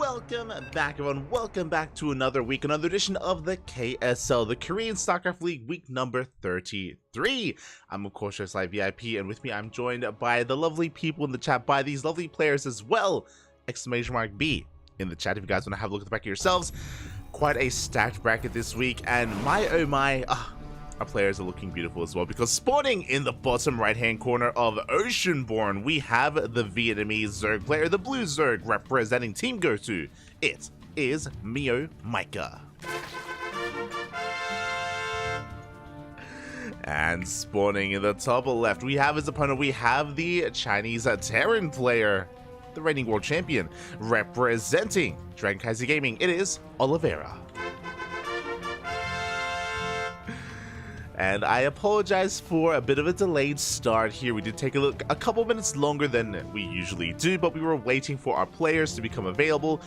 Welcome back, everyone. Welcome back to another week, another edition of the KSL, the Korean StarCraft League, week number 33. I'm, of course, your Live VIP, and with me, I'm joined by the lovely people in the chat, by these lovely players as well. !B in the chat if you guys want to have a look at the back of yourselves. Quite a stacked bracket this week, and my oh my, our players are looking beautiful as well, because spawning in the bottom right-hand corner of Oceanborn, we have the Vietnamese Zerg player, the Blue Zerg, representing Team GoTo. It is Mio Micah. And spawning in the top left, we have his opponent, we have the Chinese Terran player, the reigning world champion, representing CranKy Gaming. It is Oliveira. And I apologize for a bit of a delayed start here. We did take a couple minutes longer than we usually do, but we were waiting for our players to become available.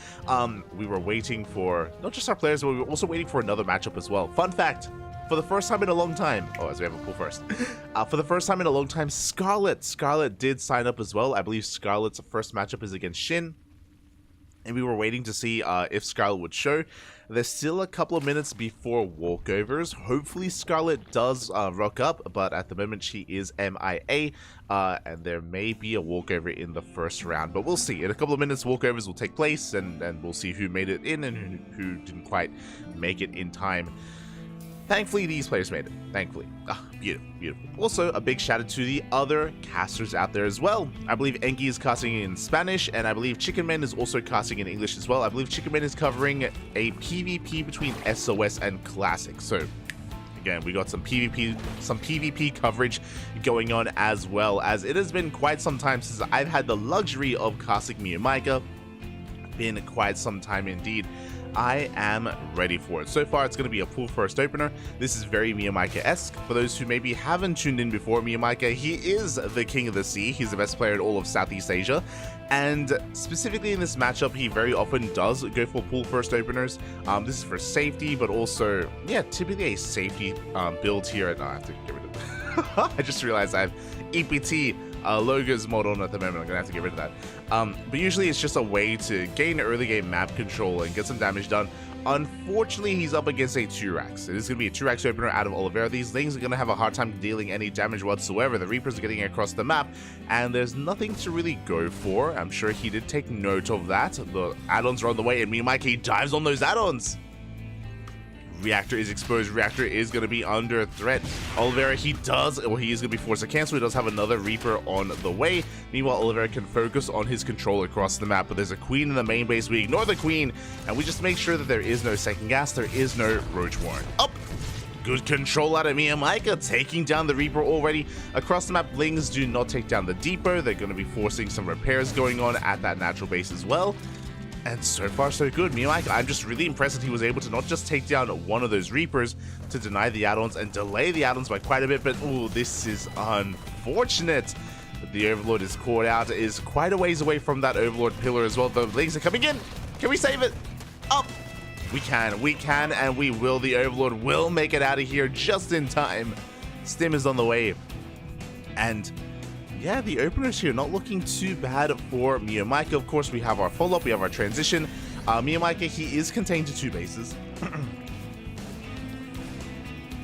We were waiting for not just our players, but we were also waiting for another matchup as well. Fun fact, for the first time in a long time, as we have a pull first, for the first time in a long time, Scarlet did sign up as well. I believe Scarlet's first matchup is against Shin, and we were waiting to see if Scarlet would show. There's still a couple of minutes before walkovers. Hopefully Scarlet does rock up, but at the moment she is MIA, and there may be a walkover in the first round, but we'll see. In a couple of minutes, walkovers will take place, and we'll see who made it in and who didn't quite make it in time. Thankfully, these players made it. Thankfully. Beautiful, beautiful. Also, a big shout out to the other casters out there as well. I believe Enki is casting in Spanish, and I believe Chicken Man is also casting in English as well. I believe Chicken Man is covering a PvP between SOS and Classic. So, again, we got some PvP coverage going on, as well as it has been quite some time since I've had the luxury of casting Mio Micah. Been quite some time indeed. I am ready for it. So far, it's going to be a pool first opener. This is very Mio Micah-esque. For those who maybe haven't tuned in before, Mio Micah, he is the king of the sea. He's the best player in all of Southeast Asia. And specifically in this matchup, he very often does go for pool first openers. This is for safety, but also, yeah, typically a safety build here. No, I have to get rid of it. I just realized I have EPT logos mod on at the moment. I'm gonna have to get rid of that. But usually it's just a way to gain early game map control and get some damage done. Unfortunately, he's up against a 2-Rax. It is going to be a 2-Rax opener out of Oliveira. These things are going to have a hard time dealing any damage whatsoever. The Reapers are getting across the map, and there's nothing to really go for. I'm sure he did take note of that. The add-ons are on the way, and Mio Micah, he dives on those add-ons. Reactor is exposed. Reactor is going to be under threat. Oliveira, he is going to be forced to cancel. He does have another Reaper on the way. Meanwhile, Oliveira can focus on his control across the map, but there's a Queen in the main base. We ignore the Queen, and we just make sure that there is no second gas. There is no Roach Warren. Up! Good control out of Mio Micah, taking down the Reaper already. Across the map, Lings do not take down the depot. They're going to be forcing some repairs going on at that natural base as well. And so far, so good. Mio Micah, I'm just really impressed that he was able to not just take down one of those Reapers to deny the add-ons and delay the add-ons by quite a bit, but oh, this is unfortunate. The Overlord is caught out, is quite a ways away from that Overlord pillar as well. The Lings are coming in. Can we save it? Up! We can, and we will. The Overlord will make it out of here just in time. Stim is on the way. And yeah, the openers here not looking too bad for Mio Micah. Of course, we have our follow-up, we have our transition. Mio Micah, he is contained to 2 bases.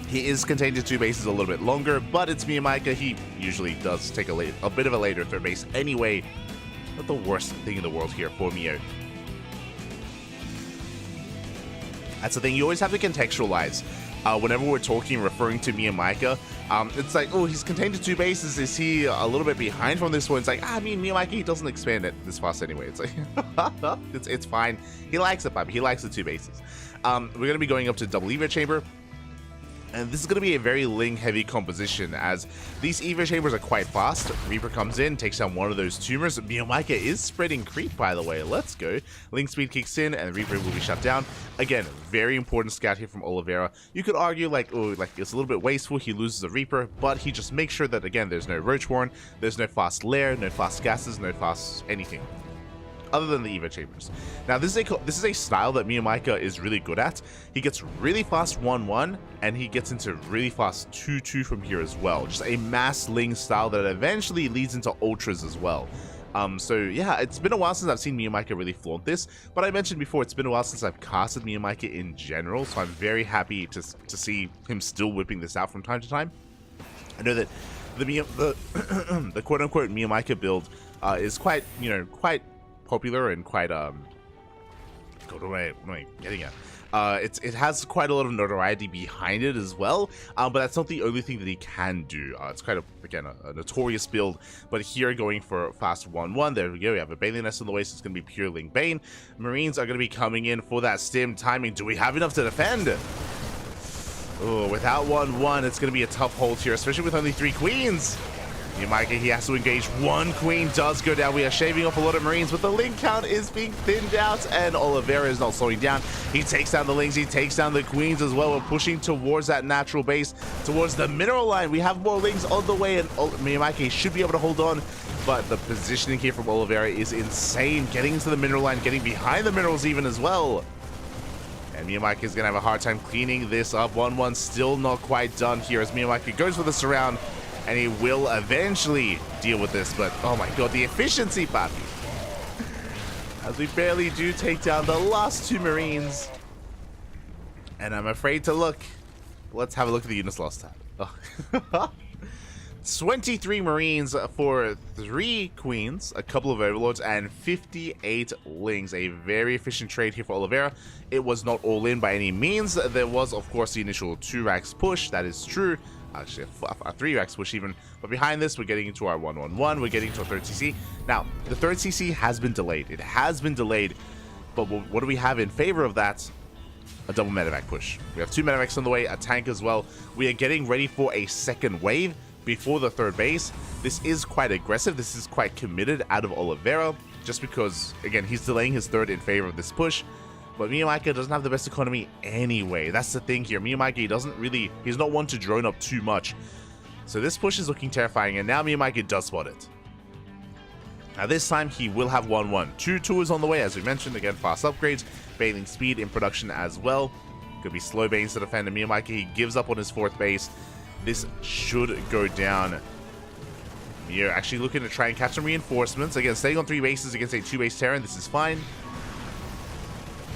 He is contained to 2 bases a little bit longer, but it's Mio Micah. He usually does take a bit of a later third base anyway. Not the worst thing in the world here for Mio. That's the thing, you always have to contextualize. Whenever we're talking, referring to Mio Micah, it's like, oh, he's contained to 2 bases. Is he a little bit behind from this one? It's like, I mean, Mio Micah, he doesn't expand it this fast anyway. It's like, it's fine. He likes it, but he likes the 2 bases. We're going to be going up to double Evo Chamber. And this is going to be a very Ling-heavy composition, as these Evo Chambers are quite fast. Reaper comes in, takes down one of those tumors. Mio Micah is spreading creep, by the way. Let's go. Ling speed kicks in, and Reaper will be shut down. Again, very important scout here from Oliveira. You could argue, like, oh, like it's a little bit wasteful. He loses a Reaper, but he just makes sure that, again, there's no Roach Warren, there's no fast lair, no fast gases, no fast anything other than the Evo Chambers. Now, this is a style that Mio Micah is really good at. He gets really fast 1-1, and he gets into really fast 2-2 from here as well. Just a mass Ling style that eventually leads into ultras as well. So yeah, it's been a while since I've seen Miyamika really flaunt this, but I mentioned before it's been a while since I've casted Miyamika in general, so I'm very happy to see him still whipping this out from time to time. I know that the quote-unquote Miyamika build is quite, quite popular and quite what am I getting at? It has quite a lot of notoriety behind it as well, but that's not the only thing that he can do. It's kind of, again, a notorious build, but here going for fast 1-1, there we go, we have a Baneling Nest on the way, so it's going to be pure Ling Bane. Marines are going to be coming in for that stim timing. Do we have enough to defend? Oh, without 1-1, it's going to be a tough hold here, especially with only 3 queens. Miyamika, he has to engage. 1 queen does go down. We are shaving off a lot of Marines, but the Ling count is being thinned out, and Oliveira is not slowing down. He takes down the Lings, he takes down the queens as well. We're pushing towards that natural base, towards the mineral line. We have more Lings on the way, and Miyamika should be able to hold on, but the positioning here from Oliveira is insane. Getting into the mineral line, getting behind the minerals even as well. And Miyamika is going to have a hard time cleaning this up. 1-1 still not quite done here as Miyamika goes for the surround. And he will eventually deal with this, but oh my god, the efficiency, papi. As we barely do take down the last 2 Marines. And I'm afraid to look. Let's have a look at the units lost tab. Oh. 23 Marines for 3 Queens, a couple of Overlords, and 58 Lings. A very efficient trade here for Oliveira. It was not all in by any means. There was, of course, the initial 2 racks push. That is true. Actually, a 3 racks push even. But behind this, we're getting into our 1-1-1. We're getting to a 3rd CC. Now, the 3rd CC has been delayed. It has been delayed. But what do we have in favor of that? A double medevac push. We have 2 medevacs on the way, a tank as well. We are getting ready for a 2nd wave before the 3rd base. This is quite aggressive. This is quite committed out of Oliveira, just because, again, he's delaying his 3rd in favor of this push. But Miyamika doesn't have the best economy anyway. That's the thing here. Miyamika, he's not one to drone up too much. So this push is looking terrifying, and now Miyamika does spot it. Now this time he will have 1-1. 2 tours on the way, as we mentioned. Again, fast upgrades, Baneling speed in production as well. Could be slow Banes to defend, and Miyamika, he gives up on his 4th base. This should go down. We're actually looking to try and catch some reinforcements. Again, staying on 3 bases against a 2-base Terran, this is fine.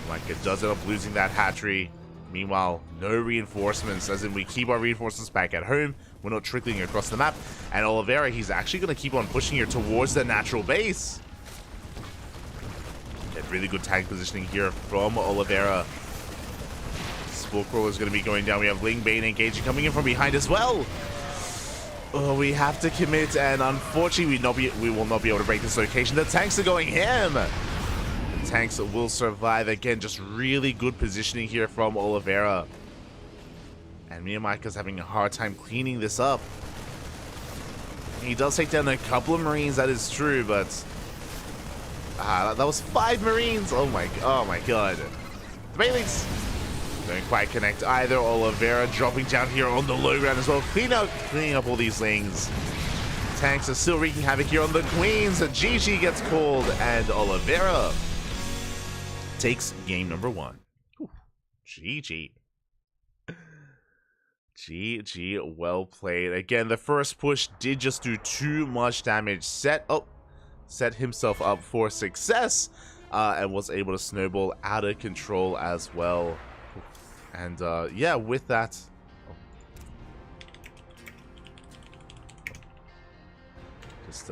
Miyamika does end up losing that hatchery. Meanwhile, no reinforcements, as in we keep our reinforcements back at home. We're not trickling across the map. And Oliveira, he's actually going to keep on pushing here towards the natural base. Get really good tank positioning here from Oliveira. Spellcrawler is going to be going down. We have Ling Bane engaging, coming in from behind as well. Oh, we have to commit, and unfortunately, we will not be able to break this location. The tanks are going ham. The tanks will survive. Again, just really good positioning here from Oliveira. And Miyamika's having a hard time cleaning this up. He does take down a couple of Marines, that is true, but that was 5 Marines. Oh my god. The Banelings don't quite connect either. Oliveira dropping down here on the low ground as well, cleaning up all these Lings. Tanks are still wreaking havoc here on the Queens. GG gets called, and Oliveira takes game number 1. Ooh, GG. GG, well played. Again, the first push did just do too much damage. Set himself up for success, and was able to snowball out of control as well. And yeah, with that, just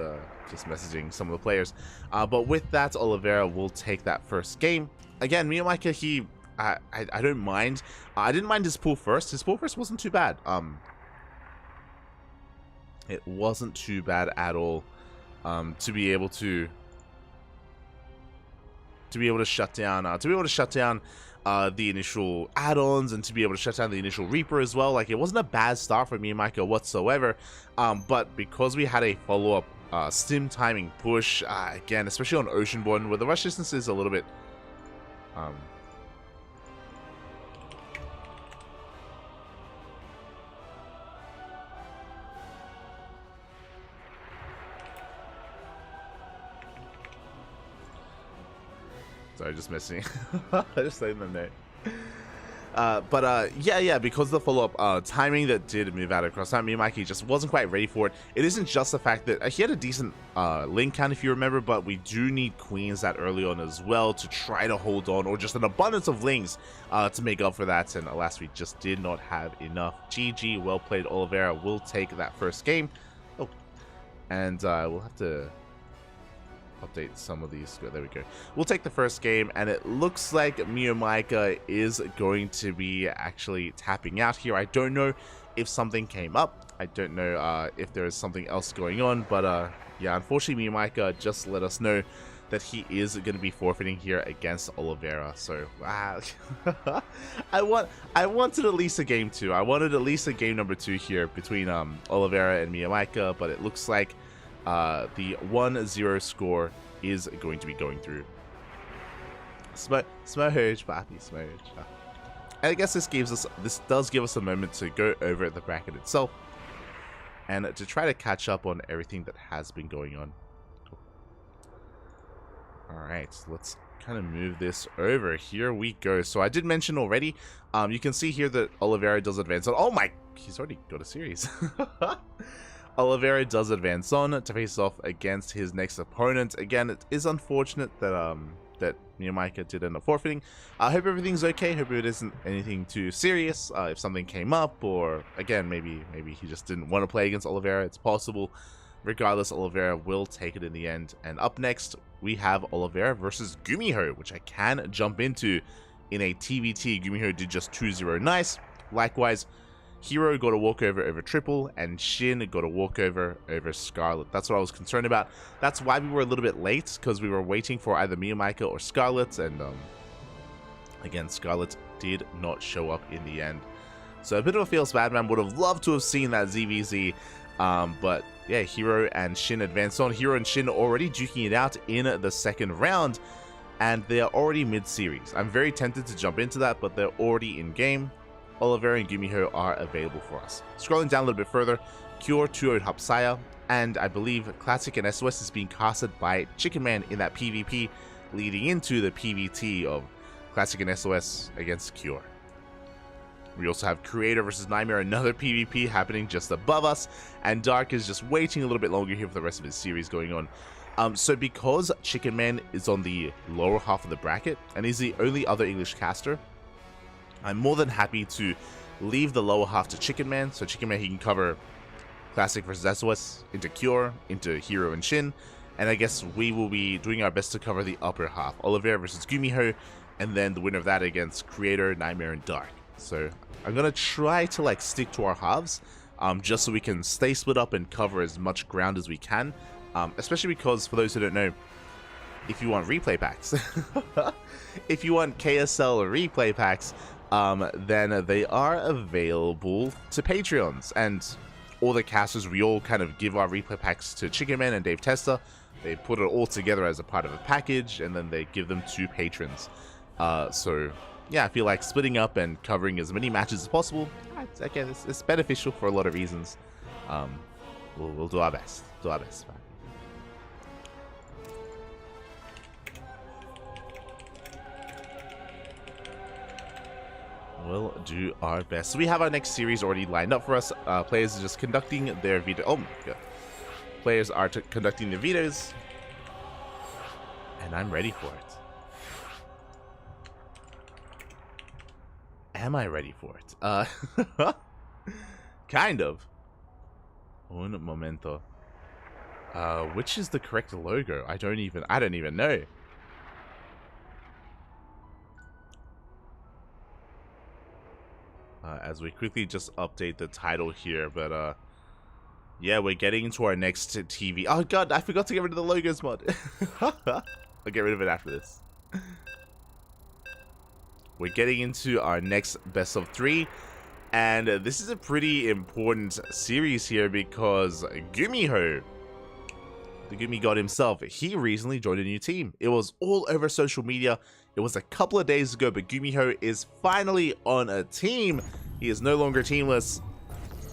messaging some of the players. But with that, Oliveira will take that first game. Again, Miyamika, I don't mind. I didn't mind his pull first. His pull first wasn't too bad. It wasn't too bad at all. To be able to shut down the initial add-ons, and to be able to shut down the initial Reaper as well. Like, it wasn't a bad start for Miyamika whatsoever. But because we had a follow-up stim timing push, again, especially on Oceanborn, where the rush distance is a little bit sorry, just missing. Just letting them know. Yeah, because of the follow-up timing that did move out across time, Miyamaki just wasn't quite ready for it. It isn't just the fact that he had a decent link count, if you remember, but we do need queens that early on as well to try to hold on, or just an abundance of lings to make up for that, and alas, we just did not have enough. GG, well played. Oliveira will take that first game. Oh, and we'll have to update some of these. There we go. We'll take the first game, and it looks like Miyamaki is going to be actually tapping out here. I don't know if something came up. I don't know if there is something else going on, but yeah, unfortunately Miyamaki just let us know that he is going to be forfeiting here against Oliveira. So wow. I wanted at least a game 2. I wanted at least a game number 2 here between Oliveira and Miyamaki, but it looks like the 1-0 score is going to be going through. Smurge, papi, Smurge. I guess this does give us a moment to go over the bracket itself and to try to catch up on everything that has been going on. Alright, let's kind of move this over. Here we go. So I did mention already, you can see here that Oliveira does advance on. Oh my, he's already got a series. Oliveira does advance on to face off against his next opponent. Again, it is unfortunate that that Miyamaki did end up forfeiting. I hope everything's okay. Hope it isn't anything too serious. If something came up, or again, maybe he just didn't want to play against Oliveira. It's possible. Regardless, Oliveira will take it in the end. And up next, we have Oliveira versus Gumiho, which I can jump into in a TBT. Gumiho did just 2-0 nice. Likewise, Hero got a walkover over Triple, and Shin got a walkover over Scarlet. That's what I was concerned about. That's why we were a little bit late, because we were waiting for either Miyamaki or Scarlet, and again, Scarlet did not show up in the end. So a bit of a feels bad, man. Would have loved to have seen that ZVZ, but yeah, Hero and Shin advanced on. Hero and Shin already duking it out in the second round, and they are already mid-series. I'm very tempted to jump into that, but they're already in-game. Oliveira and Gumiho are available for us. Scrolling down a little bit further, Cure 2-0'd Hapsaya, and I believe Classic and SOS is being casted by Chicken Man in that PvP, leading into the PvT of Classic and SOS against Cure. We also have Creator versus Nightmare, another PvP happening just above us, and Dark is just waiting a little bit longer here for the rest of his series going on. So because Chicken Man is on the lower half of the bracket, and he's the only other English caster, I'm more than happy to leave the lower half to Chicken Man, so Chicken Man, he can cover Classic versus SOS, into Cure, into Hero and Shin, and I guess we will be doing our best to cover the upper half, Oliveira versus Gumiho, and then the winner of that against Creator, Nightmare, and Dark. So I'm gonna try to like stick to our halves, just so we can stay split up and cover as much ground as we can, especially because, for those who don't know, if you want replay packs, if you want KSL replay packs, then they are available to Patreons, and all the casters, we all kind of give our replay packs to Chicken Man and Dave Testa. They put it all together as a part of a package, and then they give them to patrons. So yeah, I feel like splitting up and covering as many matches as possible, again, it's beneficial for a lot of reasons. We'll do our best. We'll do our best. So we have our next series already lined up for us. Players are just conducting their video. Oh my god. Players are conducting their vetoes. And I'm ready for it. Am I ready for it? Kind of. Un momento. Which is the correct logo? I don't even know. As we quickly just update the title here, but yeah, we're getting into our next TV. Oh god, I forgot to get rid of the logos mod. I'll get rid of it after this. We're getting into our next best of 3, and this is a pretty important series here because Gumiho, the Gumi God himself, he recently joined a new team. It was all over social media. It was a couple of days ago, but Gumiho is finally on a team. He is no longer teamless.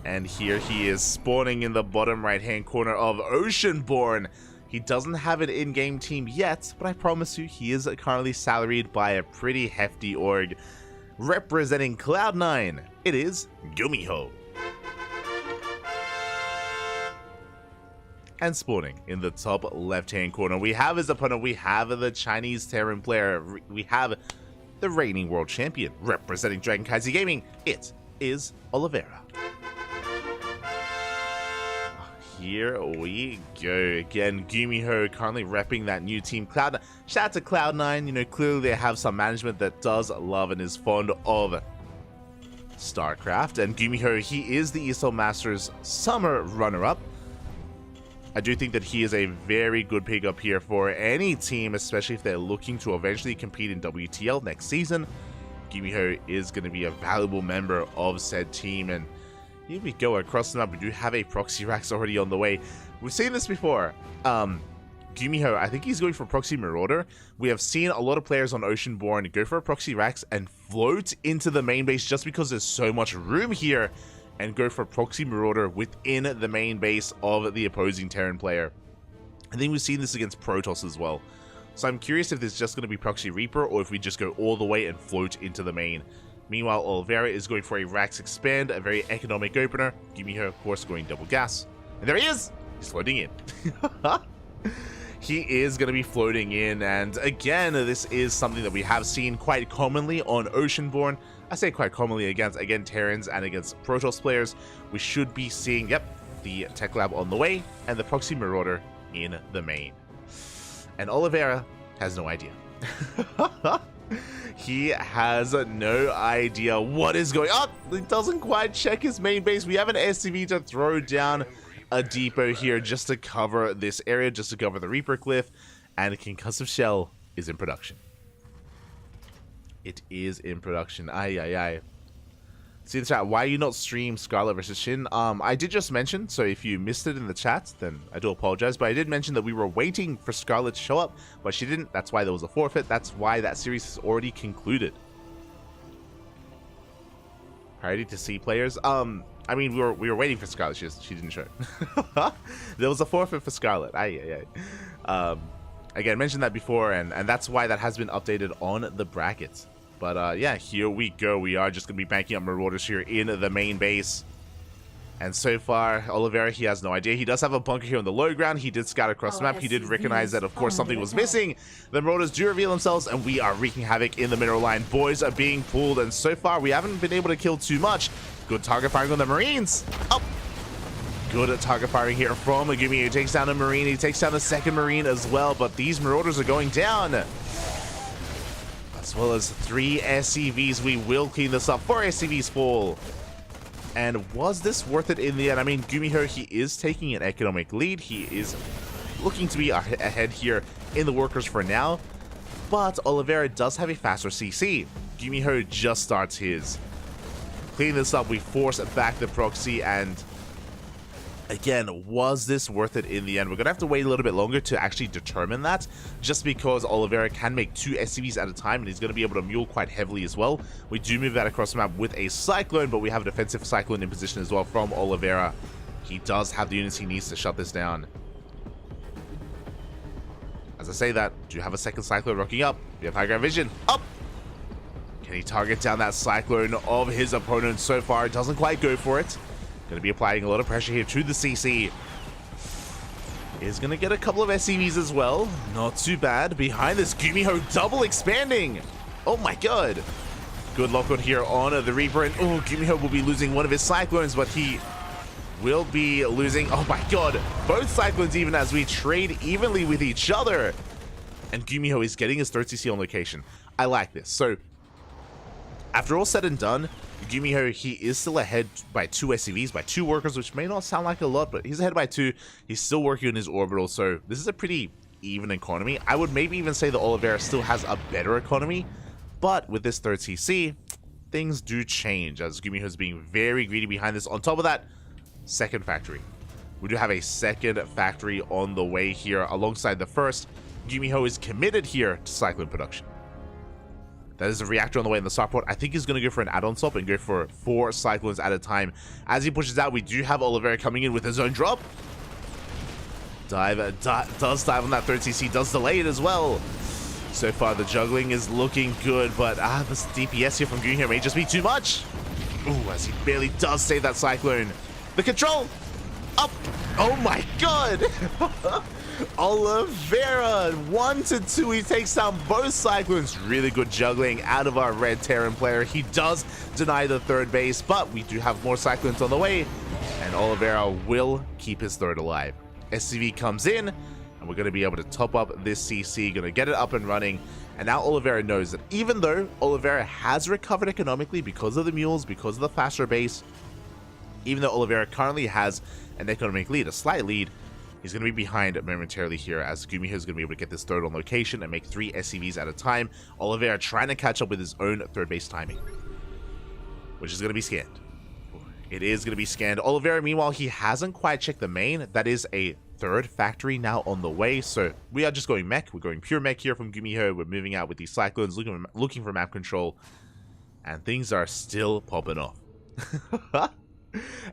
And here he is spawning in the bottom right-hand corner of Oceanborn. He doesn't have an in-game team yet, but I promise you, he is currently salaried by a pretty hefty org. representing Cloud9, it is Gumiho. And spawning in the top left-hand corner, we have his opponent. We have the Chinese Terran player. We have the reigning world champion representing CranKy Gaming. It is Oliveira. Here we go. Again, Gumiho currently repping that new team Cloud9. Shout out to Cloud9. You know, clearly they have some management that does love and is fond of StarCraft. And Gumiho, he is the ESL Masters Summer runner-up. I do think that he is a very good pick up here for any team, especially if they're looking to eventually compete in WTL next season. Gumiho is going to be a valuable member of said team, and here we go across the map. We do have a proxy Rax already on the way. We've seen this before. Gumiho, I think he's going for proxy Marauder. We have seen a lot of players on Oceanborn go for a proxy Rax and float into the main base just because there's so much room here, and go for proxy Marauder within the main base of the opposing Terran player. I think we've seen this against Protoss as well. So I'm curious if this is just going to be proxy Reaper, or if we just go all the way and float into the main. Meanwhile, Oliveira is going for a Rax Expand, a very economic opener. Gumiho, of course, going double gas. And there he is! He's floating in. He is going to be floating in, and again, this is something that we have seen quite commonly on Oceanborn. I say quite commonly against, again, Terrans and against Protoss players. We should be seeing, yep, the Tech Lab on the way, and the Proxy Marauder in the main. And Oliveira has no idea. He has no idea what is going on. He doesn't quite check his main base. We have an SCV to throw down a depot here just to cover this area, just to cover the Reaper Cliff, and a Concussive Shell is in production. It is in production. Aye. See the chat, why you not stream Scarlet versus Shin? I did just mention, so if you missed it in the chat, then I do apologize, but I did mention that we were waiting for Scarlet to show up, but she didn't. That's why there was a forfeit. That's why that series is already concluded. Ready to see players? I mean, we were waiting for Scarlet. She didn't show. There was a forfeit for Scarlet. Aye. Again, I mentioned that before, and that's why that has been updated on the brackets. But yeah, here we go. We are just going to be banking up Marauders here in the main base. And so far, Oliveira, he has no idea. He does have a bunker here on the low ground. He did scout across the map. He did recognize that, of course, something was missing. The Marauders do reveal themselves, and we are wreaking havoc in the mineral line. Boys are being pulled, and so far, we haven't been able to kill too much. Good target firing on the Marines. Oh! Good at target firing here from Megumi. He takes down a Marine. He takes down a second Marine as well, but these Marauders are going down. As well as 3 SCVs. We will clean this up. 4 SCVs fall. And was this worth it in the end? I mean, Gumiho, he is taking an economic lead. He is looking to be ahead here in the workers for now. But Oliveira does have a faster CC. Gumiho just starts his. Clean this up. We force back the proxy, and again, was this worth it in the end? We're going to have to wait a little bit longer to actually determine that, just because Oliveira can make 2 SCVs at a time, and he's going to be able to mule quite heavily as well. We do move that across the map with a Cyclone, but we have a defensive Cyclone in position as well from Oliveira. He does have the units he needs to shut this down. As I say that, do you have a second Cyclone rocking up? We have high ground vision. Up! Can he target down that Cyclone of his opponent? So far, it doesn't quite go for it. Going to be applying a lot of pressure here to the CC. Is going to get a couple of SCVs as well. Not too bad. Behind this, Gumiho double expanding. Oh my god. Good lockout here on the Reaper. And oh, Gumiho will be losing one of his Cyclones, but he will be losing, oh my god, both Cyclones even as we trade evenly with each other. And Gumiho is getting his 3rd CC on location. I like this. So, after all said and done, Gumiho, he is still ahead by 2 SCVs, by 2 workers, which may not sound like a lot, but he's ahead by 2. He's still working on his orbital, so this is a pretty even economy. I would maybe even say that Oliveira still has a better economy, but with this 3rd CC, things do change, as Gumiho is being very greedy behind this. On top of that, 2nd factory. We do have a 2nd factory on the way here alongside the 1st. Gumiho is committed here to Cyclone production. That is a reactor on the way in the starport. I think he's going to go for an add-on swap and go for 4 Cyclones at a time. As he pushes out, we do have Oliveira coming in with his own drop. Does dive on that 3rd CC, does delay it as well. So far, the juggling is looking good, but this DPS here from Gumiho may just be too much. Ooh, as he barely does save that Cyclone. The control! Up! Oh my god! Oliveira, 1-2, he takes down both Cyclones. Really good juggling out of our red Terran player. He does deny the third base, but we do have more Cyclones on the way, and Oliveira will keep his third alive. SCV comes in, and we're going to be able to top up this CC, going to get it up and running, and now Oliveira knows that even though Oliveira has recovered economically because of the mules, because of the faster base, even though Oliveira currently has an economic lead, a slight lead, he's going to be behind momentarily here, as Gumiho is going to be able to get this third on location and make 3 SCVs at a time. Oliveira trying to catch up with his own third base timing, which is going to be scanned. It is going to be scanned. Oliveira, meanwhile, he hasn't quite checked the main. That is a third factory now on the way, so we are just going mech. We're going pure mech here from Gumiho. We're moving out with these Cyclones, looking for map control, and things are still popping off.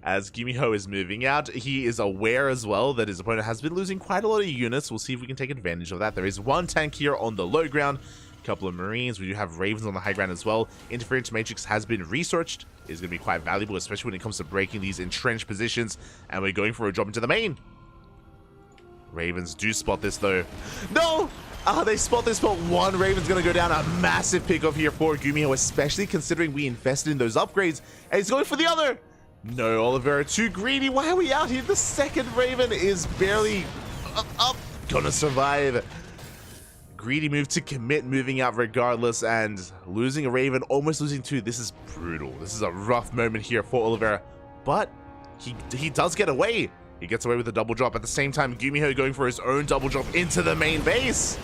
As Gumiho is moving out, he is aware as well that his opponent has been losing quite a lot of units. We'll see if we can take advantage of that. There is one tank here on the low ground, a couple of Marines. We do have Ravens on the high ground as well. Interference Matrix has been researched. It's going to be quite valuable, especially when it comes to breaking these entrenched positions. And we're going for a drop into the main. Ravens do spot this though. No! They spot this, but one Raven's going to go down. A massive pickoff here for Gumiho, especially considering we invested in those upgrades. And he's going for the other. No, Oliveira, too greedy. Why are we out here? The second Raven is barely up. Gonna survive. Greedy move to commit, moving out regardless, and losing a Raven, almost losing 2. This is brutal. This is a rough moment here for Oliveira, but he does get away. He gets away with a double drop. At the same time, Gumiho going for his own double drop into the main base.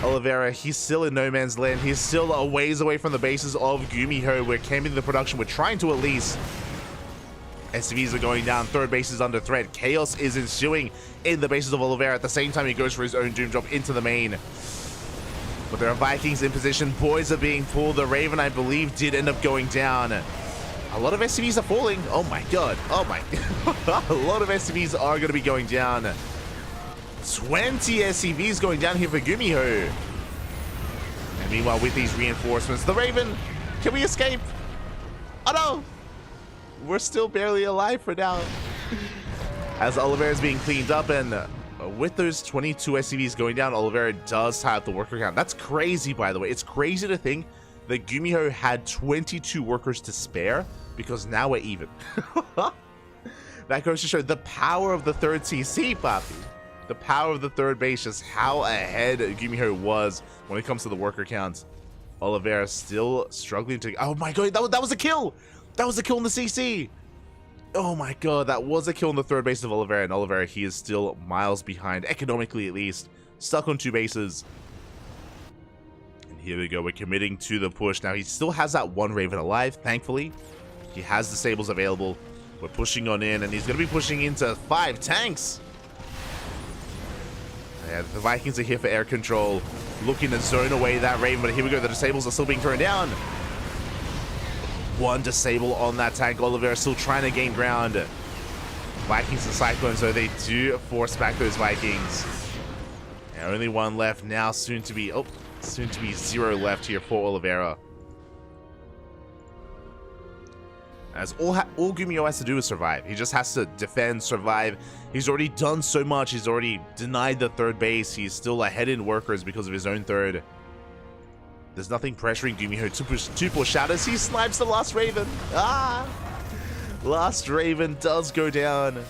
Oliveira, he's still in no man's land. He's still a ways away from the bases of Gumiho. We're camping the production. We're trying to at least. SCVs are going down. Third base is under threat. Chaos is ensuing in the bases of Oliveira. At the same time, he goes for his own doom drop into the main. But there are Vikings in position. Boys are being pulled. The Raven, I believe, did end up going down. A lot of SCVs are falling. Oh my god. Oh my. A lot of SCVs are going to be going down. 20 SCVs going down here for Gumiho. And meanwhile, with these reinforcements, the Raven, can we escape? Oh no! We're still barely alive for now. As Oliveira is being cleaned up, and with those 22 SCVs going down, Oliveira does tie up the worker count. That's crazy, by the way. It's crazy to think that Gumiho had 22 workers to spare, because now we're even. That goes to show the power of the third CC, Papi. The power of the third base, just how ahead Gumiho was when it comes to the worker counts. Oliveira still struggling to... Oh my god, that was a kill! That was a kill in the CC! Oh my god, that was a kill in the third base of Oliveira. And Oliveira, he is still miles behind, economically at least. Stuck on 2 bases. And here we go, we're committing to the push. Now, he still has that one Raven alive, thankfully. He has the Sables available. We're pushing on in, and he's going to be pushing into 5 tanks. Yeah, the Vikings are here for air control, looking to zone away that Raven, but here we go, the Disables are still being thrown down. One Disable on that tank. Oliveira still trying to gain ground. Vikings and Cyclones, so they do force back those Vikings. And only one left now, soon to be 0 left here for Oliveira. As all Gumiho has to do is survive. He just has to defend, survive. He's already done so much. He's already denied the third base. He's still ahead in workers because of his own third. There's nothing pressuring Gumiho to push out as he snipes the last Raven. Last Raven does go down.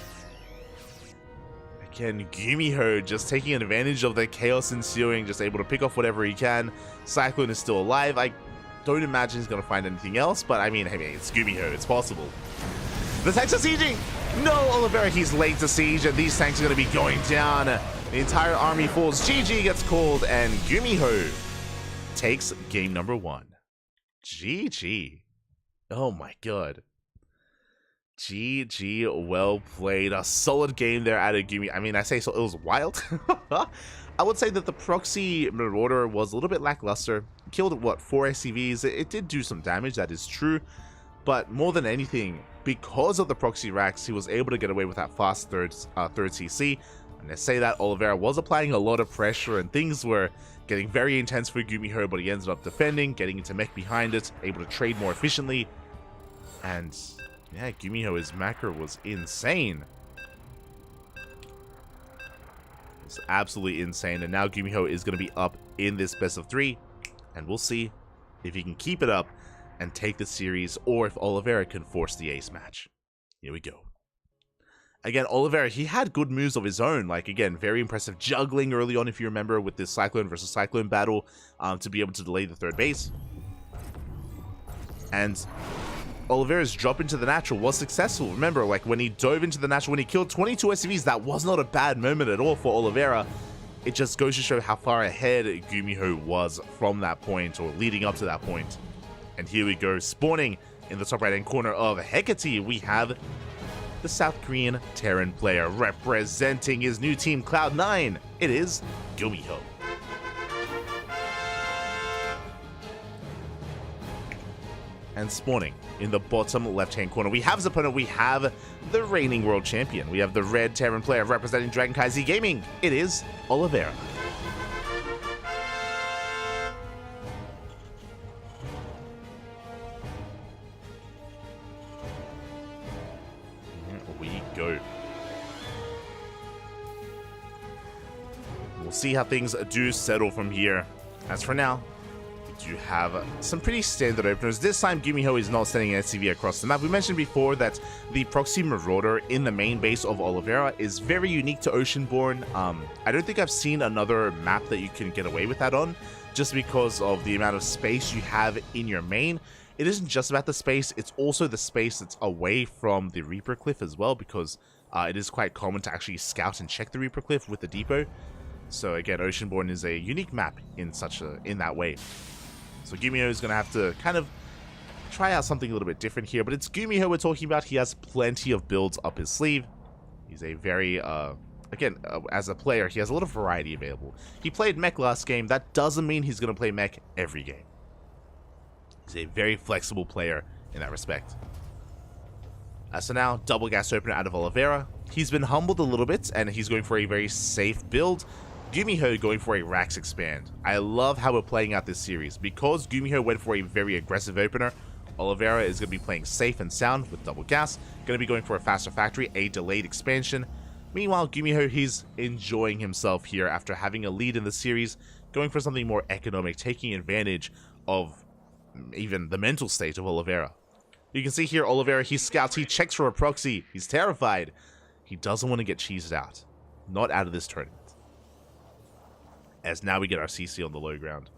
Again, Gumiho just taking advantage of the chaos ensuing, just able to pick off whatever he can. Cyclone is still alive. I don't imagine he's going to find anything else, but I mean, hey, it's Gumiho. It's possible. The tanks are sieging. No, Oliveira, he's late to siege, and these tanks are going to be going down. The entire army falls. GG gets called, and Gumiho takes game number 1. GG. Oh my god. GG, well played. A solid game there out of Gumiho. I mean, I say so, it was wild. I would say that the proxy Marauder was a little bit lackluster. Killed, what, 4 SCVs. It did do some damage, that is true. But more than anything, because of the proxy racks, he was able to get away with that fast third CC. And I say that Oliveira was applying a lot of pressure and things were getting very intense for Gumiho, but he ended up defending, getting into mech behind it, able to trade more efficiently. And yeah, Gumiho, his macro was insane. It's absolutely insane. And now Gumiho is going to be up in this best of 3. And we'll see if he can keep it up and take the series, or if Oliveira can force the ace match. Here we go. Again, Oliveira, he had good moves of his own. Like, again, very impressive juggling early on, if you remember, with this Cyclone versus Cyclone battle, to be able to delay the third base. And Oliveira's drop into the natural was successful. Remember, like, when he dove into the natural, when he killed 22 SCVs, that was not a bad moment at all for Oliveira. It just goes to show how far ahead Gumiho was from that point, or leading up to that point. And here we go, spawning in the top right-hand corner of Hecate, we have the South Korean Terran player representing his new team Cloud9. It is Gumiho. And spawning in the bottom left-hand corner, we have his opponent. We have the reigning world champion. We have the red Terran player representing CranKy Z Gaming. It is Oliveira. We go. We'll see how things do settle from here. As for now, we do have some pretty standard openers. This time, Gumiho is not sending an SCV across the map. We mentioned before that the Proxy Marauder in the main base of Oliveira is very unique to Oceanborn. I don't think I've seen another map that you can get away with that on, just because of the amount of space you have in your main. It isn't just about the space, it's also the space that's away from the Reaper Cliff as well, because it is quite common to actually scout and check the Reaper Cliff with the depot. So again, Oceanborn is a unique map in that way. So Gumiho is going to have to kind of try out something a little bit different here, but it's Gumiho we're talking about. He has plenty of builds up his sleeve. He's a very, as a player, he has a lot of variety available. He played mech last game. That doesn't mean he's going to play mech every game. He's a very flexible player in that respect. So now, double gas opener out of Oliveira. He's been humbled a little bit, and he's going for a very safe build. Gumiho going for a Rax expand. I love how we're playing out this series. Because Gumiho went for a very aggressive opener, Oliveira is going to be playing safe and sound with double gas. Going to be going for a faster factory, a delayed expansion. Meanwhile, Gumiho, he's enjoying himself here after having a lead in the series, going for something more economic, taking advantage of even the mental state of Oliveira. You can see here, Oliveira, he scouts, he checks for a proxy, he's terrified. He doesn't want to get cheesed out. Not out of this tournament. As now we get our CC on the low ground.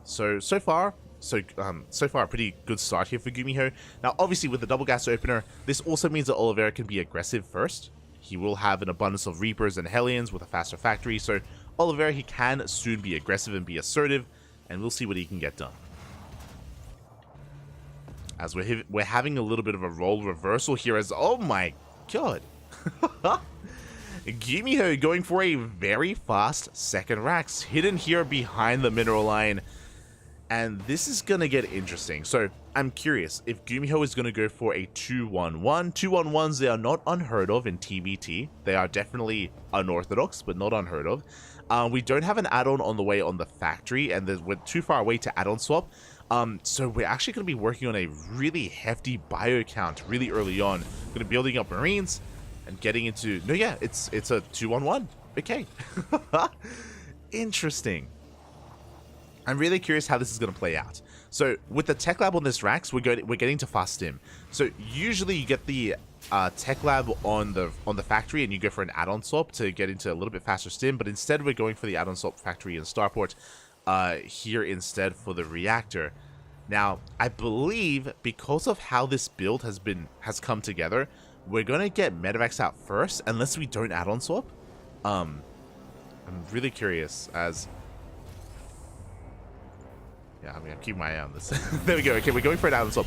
So far a pretty good start here for Gumiho. Now, obviously, with the double gas opener, this also means that Oliveira can be aggressive first. He will have an abundance of Reapers and Hellions with a faster factory, so Oliveira, he can soon be aggressive and be assertive, and we'll see what he can get done. As we're having a little bit of a role reversal here as, oh my god. Gumiho going for a very fast second Rax, hidden here behind the mineral line. And this is going to get interesting. So I'm curious if Gumiho is going to go for a 2-1-1. 2-1-1s, they are not unheard of in TBT. They are definitely unorthodox, but not unheard of. We don't have an add-on on the way on the factory, and we're too far away to add-on swap. So we're actually going to be working on a really hefty bio count really early on. Going to be building up Marines and getting into... No, yeah, it's a 2-1-1. Okay. Interesting. I'm really curious how this is going to play out. So with the tech lab on this Rax, we're getting to fast stim. So usually you get the tech lab on the factory and you go for an add-on swap to get into a little bit faster stim, but instead we're going for the add-on swap factory in Starport here instead for the reactor. Now, I believe because of how this build has come together, we're going to get medevacs out first unless we don't add-on swap. I'm really curious as... Yeah, I'm keeping my eye on this. There we go. Okay, we're going for an add-on swap.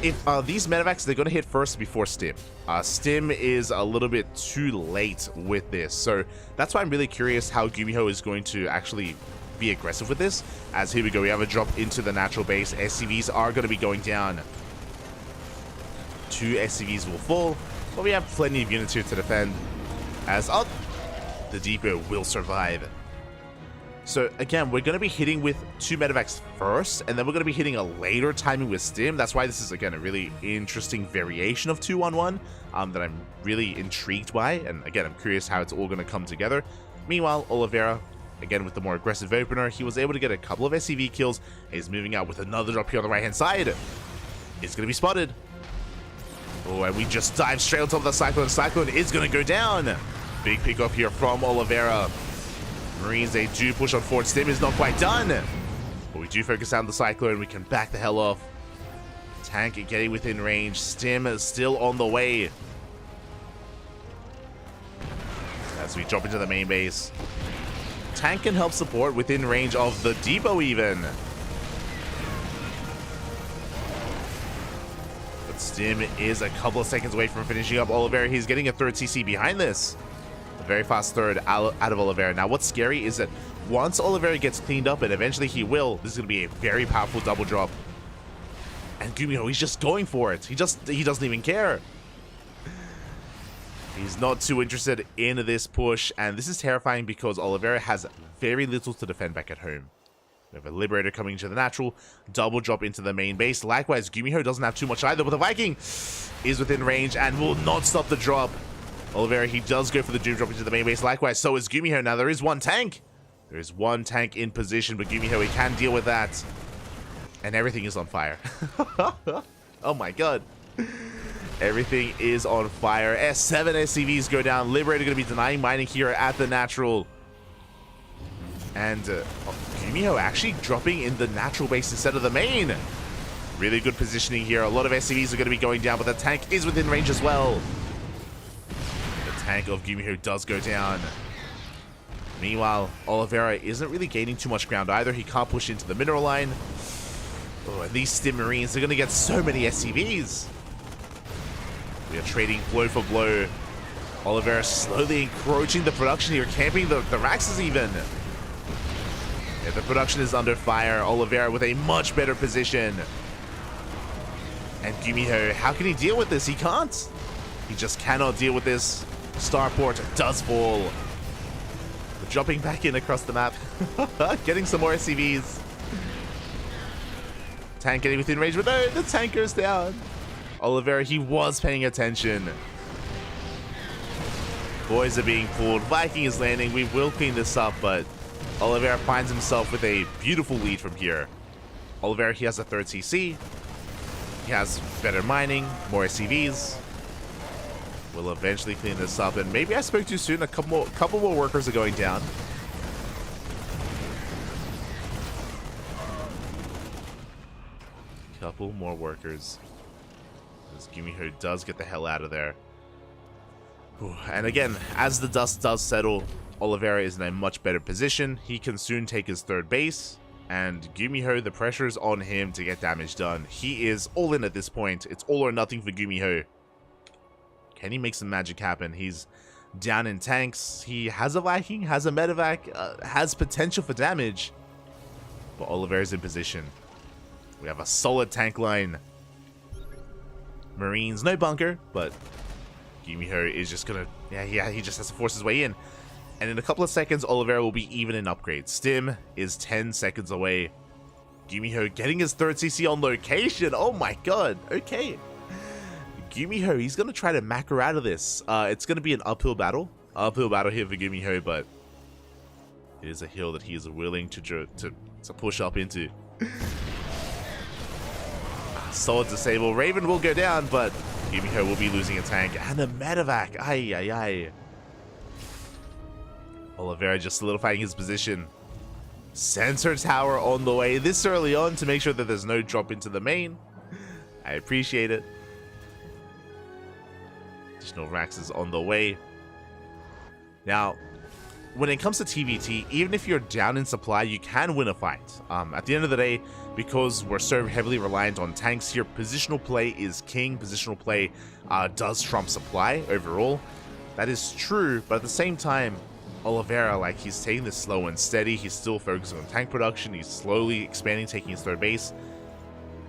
If these medevacs, they're going to hit first before stim. Stim is a little bit too late with this. So that's why I'm really curious how Gumiho is going to actually be aggressive with this. As here we go, we have a drop into the natural base. SCVs are going to be going down. 2 SCVs will fall, but we have plenty of units here to defend. As, oh, the depot will survive. So again, we're going to be hitting with 2 medevacs first, and then we're going to be hitting a later timing with Stim. That's why this is, again, a really interesting variation of 2-on-1 that I'm really intrigued by. And again, I'm curious how it's all going to come together. Meanwhile, Oliveira, again, with the more aggressive opener, he was able to get a couple of SCV kills. He's moving out with another drop here on the right-hand side. It's going to be spotted. Oh, and we just dive straight on top of the Cyclone. Cyclone is going to go down. Big pick up here from Oliveira. Marines, they do push on forward. Stim is not quite done. But we do focus on the Cyclone. We can back the hell off. Tank getting within range. Stim is still on the way. As we drop into the main base. Tank can help support within range of the depot even. But Stim is a couple of seconds away from finishing up Oliveira. He's getting a 3rd CC behind this. A very fast 3rd out of Oliveira. Now what's scary is that once Oliveira gets cleaned up, and eventually he will, this is going to be a very powerful double drop. And Gumiho, he's just going for it. He doesn't even care. He's not too interested in this push, and this is terrifying because Oliveira has very little to defend back at home. We have a Liberator coming into the natural, double drop into the main base. Likewise, Gumiho doesn't have too much either, but the Viking is within range and will not stop the drop. Oliveira, he does go for the Doom drop into the main base. Likewise, so is Gumiho. Now, there is one tank. There is one tank in position, but Gumiho, he can deal with that. And everything is on fire. Oh my god. Everything is on fire. S7 SCVs go down. Liberator going to be denying mining here at the natural. And Gumiho actually dropping in the natural base instead of the main. Really good positioning here. A lot of SCVs are going to be going down, but the tank is within range as well. The tank of Gumiho does go down. Meanwhile, Oliveira isn't really gaining too much ground either. He can't push into the mineral line. Oh, and these Stim Marines are going to get so many SCVs. We are trading blow for blow. Oliveira slowly encroaching the production here, camping the Raxes even. Yeah, the production is under fire. Oliveira with a much better position. And Gumiho, how can he deal with this? He can't. He just cannot deal with this. Starport does fall. Dropping back in across the map. Getting some more SCVs. Tank getting within range, but no, the tank goes down. Oliveira, he was paying attention. Boys are being pulled. Viking is landing. We will clean this up, but Oliveira finds himself with a beautiful lead from here. Oliveira, he has a 3rd CC. He has better mining, more SCVs. We'll eventually clean this up, and maybe I spoke too soon. A couple more workers are going down. Couple more workers. As Gumiho does get the hell out of there. Ooh, and again, as the dust does settle, Oliveira is in a much better position. He can soon take his 3rd base, and Gumiho, the pressure is on him to get damage done. He is all in at this point. It's all or nothing for Gumiho. Can he make some magic happen? He's down in tanks. He has a Viking, has a medevac, has potential for damage. But Oliveira's in position. We have a solid tank line. Marines, no bunker, but Gumiho is just gonna... Yeah, he just has to force his way in. And in a couple of seconds, Oliveira will be even in upgrades. Stim is 10 seconds away. Gumiho getting his 3rd CC on location. Oh my god. Okay. Gumiho, he's going to try to macro out of this. It's going to be an uphill battle. Uphill battle here for Gumiho, but it is a hill that he is willing to push up into. Solid disable. Raven will go down, but Gumiho will be losing a tank and a medevac. Ay, ay, ay. Oliveira just solidifying his position. Sensor tower on the way this early on to make sure that there's no drop into the main. I appreciate it. Additional Raxes on the way. Now, when it comes to TVT, even if you're down in supply, you can win a fight. At the end of the day, because we're so heavily reliant on tanks here, positional play is king. Positional play does trump supply overall. That is true, but at the same time, Oliveira, like, he's taking this slow and steady. He's still focusing on tank production. He's slowly expanding, taking his 3rd base.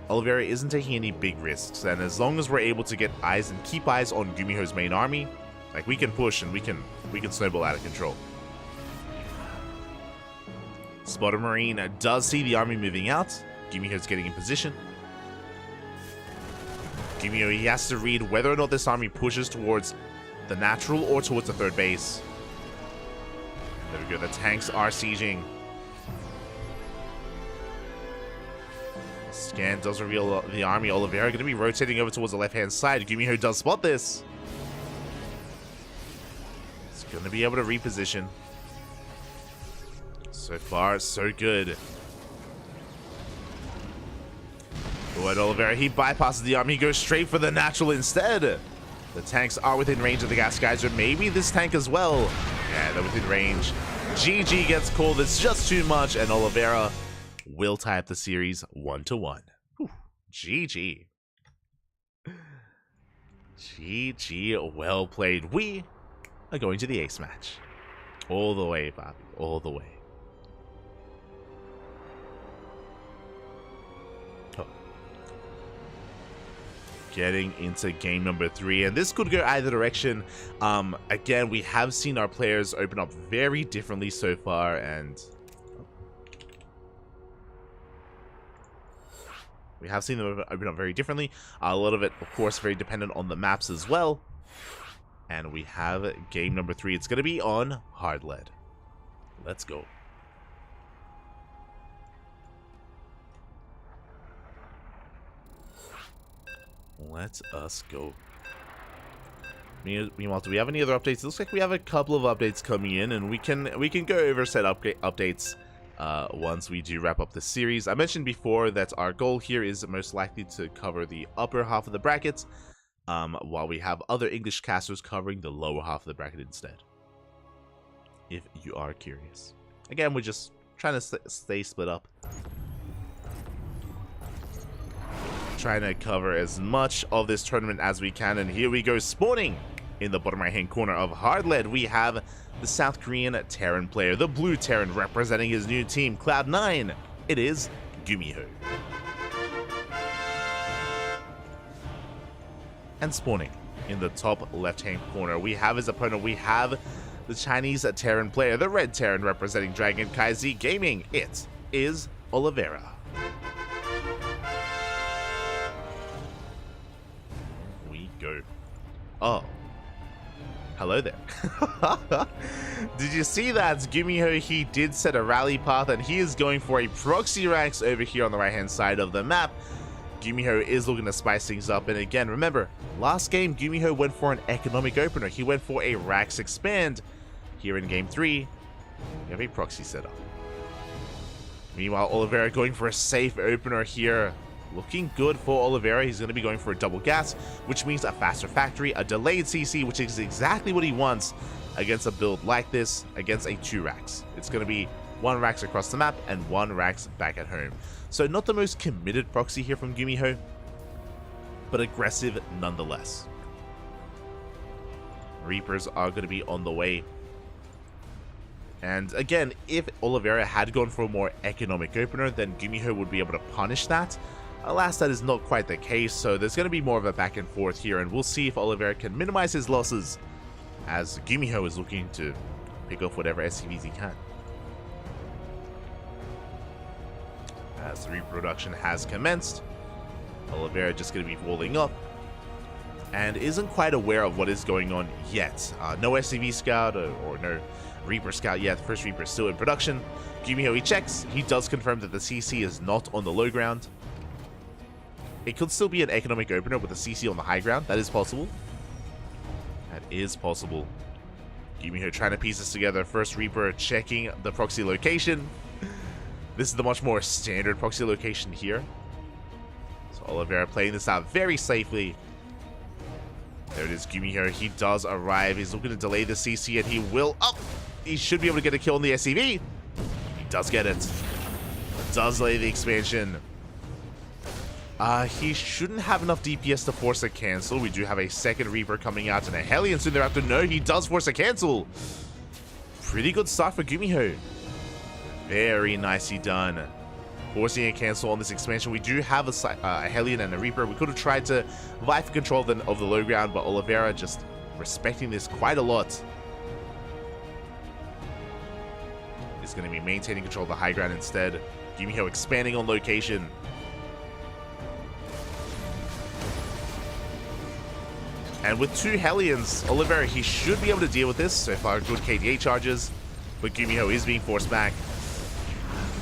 Oliveira isn't taking any big risks, and as long as we're able to get eyes and keep eyes on Gumiho's main army, like, we can push and we can snowball out of control. Spotter Marine does see the army moving out. Gumiho's getting in position. Gumiho, he has to read whether or not this army pushes towards the natural or towards the third base. There we go, the tanks are sieging. Scan does reveal the army. Oliveira going to be rotating over towards the left-hand side. Gumiho does spot this. It's going to be able to reposition. So far, so good. But Oliveira, he bypasses the army. He goes straight for the natural instead. The tanks are within range of the gas geyser. Maybe this tank as well. Yeah, they're within range. GG gets called. It's just too much. And Oliveira will tie up the series 1-1. Whew. GG. GG, well played. We are going to the ace match. All the way, Bobby. All the way. Getting into game number 3, and this could go either direction. Again, we have seen our players open up very differently so far, and we have seen them open up very differently. A lot of it, of course, very dependent on the maps as well. And we have game number 3. It's going to be on hard lead. Let's go. Let us go. Meanwhile, do we have any other updates? It looks like we have a couple of updates coming in, and we can go over said updates once we do wrap up the series. I mentioned before that our goal here is most likely to cover the upper half of the bracket, while we have other English casters covering the lower half of the bracket instead. If you are curious. Again, we're just trying to stay split up. Trying to cover as much of this tournament as we can, and here we go. Spawning in the bottom right hand corner of hard lead, we have the South Korean Terran player, the blue Terran, representing his new team Cloud9. It is Gumiho. And spawning in the top left hand corner, we have his opponent. We have the Chinese Terran player, the red Terran, representing Dragon Kaizi Gaming. It is Oliveira. Go. Oh. Hello there. Did you see that? Gumiho, he did set a rally path, and he is going for a proxy ranks over here on the right hand side of the map. Gumiho is looking to spice things up, and again, remember, last game Gumiho went for an economic opener. He went for a Rax expand. Here in game 3, we have a proxy setup. Meanwhile, Oliveira going for a safe opener here. Looking good for Oliveira. He's going to be going for a double gas, which means a faster factory, a delayed CC, which is exactly what he wants against a build like this, against a 2 Rax. It's going to be 1 Rax across the map and 1 Rax back at home. So not the most committed proxy here from Gumiho, but aggressive nonetheless. Reapers are going to be on the way. And again, if Oliveira had gone for a more economic opener, then Gumiho would be able to punish that. Alas, that is not quite the case, so there's going to be more of a back and forth here, and we'll see if Oliveira can minimize his losses, as Gumiho is looking to pick off whatever SCVs he can. As the reproduction has commenced, Oliveira just going to be walling up, and isn't quite aware of what is going on yet. No SCV scout or no Reaper scout yet. The first Reaper is still in production. Gumiho, he checks. He does confirm that the CC is not on the low ground. It could still be an economic opener with a CC on the high ground. That is possible. That is possible. Gumiho trying to piece this together. First Reaper checking the proxy location. This is the much more standard proxy location here. So Oliveira playing this out very safely. There it is, Gumiho. He does arrive. He's looking to delay the CC, and he will. Oh! He should be able to get a kill on the SCV. He does get it. Does delay the expansion. He shouldn't have enough DPS to force a cancel. We do have a second Reaper coming out and a Hellion soon thereafter. No, he does force a cancel. Pretty good start for Gumiho. Very nicely done. Forcing a cancel on this expansion. We do have a Hellion and a Reaper. We could have tried to vie for control of the low ground, but Oliveira just respecting this quite a lot. is going to be maintaining control of the high ground instead. Gumiho expanding on location. And with 2 Hellions, Oliveira, he should be able to deal with this. So far, good KDA charges. But Gumiho is being forced back.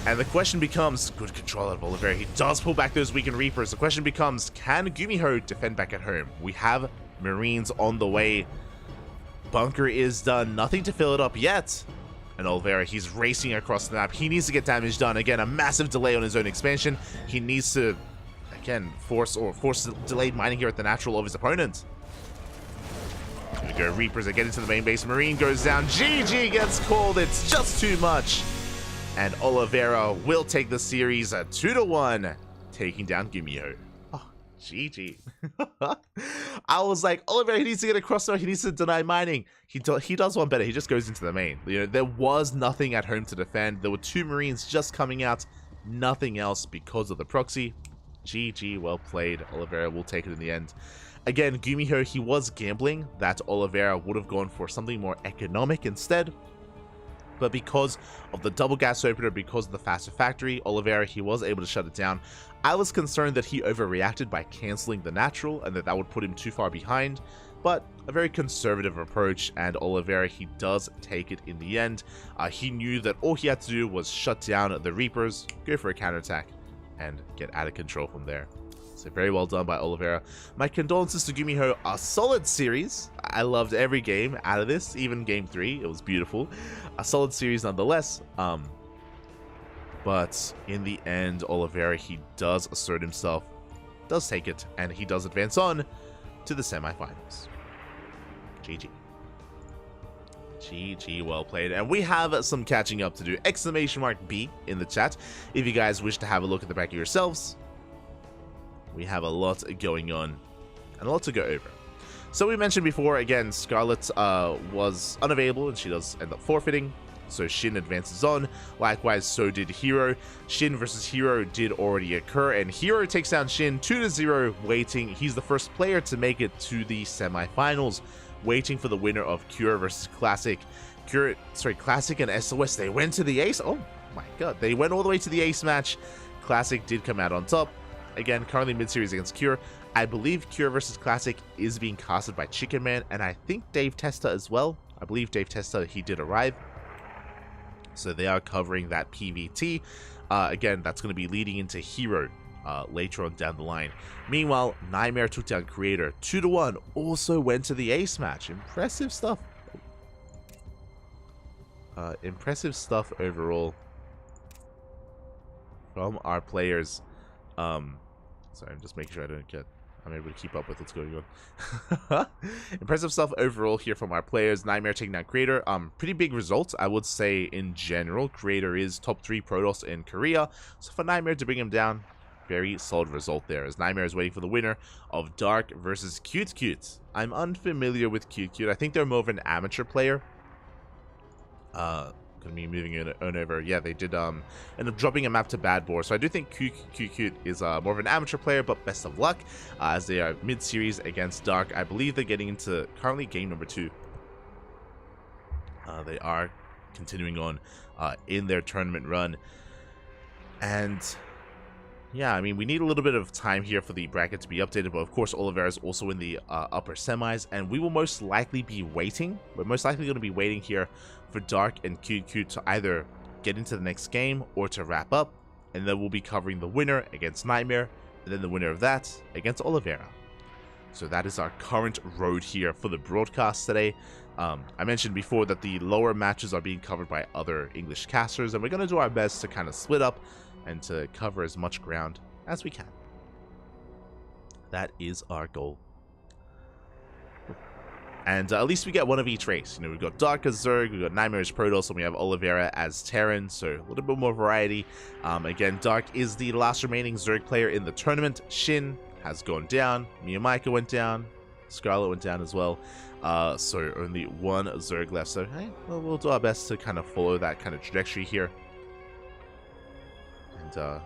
And the question becomes, good control out of Oliveira. He does pull back those weakened Reapers. The question becomes, can Gumiho defend back at home? We have Marines on the way. Bunker is done. Nothing to fill it up yet. And Oliveira, he's racing across the map. He needs to get damage done. Again, a massive delay on his own expansion. He needs to, again, force delayed mining here at the natural of his opponent. Here we go. Reapers are getting to the main base. Marine goes down. GG gets called. It's just too much. And Oliveira will take the series at 2-1, taking down Gumiho. Oh, GG. I was like, Oliveira, he needs to get across there. He needs to deny mining. He does one better. He just goes into the main. You know, there was nothing at home to defend. There were 2 Marines just coming out. Nothing else because of the proxy. GG, well played. Oliveira will take it in the end. Again, Gumiho, he was gambling that Oliveira would have gone for something more economic instead. But because of the double gas opener, because of the faster factory, Oliveira, he was able to shut it down. I was concerned that he overreacted by cancelling the natural and that would put him too far behind. But a very conservative approach, and Oliveira, he does take it in the end. He knew that all he had to do was shut down the Reapers, go for a counterattack, and get out of control from there. So very well done by Oliveira. My condolences to Gumiho. A solid series. I loved every game out of this, even game 3. It was beautiful. A solid series nonetheless. But in the end, Oliveira, he does assert himself, does take it, and he does advance on to the semifinals. GG. GG, well played. And we have some catching up to do. !B in the chat if you guys wish to have a look at the back of yourselves. We have a lot going on and a lot to go over. So we mentioned before, again, Scarlet was unavailable and she does end up forfeiting. So Shin advances on. Likewise, so did Hero. Shin versus Hero did already occur, and Hero takes down Shin 2-0, waiting. He's the first player to make it to the semifinals, waiting for the winner of Cure versus Classic. Classic and SOS, they went to the ace. Oh my god, they went all the way to the ace match. Classic did come out on top. Again, currently mid-series against Cure. I believe Cure versus Classic is being casted by Chicken Man, and I think Dave Testa as well. I believe Dave Testa, he did arrive. So they are covering that PVT. Again, that's going to be leading into Hero later on down the line. Meanwhile, Nightmare took down Creator 2-1. Also went to the ace match. Impressive stuff. Impressive stuff overall from our players. Sorry, I'm just making sure I'm able to keep up with what's going on. Impressive stuff overall here from our players. Nightmare taking down Creator. Pretty big results, I would say, in general. Creator is top 3 Protoss in Korea. So for Nightmare to bring him down, very solid result there. As Nightmare is waiting for the winner of Dark versus Cute Cute. I'm unfamiliar with Cute Cute. I think they're more of an amateur player. Gonna be moving on over. Yeah, they did end up dropping a map to Bad Boar. So I do think Cute is more of an amateur player, but best of luck as they are mid-series against Dark. I believe they're getting into currently game number 2. They are continuing on in their tournament run. And yeah, I mean, we need a little bit of time here for the bracket to be updated, but of course Oliveira is also in the upper semis, and we will most likely be waiting. We're most likely going to be waiting here for Dark and Cute to either get into the next game or to wrap up, and then we'll be covering the winner against Nightmare, and then the winner of that against Oliveira. So that is our current road here for the broadcast today. I mentioned before that the lower matches are being covered by other English casters, and we're going to do our best to kind of split up and to cover as much ground as we can. That is our goal. And at least we get one of each race. You know, we've got Dark as Zerg, we've got Nightmare as Protoss, and we have Oliveira as Terran, so a little bit more variety. Again, Dark is the last remaining Zerg player in the tournament. Shin has gone down, Miyamaika went down, Scarlet went down as well. So only one Zerg left, so hey, we'll do our best to kind of follow that kind of trajectory here. And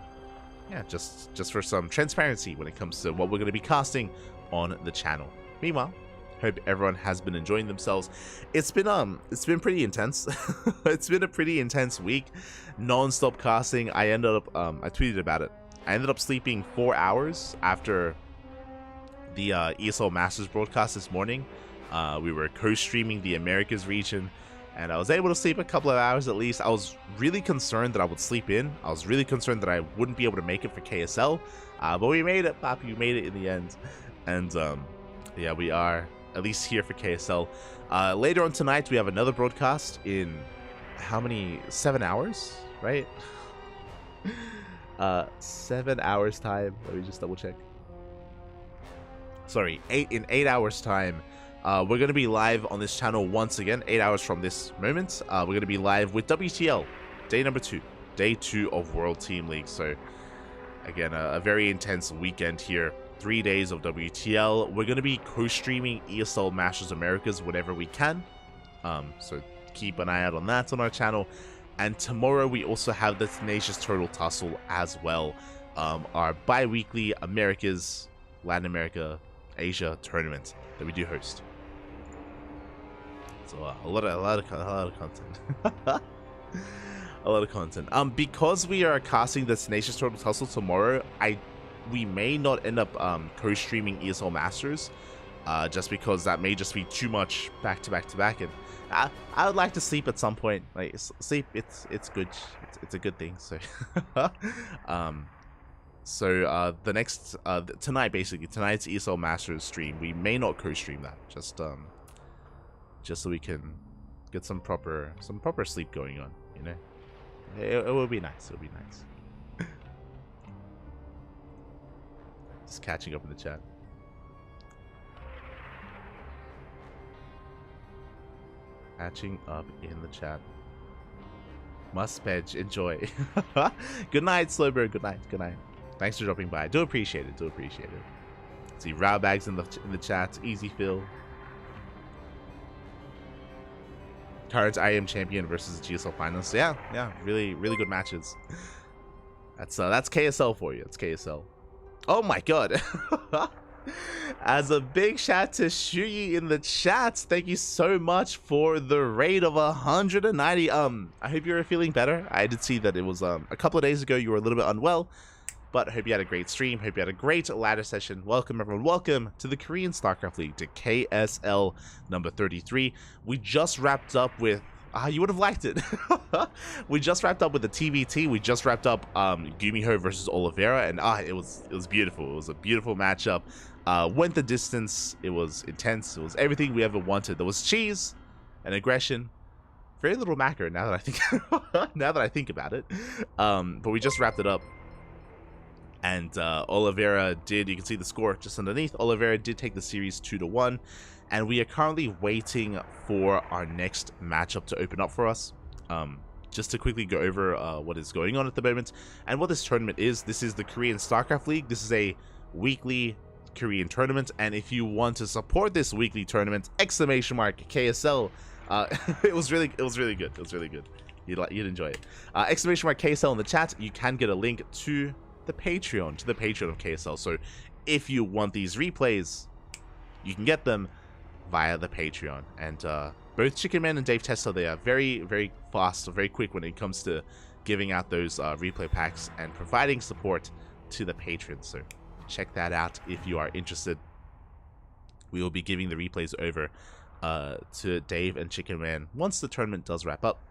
yeah, just for some transparency when it comes to what we're going to be casting on the channel. Meanwhile, Hope everyone has been enjoying themselves. It's been pretty intense. It's been a pretty intense week. Non-stop casting. I tweeted about it. I ended up sleeping 4 hours after the ESL Masters broadcast this morning. We were co-streaming the Americas region, and I was able to sleep a couple of hours at least. I was really concerned that I would sleep in. I was really concerned that I wouldn't be able to make it for KSL, but we made it, Papi. We made it in the end. And yeah, we are at least here for KSL. Later on tonight, we have another broadcast in how many? 7 hours, right? 7 hours time. Let me just double check. Sorry, 8 hours time. We're going to be live on this channel once again, 8 hours from this moment. We're going to be live with WTL, day number 2, day 2 of World Team League. So, again, a very intense weekend here. 3 days of WTL. We're going to be co-streaming ESL Masters Americas whenever we can. So, keep an eye out on that on our channel. And tomorrow, we also have the Tenacious Turtle Tussle as well. Our bi-weekly Americas, Latin America, Asia tournament that we do host. So a lot of content. A lot of content. Because we are casting the Tenacious Turtle Tussle tomorrow, we may not end up co-streaming ESL Masters, just because that may just be too much back to back, and I would like to sleep at some point. Like sleep, it's good. It's a good thing. So the next tonight, basically tonight's ESL Masters stream, we may not co-stream that, just so we can get some proper sleep going on, you know. It will be nice. It'll be nice. Just catching up in the chat. Catching up in the chat. Must pledge. Enjoy. Good night, Slowbro. Good night. Good night. Thanks for dropping by. Do appreciate it. Do appreciate it. See Rowbags in the chat. Easy Phil. Current IM champion versus GSL finalists. Yeah, really good matches. That's KSL for you. That's KSL. Oh my god. As a big shout to Shuyi in the chat, thank you so much for the raid of 190. I hope you're feeling better. I did see that it was a couple of days ago you were a little bit unwell, but I hope you had a great stream. Hope you had a great ladder session. Welcome everyone. Welcome to the Korean StarCraft League, to KSL number 33. We just wrapped up with you would have liked it. We just wrapped up with the TVT. We just wrapped up Gumiho versus Oliveira, and it was beautiful. It was a beautiful matchup. Went the distance. It was intense. It was everything we ever wanted. There was cheese and aggression. Very little macro now that I think about it. But we just wrapped it up. And Oliveira did, you can see the score just underneath. Oliveira did take the series 2-1. And we are currently waiting for our next matchup to open up for us. Just to quickly go over what is going on at the moment and what this tournament is. This is the Korean StarCraft League. This is a weekly Korean tournament. And if you want to support this weekly tournament, !KSL. It was really good. It was really good. You'd enjoy it. !KSL in the chat. You can get a link to the Patreon, of KSL. So if you want these replays, you can get them via the Patreon. And both Chicken Man and Dave Testa, they are very, very fast, very quick when it comes to giving out those replay packs and providing support to the patrons. So check that out if you are interested. We will be giving the replays over to Dave and Chicken Man once the tournament does wrap up.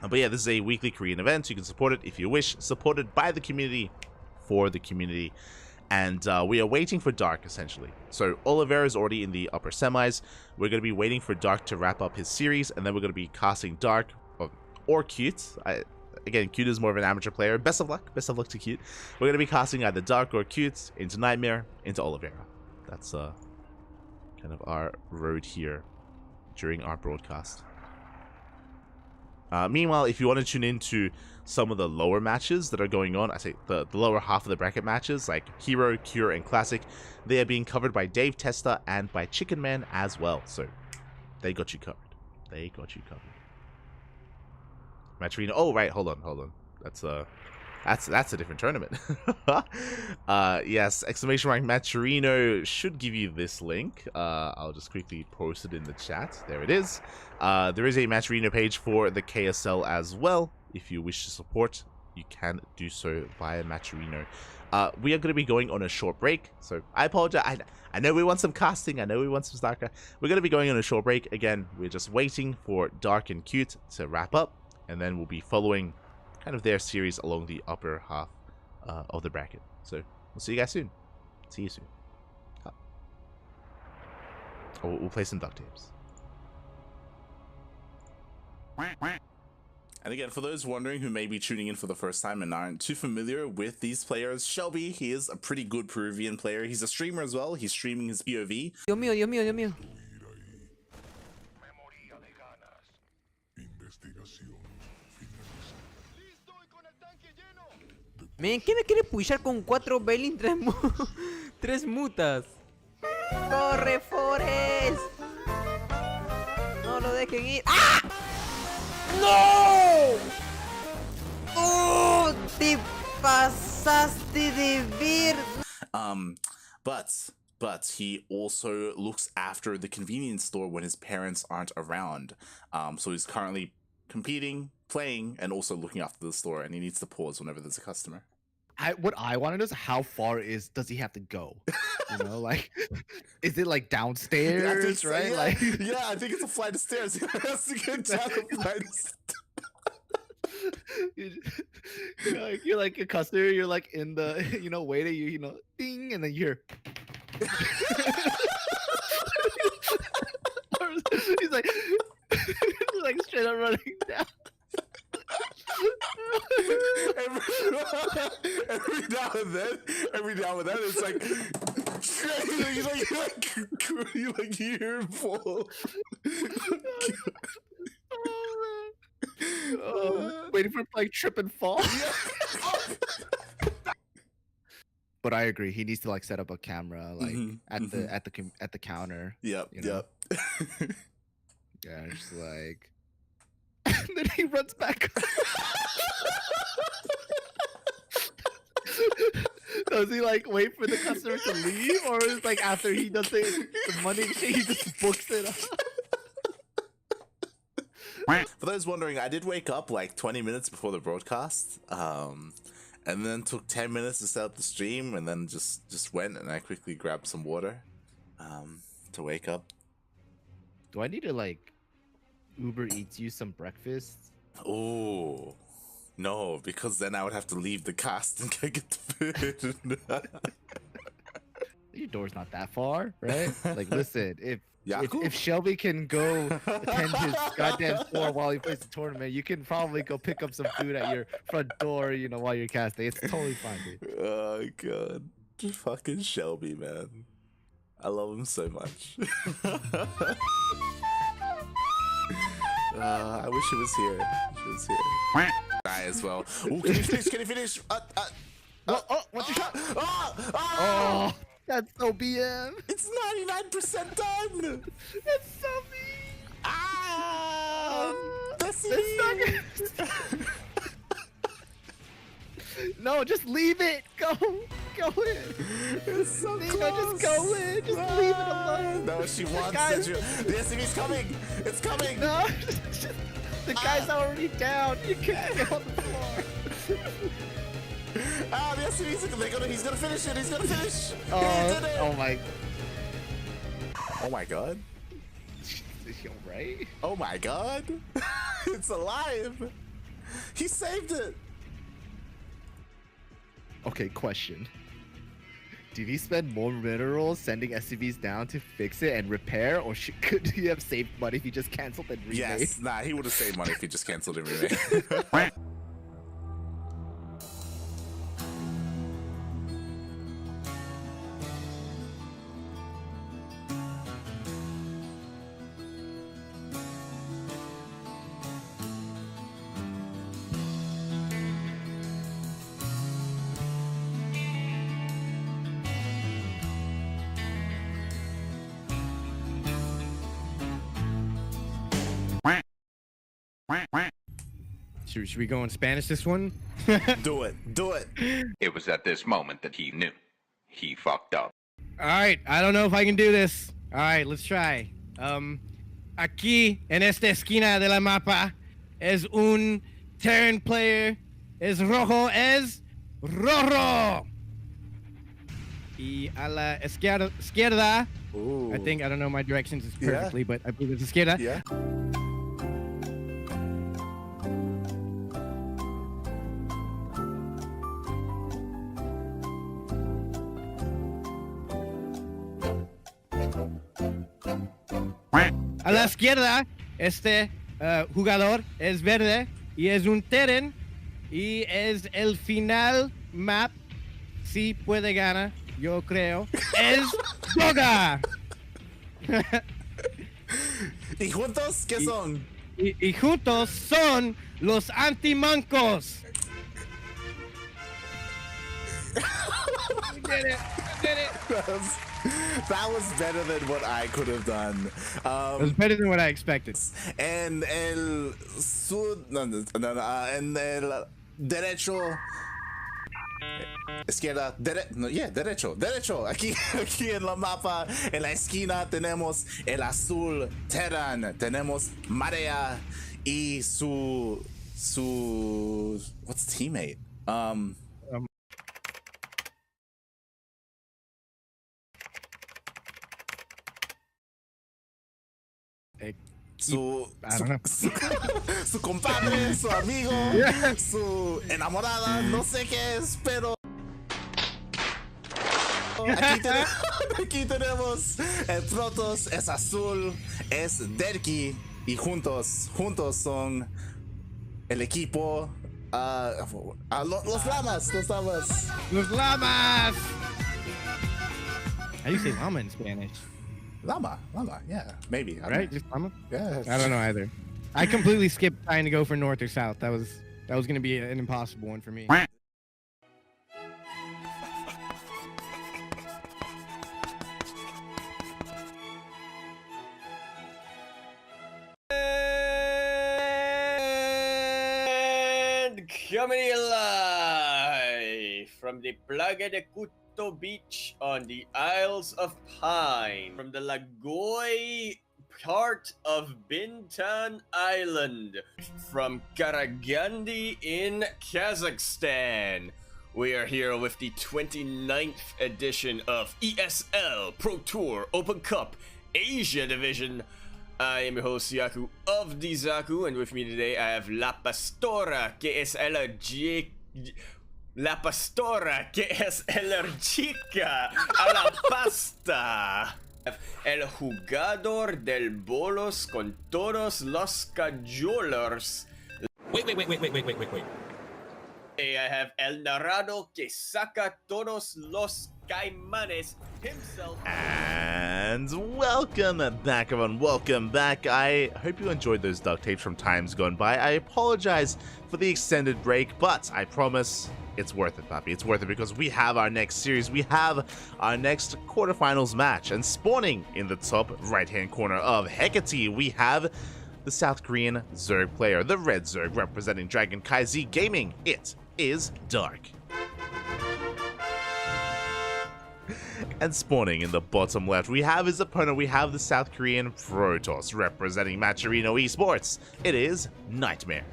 But yeah, this is a weekly Korean event. You can support it if you wish. Supported by the community, for the community. And we are waiting for Dark, essentially. So Oliveira is already in the upper semis. We're going to be waiting for Dark to wrap up his series. And then we're going to be casting Dark or Cute. Again, Cute is more of an amateur player. Best of luck. Best of luck to Cute. We're going to be casting either Dark or Cute into Nightmare, into Oliveira. That's kind of our road here during our broadcast. Meanwhile, if you want to tune into some of the lower matches that are going on, I say the lower half of the bracket matches, like Hero, Cure, and Classic, they are being covered by Dave Testa and by Chicken Man as well. So they got you covered. They got you covered. Match arena. Oh, right. Hold on. That's That's a different tournament. Yes, exclamation mark Maturino should give you this link. I'll just quickly post it in the chat. There it is. There is a Maturino page for the KSL as well. If you wish to support, you can do so via Maturino. We are going to be going on a short break, so I apologize. I know we want some casting. I know we want some StarCraft. We're going to be going on a short break. Again, we're just waiting for Dark and Cute to wrap up, and then we'll be following kind of their series along the upper half of the bracket. So we'll see you guys soon. See you soon. We'll play some duct tapes. And again, for those wondering who may be tuning in for the first time and aren't too familiar with these players, Shelby, he is a pretty good Peruvian player. He's a streamer as well. He's streaming his POV. Dios mío, Dios mío, Dios mío. Men, ¿qué me quiere pushar con 4 Belin, 3 mutas? ¡Corre, Forest! No lo dejen ir. ¡Ah! ¡No! ¡Oh! ¡Te pasaste de ver! But he also looks after the convenience store when his parents aren't around. So he's currently competing, playing, and also looking after the store, and he needs to pause whenever there's a customer. What I want to know is how far does he have to go? You know, like, is it like downstairs, right? Yeah, like, yeah, I think it's a flight of stairs. He has to get down a flight of stairs. you're like a customer. You're like in the, waiting. You know, ding, and then you hear. He's like, he's like straight up running down. every now and then, it's like you hear him fall. Waiting for him to like trip and fall. But I agree. He needs to like set up a camera like at the counter. Yep. You know? Yep. Yeah, just like. And then he runs back. Does he like wait for the customer to leave, or is like after he does the money exchange, he just books it up? For those wondering, I did wake up like 20 minutes before the broadcast, and then took 10 minutes to set up the stream, and then just went and I quickly grabbed some water to wake up. Do I need to like Uber Eats you some breakfast? Oh no, because then I would have to leave the cast and get the food. Your door's not that far, right? Like, listen, if Yaku? If Shelby can go attend his goddamn store while he plays the tournament, you can probably go pick up some food at your front door, you know, while you're casting. It's totally fine, dude. Oh god, fucking Shelby, man. I love him so much. I wish he was here. Die as well. Ooh, can you finish? Can you finish? What's your shot? Oh, that's so BM. It's 99% done. That's so BM. That's No, just leave it. Go in. It's so Nino, close. just go in. Just leave it alone. No, she wants guys... it. The SCV's coming. It's coming. No, the guy's already down. You can't get on the floor. The SCV's he's gonna finish it. He's gonna finish. He did it. Oh my. Oh my god. Right? Oh my god. It's alive. He saved it. Okay, question. Did he spend more minerals sending SCVs down to fix it and repair, or could he have saved money if he just canceled and remade? Yes, nah, he would have saved money if he just canceled and remade. Should we go in Spanish this one? Do it. Do it. It was at this moment that he knew. He fucked up. All right, I don't know if I can do this. All right, let's try. Aquí en esta esquina de la mapa es un Terran player. Es rojo, es rojo. Y a la izquierda. Ooh. I don't know my directions perfectly, but I believe it's izquierda. Yeah. A la izquierda, este jugador es verde y es un Terran y es el final map. Si puede ganar, yo creo. Es Yoga. ¿Y juntos qué son? Y juntos son los antimancos. We did it. We did it. That was better than what I could have done. It was better than what I expected. En el sur, en el derecho, izquierda, derecho. Aquí en la mapa, en la esquina tenemos el azul Terran, tenemos Marea y su what's teammate? Su compadre, su amigo, su enamorada, no sé qué es, pero aquí tenemos el Protoss, es azul, es Derki y juntos son el equipo, los lamas. Los llamas. How do you say llama in Spanish? Llama, yeah, maybe. Right? Just llama? Yeah. I don't know either. I completely skipped trying to go for north or south. That was going to be an impossible one for me. And coming live from the Plaga de Cuto Beach on the Isles of Pine, from the Lagoy part of Bintan Island, from Karagandi in Kazakhstan. We are here with the 29th edition of ESL Pro Tour Open Cup Asia Division. I am your host, Yaku of the Zaku, and with me today I have La Pastora, que es allergica a la pasta. El jugador del bolos con todos los cajolers. Wait. I have El Narado que saca todos los caimanes himself. And welcome back, everyone. Welcome back. I hope you enjoyed those duct tapes from times gone by. I apologize for the extended break, but I promise it's worth it, Papi. It's worth it because we have our next series. We have our next quarterfinals match. And spawning in the top right-hand corner of Hecate, we have the South Korean Zerg player, the red Zerg representing CranKy Z Gaming. It is Dark. And spawning in the bottom left, we have his opponent. We have the South Korean Protoss representing Matcherino Esports. It is Nightmare.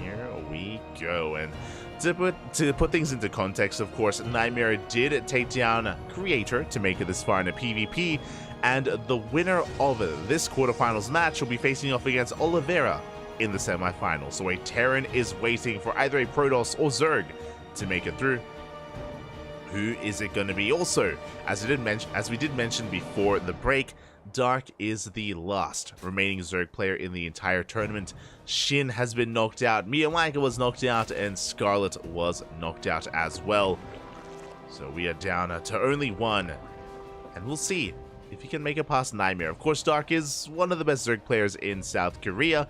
Here we go. And to put things into context, of course, Nightmare did take down Creator to make it this far in a PvP. And the winner of this quarterfinals match will be facing off against Oliveira in the semifinals. So a Terran is waiting for either a Protoss or Zerg to make it through. Who is it going to be? Also, as we did mention before the break, Dark is the last remaining Zerg player in the entire tournament. Shin has been knocked out, Miyamaka was knocked out, and Scarlet was knocked out as well. So we are down to only one, and we'll see if he can make it past Nightmare. Of course, Dark is one of the best Zerg players in South Korea.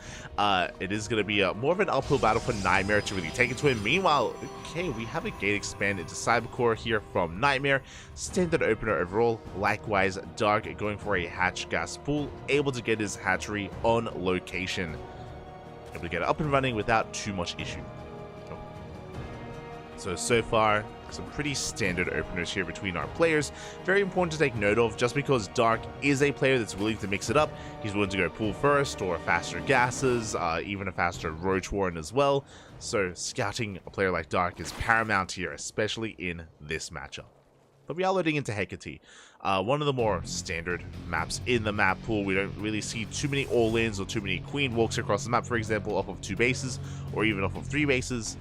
It is going to be more of an uphill battle for Nightmare to really take it to him. Meanwhile, okay, we have a gate expand into Cybercore here from Nightmare. Standard opener overall. Likewise, Dark going for a hatch gas pool, able to get his hatchery on location. able to get it up and running without too much issue. So far, some pretty standard openers here between our players. Very important to take note of, just because Dark is a player that's willing to mix it up. He's willing to go pool first, or faster gases, even a faster Roach Warren as well. So scouting a player like Dark is paramount here, especially in this matchup. But we are loading into Hecate, one of the more standard maps in the map pool. We don't really see too many all-ins or too many queen walks across the map, for example, off of 2 bases, or even off of 3 bases.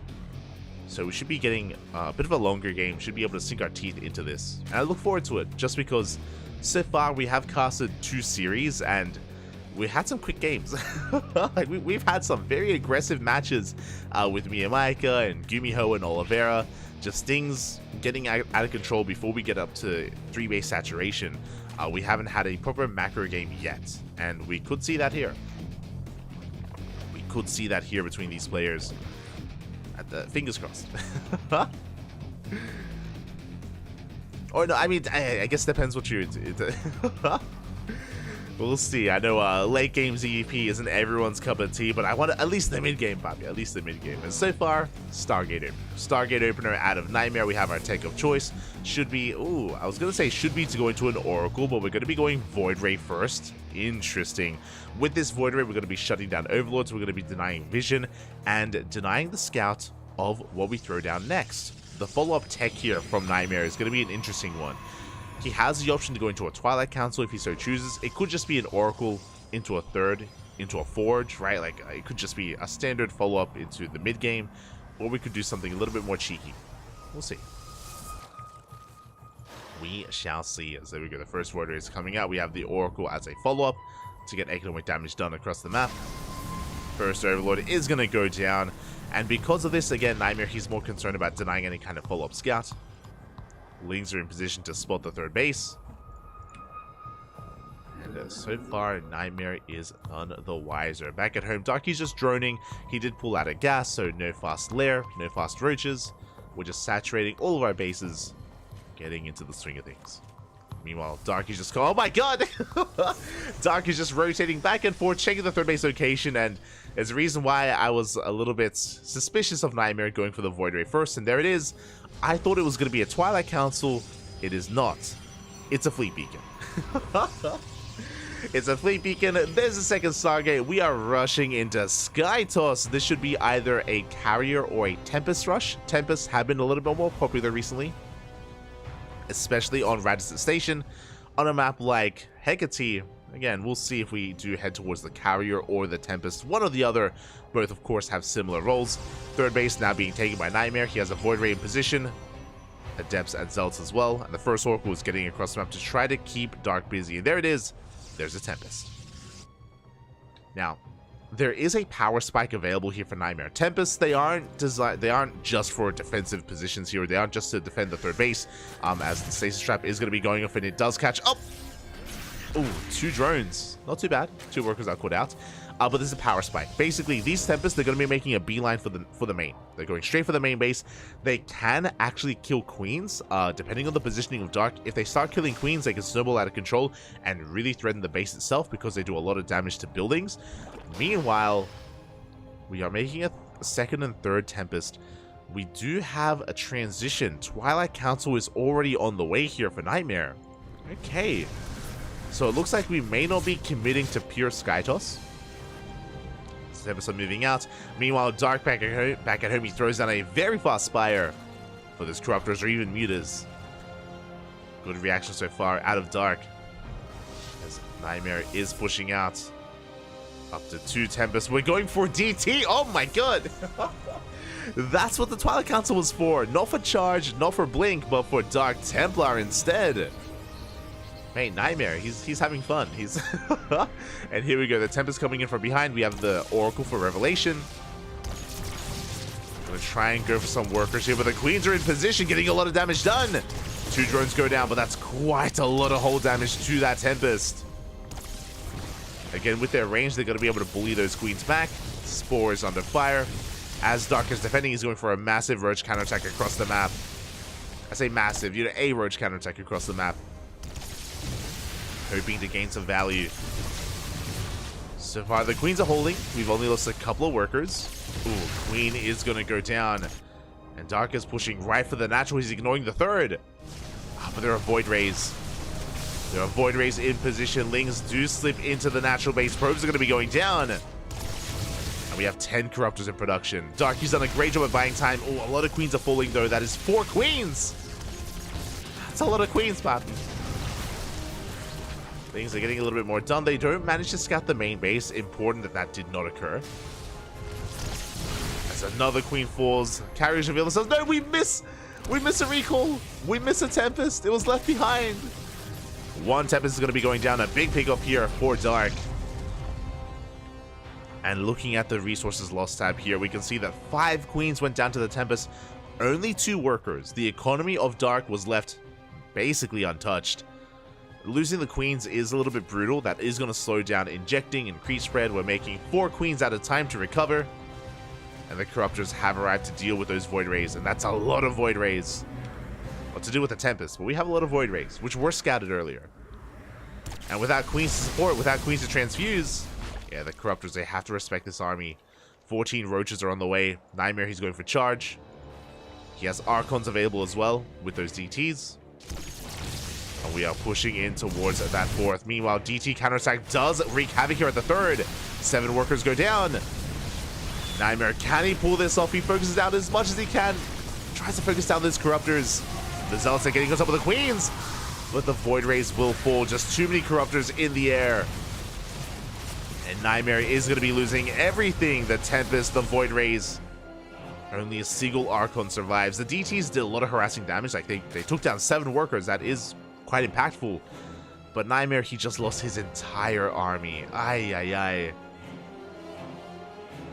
So we should be getting a bit of a longer game, should be able to sink our teeth into this. And I look forward to it, just because so far we have casted 2 series, and we had some quick games. Like we've had some very aggressive matches with Miyamaika and Gumiho and Oliveira. Just things getting out of control before we get up to 3-base saturation. We haven't had a proper macro game yet, and we could see that here. We could see that here between these players. Fingers crossed. Or no, I mean, I guess it depends what you're into. We'll see. I know late game ZEP isn't everyone's cup of tea, but I want at least the mid game, Bobby. At least the mid game. And so far, Stargate Opener. Stargate Opener out of Nightmare. We have our take of choice. Should be, I was gonna say should be to go into an Oracle, but we're gonna be going Void Ray first. Interesting. With this Void Ray, we're gonna be shutting down Overlords. We're gonna be denying Vision and denying the Scout of what we throw down next. The follow-up tech here from Nightmare is gonna be an interesting one. He has the option to go into a Twilight Council if he so chooses. It could just be an Oracle into a third, into a Forge, right? Like, it could just be a standard follow-up into the mid-game, or we could do something a little bit more cheeky. We'll see. We shall see. As there we go, the first Void Ray is coming out. We have the Oracle as a follow-up to get economic damage done across the map. First Overlord is going to go down, and because of this, again, Nightmare, he's more concerned about denying any kind of follow-up scout. Lings are in position to spot the 3rd base. And so far, Nightmare is none the wiser. Back at home, Darky's just droning. He did pull out a gas, so no fast lair, no fast roaches. We're just saturating all of our bases, getting into the swing of things. Meanwhile, Darky's just oh my god! Dark is just rotating back and forth, checking the 3rd base location, and there's a reason why I was a little bit suspicious of Nightmare going for the Void Ray first, and there it is. I thought it was going to be a Twilight Council. It is not. It's a Fleet Beacon. It's a Fleet Beacon. There's a second Stargate. We are rushing into Sky Toss. This should be either a Carrier or a Tempest rush. Tempests have been a little bit more popular recently, especially on Radisson Station. On a map like Hecate, again, we'll see if we do head towards the Carrier or the Tempest. One or the other. Both, of course, have similar roles. 3rd base now being taken by Nightmare. He has a Void Ray in position. Adepts and Zealots as well. And the first Oracle is getting across the map to try to keep Dark busy. And there it is. There's a Tempest. Now, there is a power spike available here for Nightmare. Tempests, they aren't just for defensive positions here. They aren't just to defend the 3rd base, as the Stasis Trap is going to be going off, and it does catch up. Ooh, 2 drones. Not too bad. 2 workers are caught out. But this is a power spike. Basically, these Tempests, they're going to be making a beeline for the main. They're going straight for the main base. They can actually kill queens, depending on the positioning of Dark. If they start killing queens, they can snowball out of control and really threaten the base itself, because they do a lot of damage to buildings. Meanwhile, we are making a 2nd and 3rd Tempest. We do have a transition. Twilight Council is already on the way here for Nightmare. Okay. So it looks like we may not be committing to pure Sky Toss. Tempest are moving out. Meanwhile, Dark back at home, he throws down a very fast Spire for this Corruptors or even Mutas. Good reaction so far out of Dark, as Nightmare is pushing out. Up to 2 Tempests. We're going for DT. Oh my god. That's what the Twilight Council was for. Not for charge, not for blink, but for Dark Templar instead. Hey, Nightmare, he's having fun. He's and here we go. The Tempest coming in from behind. We have the Oracle for Revelation. Gonna try and go for some workers here, but the Queens are in position, getting a lot of damage done. 2 drones go down, but that's quite a lot of hull damage to that Tempest. Again, with their range, they're going to be able to bully those Queens back. Spore is under fire. As Dark is defending, he's going for a massive Roach counterattack across the map. I say massive, a Roach counterattack across the map. Hoping to gain some value. So far, the queens are holding. We've only lost a couple of workers. Ooh, queen is going to go down. And Dark is pushing right for the natural. He's ignoring the third. But there are Void Rays. There are Void Rays in position. Lings do slip into the natural base. Probes are going to be going down. And we have 10 Corruptors in production. Darky's done a great job of buying time. Oh, a lot of queens are falling, though. That is 4 queens. That's a lot of queens, Patton. Things are getting a little bit more done. They don't manage to scout the main base. Important that that did not occur. As another queen falls, carriers reveal themselves. No, we miss a recall. We miss a Tempest. It was left behind. One Tempest is going to be going down. A big pickup here for Dark. And looking at the resources lost tab here, we can see that 5 queens went down to the Tempest. Only 2 workers. The economy of Dark was left basically untouched. Losing the queens is a little bit brutal. That is going to slow down injecting, increase spread. We're making 4 queens at a time to recover. And the Corruptors have arrived to deal with those Void Rays. And that's a lot of Void Rays. What to do with the Tempest? But we have a lot of Void Rays, which were scouted earlier. And without queens to support, without queens to transfuse, yeah, the Corruptors, they have to respect this army. 14 Roaches are on the way. Nightmare, he's going for charge. He has Archons available as well with those DTs. And we are pushing in towards that 4th. Meanwhile, DT counterattack does wreak havoc here at the 3rd. 7 workers go down. Nightmare, can he pull this off? He focuses down as much as he can. Tries to focus down those Corruptors. The Zealots are getting on top of the Queens. But the Void Rays will fall. Just too many Corruptors in the air. And Nightmare is going to be losing everything. The Tempest, the Void Rays. Only a single Archon survives. The DTs did a lot of harassing damage. Like, they took down 7 workers. That is quite impactful. But Nightmare, he just lost his entire army. Ay, ay, ay.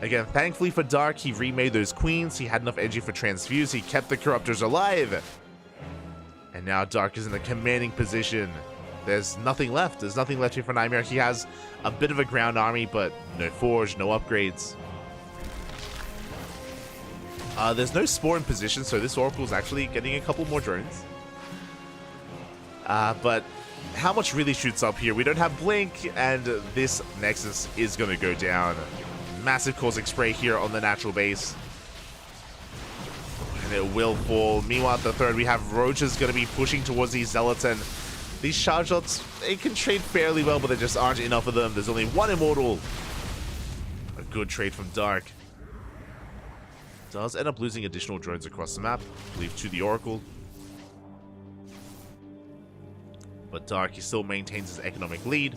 Again, thankfully for Dark, he remade those queens. He had enough energy for transfuse. He kept the Corruptors alive. And now Dark is in a commanding position. There's nothing left. There's nothing left here for Nightmare. He has a bit of a ground army, but no forge, no upgrades. There's no Spore in position, so this Oracle is actually getting a couple more drones. But how much really shoots up here? We don't have Blink, and this Nexus is going to go down. Massive causing spray here on the natural base. And it will fall. Meanwhile, at the 3rd, we have Roaches going to be pushing towards these Zealots, and these charge shots, they can trade fairly well, but there just aren't enough of them. There's only 1 Immortal. A good trade from Dark. Does end up losing additional drones across the map, I believe, to the Oracle. But Dark, he still maintains his economic lead.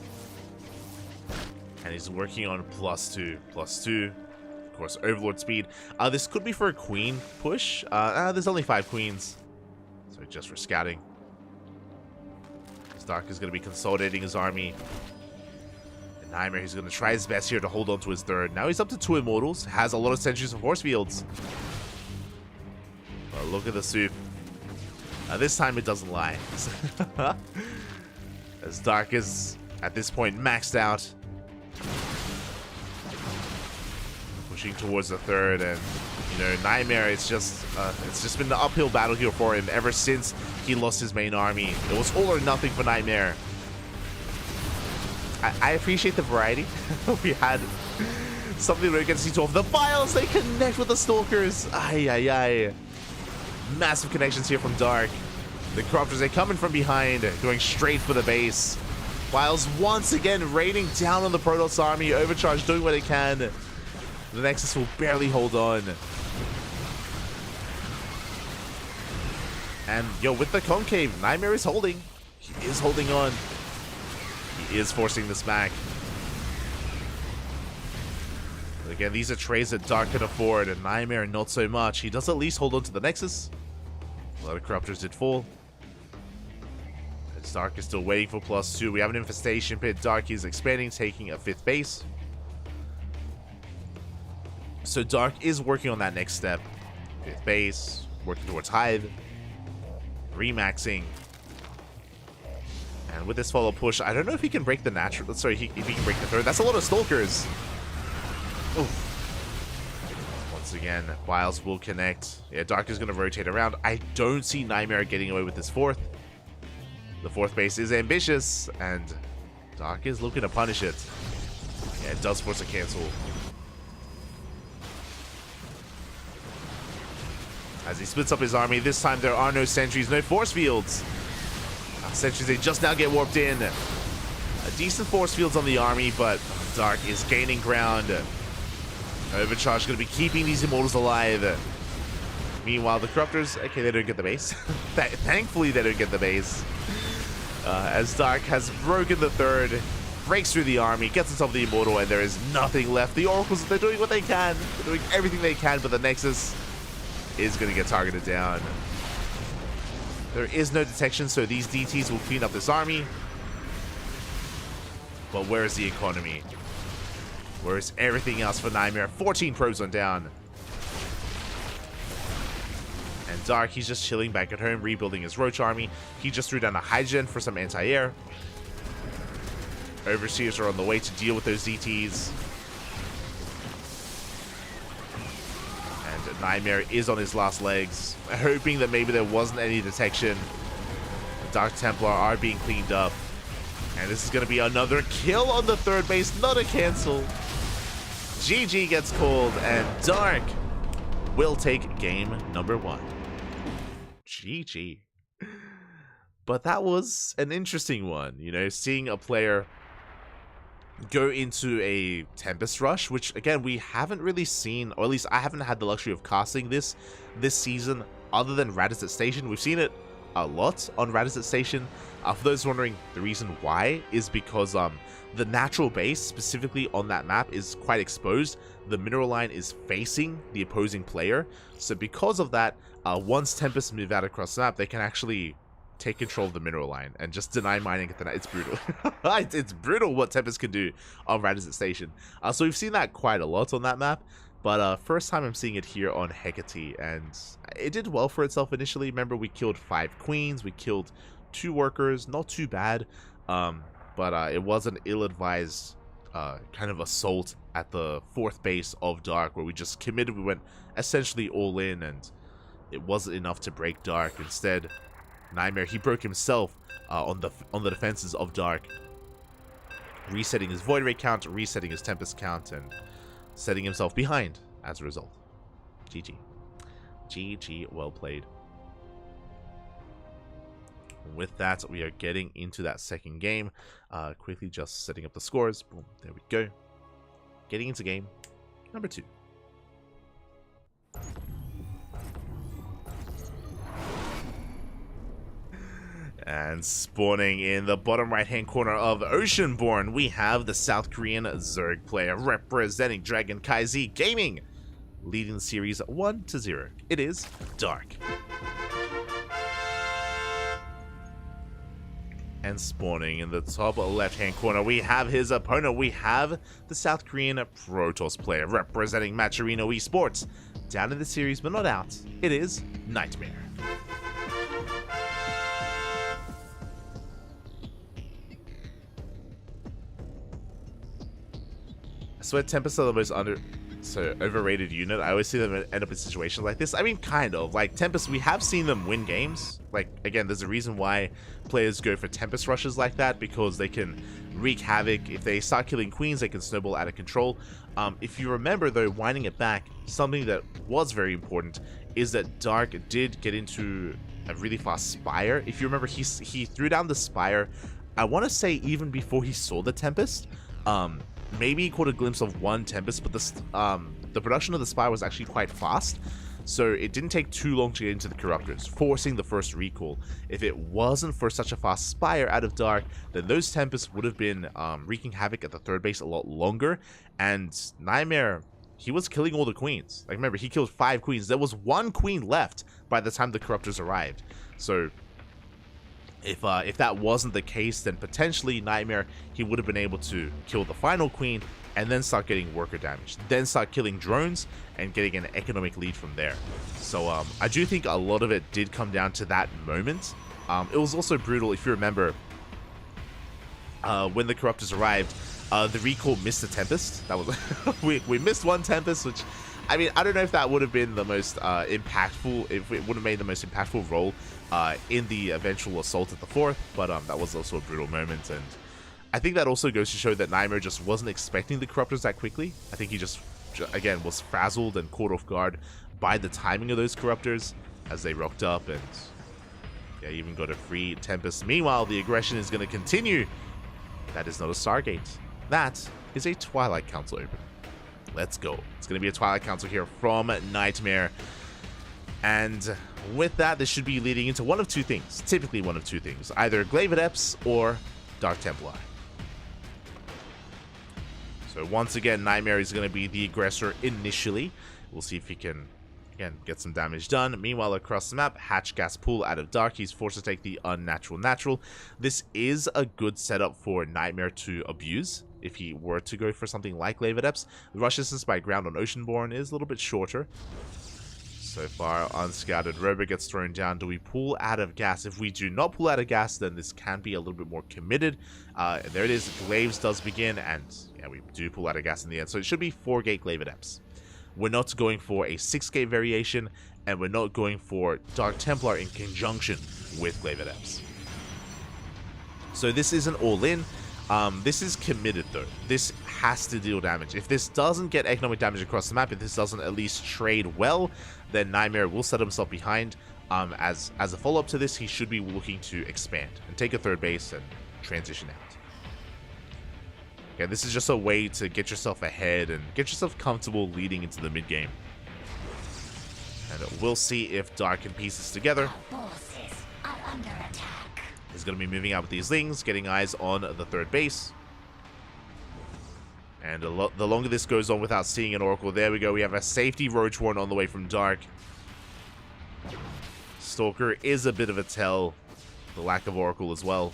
And he's working on +2, +2. Of course, Overlord speed. This could be for a queen push. There's only 5 queens. So just for scouting. Dark is going to be consolidating his army. And Nightmare, he's going to try his best here to hold on to his 3rd. Now he's up to 2 Immortals. Has a lot of sentries and force fields. But look at the soup. This time it doesn't lie. As Dark is, at this point, maxed out. Pushing towards the 3rd, and you know, Nightmare, it's just been the uphill battle here for him ever since he lost his main army. It was all or nothing for Nightmare. I appreciate the variety. We had something against C12. The Vials, they connect with the Stalkers. Ay, ay, ay. Massive connections here from Dark. The Corruptors, they coming from behind, going straight for the base. Vials once again raining down on the Protoss army. Overcharge doing what it can. The Nexus will barely hold on. And, yo, with the Concave, Nightmare is holding. He is holding on. He is forcing this back. But again, these are trades that Dark can afford, and Nightmare not so much. He does at least hold on to the Nexus. A lot of Corruptors did fall. As Dark is still waiting for +2. We have an Infestation Pit. Dark is expanding, taking a 5th base. So Dark is working on that next step. 5th base, working towards Hive. Remaxing. And with this follow push, I don't know if he can break the natural. Sorry, if he can break the 3rd. That's a lot of Stalkers. Oof. Once again, Vials will connect. Yeah, Dark is going to rotate around. I don't see Nightmare getting away with this 4th. The 4th base is ambitious, and Dark is looking to punish it. Yeah, it does force a cancel. As he splits up his army, this time there are no sentries, no force fields. Sentries, they just now get warped in. A decent force fields on the army, but Dark is gaining ground. Overcharge going to be keeping these Immortals alive. Meanwhile, the Corruptors, okay, they don't get the base. Thankfully, they don't get the base. As Dark has broken the third, breaks through the army, gets on top of the Immortal, and there is nothing left. The Oracles, they're doing what they can. They're doing everything they can, but the Nexus is going to get targeted down. There is no detection, so these DTs will clean up this army. But where is the economy? Where is everything else for Nightmare? 14 probes on down. And Dark, he's just chilling back at home, rebuilding his Roach army. He just threw down a Hydrogen for some anti-air. Overseers are on the way to deal with those DTs. And Nightmare is on his last legs, hoping that maybe there wasn't any detection. The Dark Templar are being cleaned up. And this is going to be another kill on the third base, not a cancel. GG gets called, and Dark will take game number 1. GG. But that was an interesting one, you know, seeing a player go into a Tempest Rush, which again we haven't really seen, or at least I haven't had the luxury of casting this season other than Radisset Station. We've seen it a lot on Radisset Station. For those wondering, the reason why is because the natural base specifically on that map is quite exposed. The mineral line is facing the opposing player, so because of that, once Tempest move out across the map, they can actually take control of the mineral line and just deny mining at the night. It's brutal. It's brutal what Tempest can do on Radisset Station. So we've seen that quite a lot on that map, but first time I'm seeing it here on Hecate, and it did well for itself initially. Remember, we killed 5 queens, we killed 2 workers, not too bad, but it was an ill-advised kind of assault at the 4th base of Dark, where we just committed, we went essentially all in, and it wasn't enough to break Dark. Instead, Nightmare, he broke himself on the defenses of Dark, resetting his Void Ray count, resetting his Tempest count, and setting himself behind as a result. GG. GG, well played. With that, we are getting into that second game. Quickly just setting up the scores. Boom, there we go. Getting into game number 2. And spawning in the bottom right-hand corner of Oceanborn, we have the South Korean Zerg player representing Dragon KZ Gaming, leading the series 1-0. It is Dark. And spawning in the top left-hand corner, we have his opponent. We have the South Korean Protoss player representing Maturino Esports, down in the series but not out. It is Nightmare. I swear Tempest are the most overrated unit. I always see them end up in situations like this. I mean, kind of. Like, Tempest, we have seen them win games. Like, again, there's a reason why players go for Tempest rushes like that, because they can wreak havoc. If they start killing queens, they can snowball out of control. If you remember, though, winding it back, something that was very important is that Dark did get into a really fast Spire. If you remember, he threw down the Spire, I want to say even before he saw the Tempest. Maybe he caught a glimpse of one Tempest, but the production of the Spire was actually quite fast, so it didn't take too long to get into the Corruptors, forcing the first recall. If it wasn't for such a fast Spire out of Dark, then those Tempests would have been wreaking havoc at the 3rd base a lot longer, and Nightmare, he was killing all the queens. Like, remember, he killed 5 queens. There was 1 queen left by the time the Corruptors arrived. So if that wasn't the case, then potentially Nightmare, he would have been able to kill the final queen and then start getting worker damage, then start killing drones and getting an economic lead from there. So I do think a lot of it did come down to that moment. It was also brutal, if you remember, when the Corruptors arrived, the recall missed the Tempest. That was we missed 1 Tempest, which, I mean, I don't know if that would have been the most impactful, if it would have made the most impactful role in the eventual assault at the 4th, but that was also a brutal moment. And I think that also goes to show that Nightmare just wasn't expecting the Corruptors that quickly. I think he just again, was frazzled and caught off guard by the timing of those Corruptors as they rocked up, and yeah, even got a free Tempest. Meanwhile, the aggression is going to continue. That is not a Stargate. That is a Twilight Council open. Let's go. It's going to be a Twilight Council here from Nightmare. And with that, this should be leading into one of two things. Typically one of two things. Either Glaive Adepts or Dark Templar. So once again, Nightmare is going to be the aggressor initially. We'll see if he can, again, get some damage done. Meanwhile, across the map, Hatch Gas Pool out of Dark. He's forced to take the Unnatural Natural. This is a good setup for Nightmare to abuse if he were to go for something like Glaive Adepts. The rush distance by ground on Oceanborn is a little bit shorter. So far, unscouted. Robo gets thrown down. Do we pull out of gas? If we do not pull out of gas, then this can be a little bit more committed. There it is. Glaives does begin, and yeah, we do pull out of gas in the end. So it should be 4-gate Glaive Adepts. We're not going for a 6-gate variation, and we're not going for Dark Templar in conjunction with Glaive Adepts. So this isn't all in. This is committed though. This has to deal damage. If this doesn't get economic damage across the map, if this doesn't at least trade well, then Nightmare will set himself behind. As a follow-up to this, he should be looking to expand and take a third base and transition out. Okay, this is just a way to get yourself ahead and get yourself comfortable leading into the mid-game. And we'll see if Dark can piece this together. Forces are under attack. He's going to be moving out with these Lings, getting eyes on the third base. And the longer this goes on without seeing an Oracle, there we go. We have a safety Roach Warren on the way from Dark. Stalker is a bit of a tell. The lack of Oracle as well.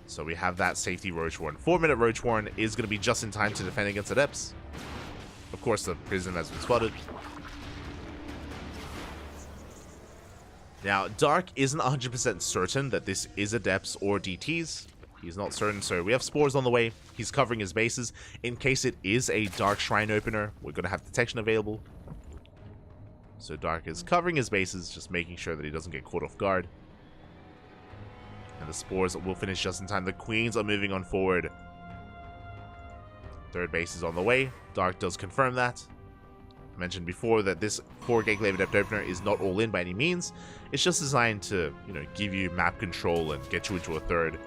So we have that safety Roach Warren. 4-minute Roach Warren is going to be just in time to defend against Adepts. Of course, the Prism has been spotted. Now, Dark isn't 100% certain that this is Adepts or DTs. He's not certain, so we have Spores on the way. He's covering his bases. In case it is a Dark Shrine opener, we're going to have detection available. So Dark is covering his bases, just making sure that he doesn't get caught off guard. And the Spores will finish just in time. The Queens are moving on forward. Third base is on the way. Dark does confirm that. I mentioned before that this 4-gate Glaive Adept opener is not all in by any means. It's just designed to, give you map control and get you into a third.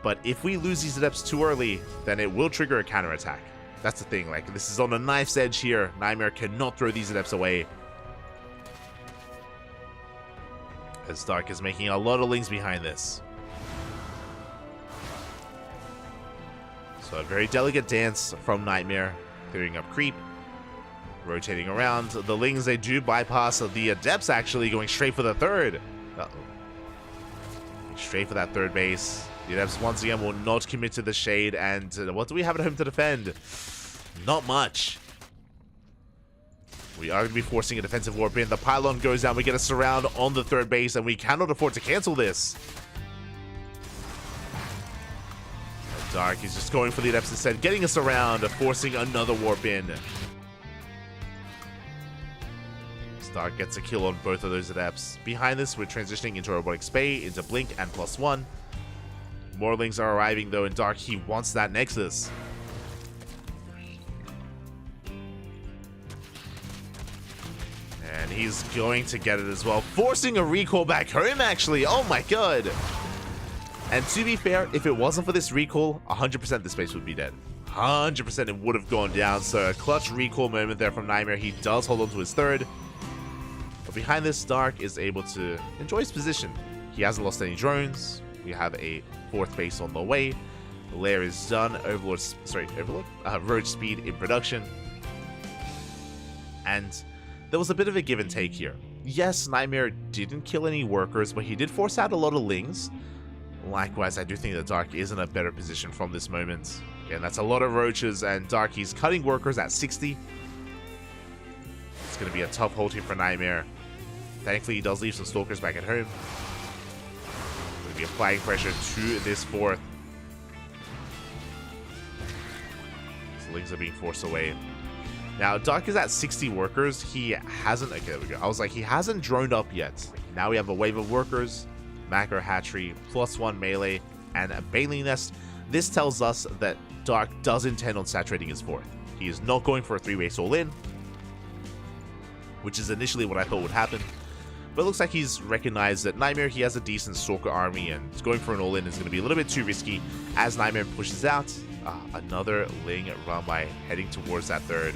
But if we lose these Adepts too early, then it will trigger a counterattack. That's the thing, like, this is on a knife's edge here. Nightmare cannot throw these Adepts away. As Dark is making a lot of Lings behind this. So a very delicate dance from Nightmare, clearing up creep. Rotating around. The Lings, they do bypass the Adepts, actually going straight for the third. Straight for that third base. The Adepts once again will not commit to the shade. And what do we have at home to defend? Not much. We are going to be forcing a defensive warp in. The pylon goes down. We get a surround on the third base, and we cannot afford to cancel this. Dark is just going for the Adepts instead, getting us around, forcing another warp in. Dark gets a kill on both of those Adepts. Behind this, we're transitioning into Robotic Spay, into Blink, and +1. More Lings are arriving, though, and Dark, he wants that Nexus. And he's going to get it as well, forcing a recall back home, actually. Oh my god. And to be fair, if it wasn't for this recall, 100% this base would be dead. 100% it would have gone down. So a clutch recall moment there from Nightmare. He does hold on to his third. But behind this, Dark is able to enjoy his position. He hasn't lost any drones. We have a fourth base on the way. The lair is done. Roach speed in production. And there was a bit of a give and take here. Yes, Nightmare didn't kill any workers, but he did force out a lot of Lings. Likewise, I do think that Dark is in a better position from this moment. Again, that's a lot of Roaches, and Dark, he's cutting workers at 60. It's going to be a tough hold here for Nightmare. Thankfully, he does leave some Stalkers back at home. Going to be applying pressure to this fourth. So Lings are being forced away. Now, Dark is at 60 workers. He hasn't... Okay, there we go. I was like, he hasn't droned up yet. Now we have a wave of workers. Macro hatchery, +1 melee. and a Baneling Nest. This tells us that Dark does intend on saturating his 4th. He is not going for a 3-base all-in, which is initially what I thought would happen. But it looks like he's recognized that Nightmare, he has a decent Stalker army, and going for an all-in is going to be a little bit too risky as Nightmare pushes out. Another Ling run by heading towards that 3rd.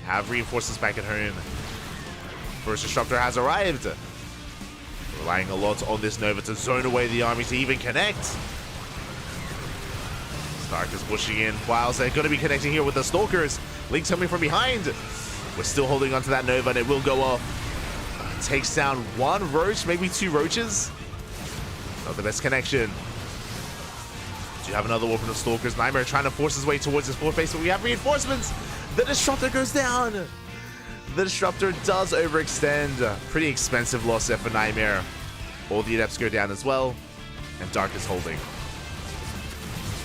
Have reinforcements back at home. First Disruptor has arrived. Relying a lot on this Nova to zone away the army to even connect. Stark is pushing in whilst they're going to be connecting here with the Stalkers. Link's coming from behind. We're still holding onto that Nova and it will go off. Takes down 1 Roach, maybe 2 Roaches. Not the best connection. Do you have another weapon of Stalkers? Nightmare trying to force his way towards his 4th base, but we have reinforcements. The Disruptor goes down. The Disruptor does overextend. Pretty expensive loss there for Nightmare. All the Adepts go down as well. And Dark is holding.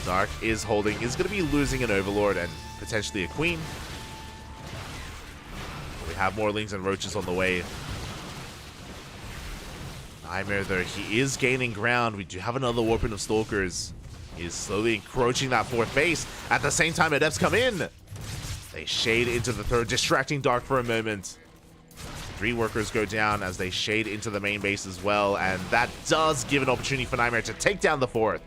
Dark is holding. Is going to be losing an Overlord and potentially a Queen. We have more Lings and Roaches on the way. Nightmare, though, he is gaining ground. We do have another Weapon of Stalkers. He is slowly encroaching that 4th base. At the same time, Adepts come in. They shade into the 3rd, distracting Dark for a moment. 3 workers go down as they shade into the main base as well, and that does give an opportunity for Nightmare to take down the 4th.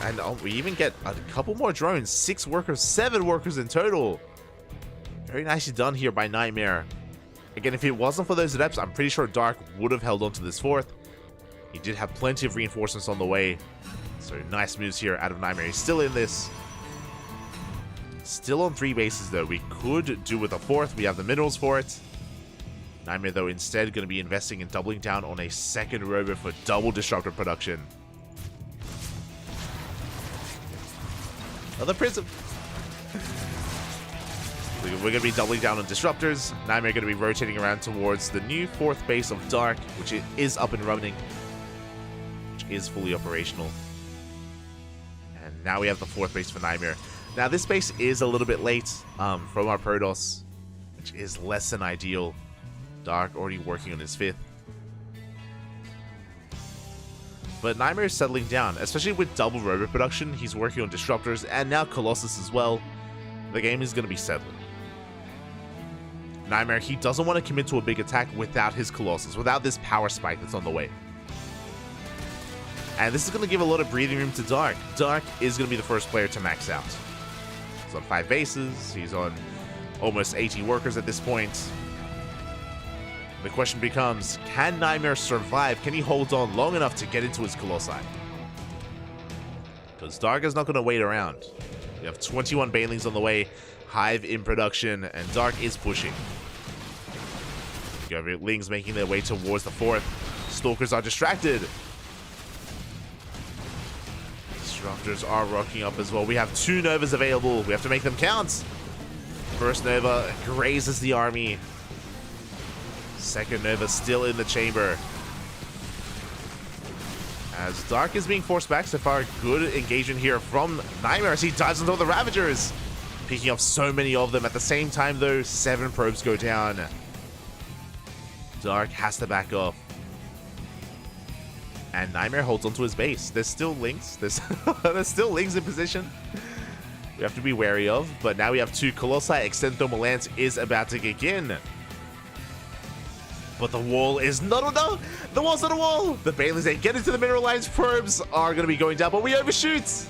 And we even get a couple more drones. 6 workers, 7 workers in total. Very nicely done here by Nightmare. Again, if it wasn't for those Adepts, I'm pretty sure Dark would have held on to this 4th. He did have plenty of reinforcements on the way. So nice moves here out of Nightmare. He's still in this. Still on 3 bases, though. We could do with a 4th. We have the minerals for it. Nightmare, though, instead going to be investing in doubling down on a 2nd robo for double Disruptor production. Another Prism. We're going to be doubling down on Disruptors. Nightmare going to be rotating around towards the new 4th base of Dark, which is up and running. Which is fully operational. And now we have the 4th base for Nightmare. Now, this base is a little bit late from our Protoss, which is less than ideal. Dark already working on his 5th. But Nightmare is settling down, especially with double robo production. He's working on Disruptors and now Colossus as well. The game is going to be settling. Nightmare, he doesn't want to commit to a big attack without his Colossus, without this power spike that's on the way. And this is going to give a lot of breathing room to Dark. Dark is going to be the first player to max out. He's on 5 bases. He's on almost 80 workers at this point. The question becomes, can Nightmare survive? Can he hold on long enough to get into his Colossi? Because Dark is not going to wait around. We have 21 Banelings on the way, Hive in production, and Dark is pushing. Lings making their way towards the 4th. Stalkers are distracted. Disruptors are rocking up as well. We have 2 Novas available. We have to make them count. First Nova grazes the army. Second Nova still in the chamber. As Dark is being forced back so far, good engagement here from Nightmare as he dives into the Ravagers. Picking off so many of them at the same time though, 7 probes go down. Dark has to back off. And Nightmare holds onto his base. There's still Lings. There's still Lings in position. We have to be wary of. But now we have 2 Colossi. Extend Thermal Lance is about to kick in. But the wall is no. The wall's not a wall. The Banelings, they get into the mineral lines. Probes are going to be going down, but we overshoot.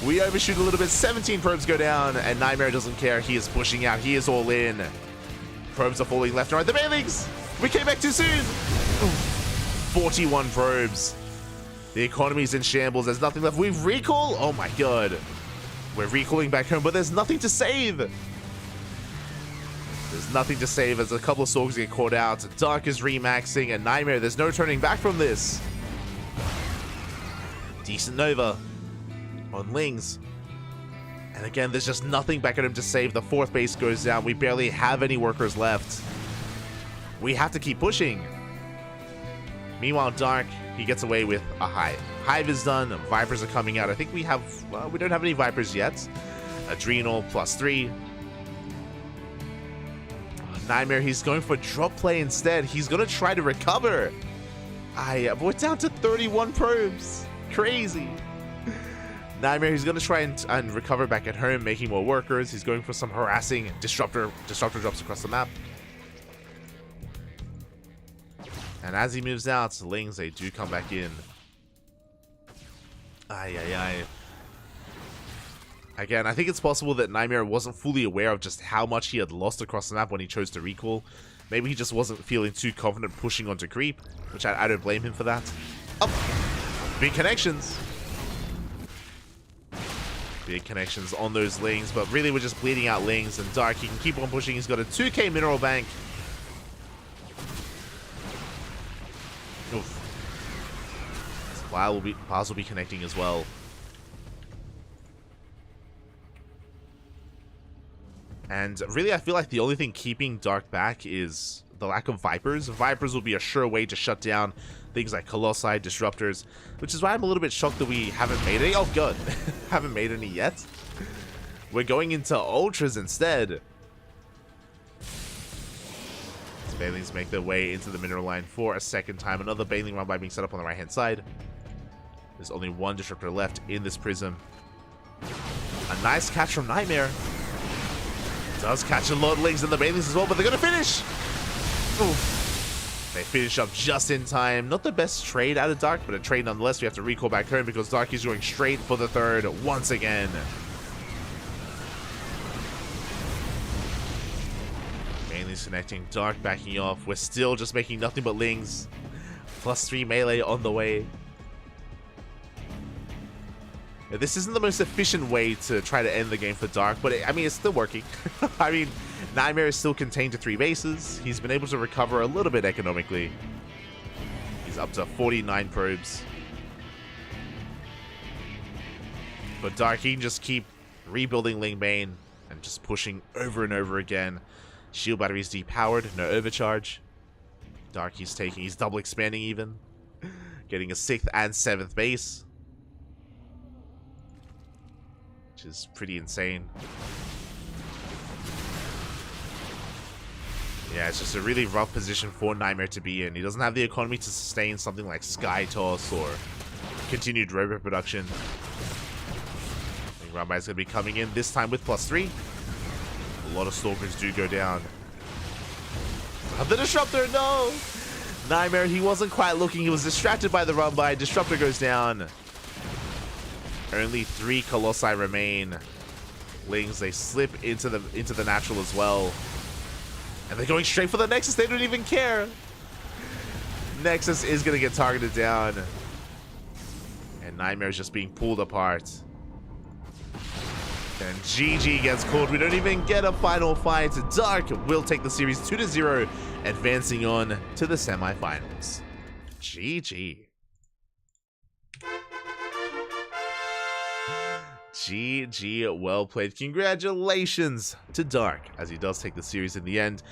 We overshoot a little bit. 17 probes go down, and Nightmare doesn't care. He is pushing out. He is all in. Probes are falling left and right. The Banelings, we came back too soon. 41 probes. The economy's in shambles. There's nothing left. We recall. Oh my god. We're recalling back home, but there's nothing to save. There's nothing to save as a couple of Stalkers get caught out. Dark is remaxing, and Nightmare, there's no turning back from this. Decent Nova on Lings. And again, there's just nothing back at him to save. The 4th base goes down. We barely have any workers left. We have to keep pushing. Meanwhile, Dark, he gets away with a Hive. Hive is done. Vipers are coming out. I think we have, well, we don't have any Vipers yet. Adrenal +3. Nightmare, he's going for drop play instead. He's going to try to recover. But we're down to 31 probes. Crazy. Nightmare, he's going to try and recover back at home, making more workers. He's going for some harassing disruptor drops across the map. And as he moves out, Lings, they do come back in. Again, I think it's possible that Nightmare wasn't fully aware of just how much he had lost across the map when he chose to recall. Maybe he just wasn't feeling too confident pushing onto creep, which I don't blame him for that. Oh, big connections. Big connections on those Lings, but really we're just bleeding out Lings, and Dark, he can keep on pushing. He's got a 2k mineral bank. Oof. Bars will be connecting as well. And really, I feel like the only thing keeping Dark back is the lack of Vipers. Vipers will be a sure way to shut down things like Colossi, Disruptors, which is why I'm a little bit shocked that we haven't made any. Oh, God. Haven't made any yet. We're going into Ultras instead. Banelings make their way into the mineral line for a second time. Another Baneling run by being set up on the right-hand side. There's only one Disruptor left in this prism. A nice catch from Nightmare. Does catch a lot of Lings in the Banelings as well, but they're going to finish. Oof. They finish up just in time. Not the best trade out of Dark, but a trade nonetheless. We have to recall back home because Dark is going straight for the third once again. Banelings connecting, Dark backing off. We're still just making nothing but Lings. +3 melee on the way. This isn't the most efficient way to try to end the game for Dark, but I mean, it's still working. I mean, Nightmare is still contained to 3 bases. He's been able to recover a little bit economically. He's up to 49 probes. But Dark, he can just keep rebuilding Ling Bane and just pushing over and over again. Shield batteries depowered, no overcharge. Dark, he's double expanding even. Getting a 6th and 7th base. Which is pretty insane. Yeah, it's just a really rough position for Nightmare to be in. He doesn't have the economy to sustain something like Sky Toss or continued robot production. I think Rambai is going to be coming in this time with +3. A lot of Stalkers do go down. The Disruptor, no! Nightmare, he wasn't quite looking. He was distracted by the run by. Disruptor goes down. Only 3 Colossi remain. Lings, they slip into the natural as well. And they're going straight for the Nexus. They don't even care. Nexus is going to get targeted down. And Nightmare's just being pulled apart. And GG gets called. We don't even get a final fight. Dark will take the series 2-0, advancing on to the semifinals. GG. GG, well played. Congratulations to Dark, as he does take the series in the end.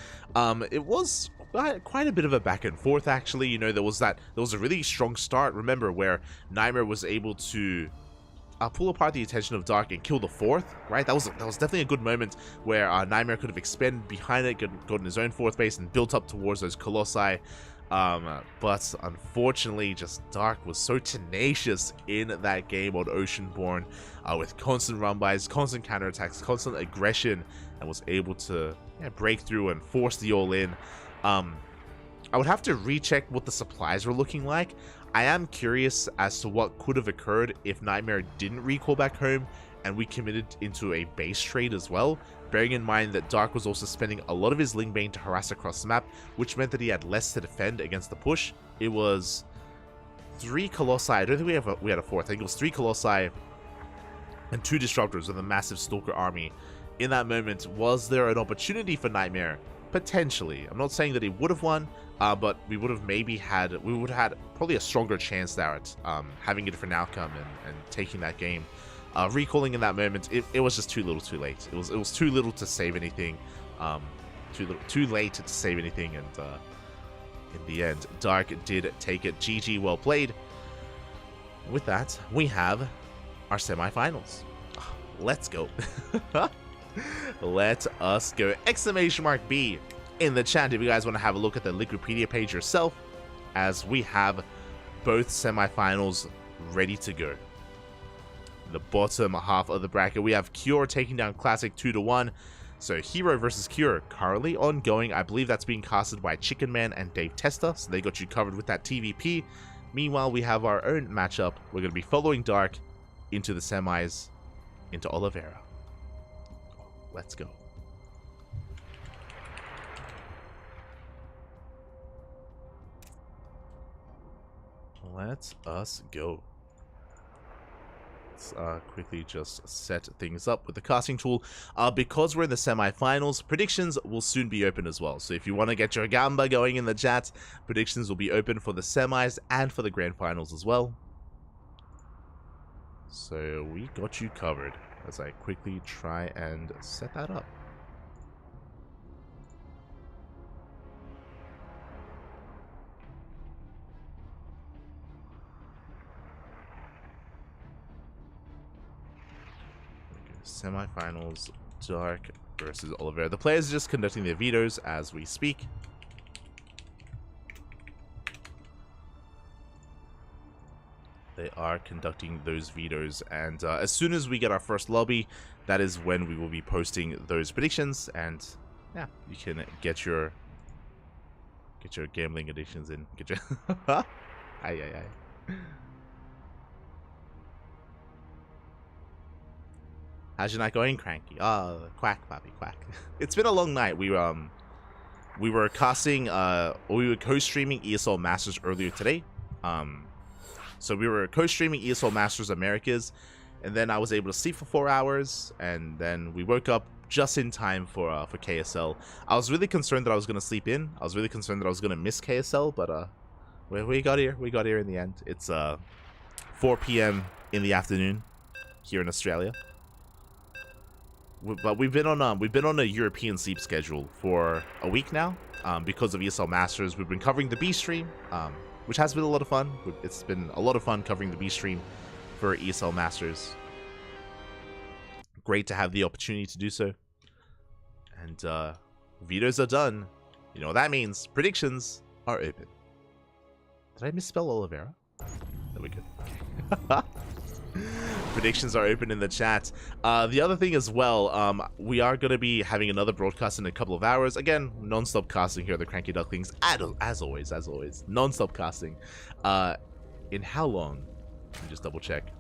It was quite a bit of a back and forth, actually. You know, there was a really strong start, remember, where Nightmare was able to pull apart the attention of Dark and kill the 4th, right? That was definitely a good moment where Nightmare could have expanded behind it, gotten his own 4th base, and built up towards those Colossi. But unfortunately, just Dark was so tenacious in that game on Oceanborn, with constant run-bys, constant counterattacks, constant aggression, and was able to break through and force the all-in. I would have to recheck what the supplies were looking like. I am curious as to what could have occurred if Nightmare didn't recall back home and we committed into a base trade as well, bearing in mind that Dark was also spending a lot of his Ling Bane to harass across the map, which meant that he had less to defend against the push. It was 3 Colossi. I don't think we had a 4th. I think it was 3 Colossi and 2 Disruptors with a massive Stalker army. In that moment, was there an opportunity for Nightmare? Potentially. I'm not saying that he would have won, but we would have had probably a stronger chance there at having a different outcome and taking that game. Recalling in that moment, it was just too little too late. It was too little to save anything, too late to save anything, and in the end, Dark did take it. GG, well played. With that, we have our semifinals. Let's go. Let us go. ! B. in the chat if you guys want to have a look at the Liquipedia page yourself, as we have both semifinals ready to go. The bottom half of the bracket, we have Cure taking down Classic 2-1. So Hero versus Cure currently ongoing. I believe that's being casted by Chicken Man and Dave Testa, so they got you covered with that TVP. Meanwhile, we have our own matchup. We're going to be following Dark into the semis, into Oliveira. Let's go. Let us go. Let's quickly just set things up with the casting tool. Because we're in the semi-finals, predictions will soon be open as well. So if you want to get your gamba going in the chat, predictions will be open for the semis and for the grand finals as well. So we got you covered as I quickly try and set that up. Semifinals, Dark versus Oliveira. The players are just conducting their vetoes as we speak. They are conducting those vetoes, and as soon as we get our first lobby, that is when we will be posting those predictions. And yeah, you can get your gambling addictions in. Get your aye. How's your night going, Cranky? Oh, quack, Bobby, quack. It's been a long night. We were casting, we were co-streaming ESL Masters earlier today. So we were co-streaming ESL Masters Americas, and then I was able to sleep for 4 hours, and then we woke up just in time for KSL. I was really concerned that I was gonna sleep in. I was really concerned that I was gonna miss KSL, but we got here. We got here in the end. It's 4 p.m. in the afternoon here in Australia. But we've been on a European sleep schedule for a week now, because of ESL Masters. We've been covering the B stream, which has been a lot of fun. It's been a lot of fun covering the B stream for ESL Masters. Great to have the opportunity to do so. And vetoes are done. You know what that means? Predictions are open. Did I misspell Oliveira? There we go. Predictions are open in the chat. The other thing as well, we are going to be having another broadcast in a couple of hours. Again, non-stop casting here at the CranKy Ducklings. As always, non-stop casting. In how long? Let me just double check.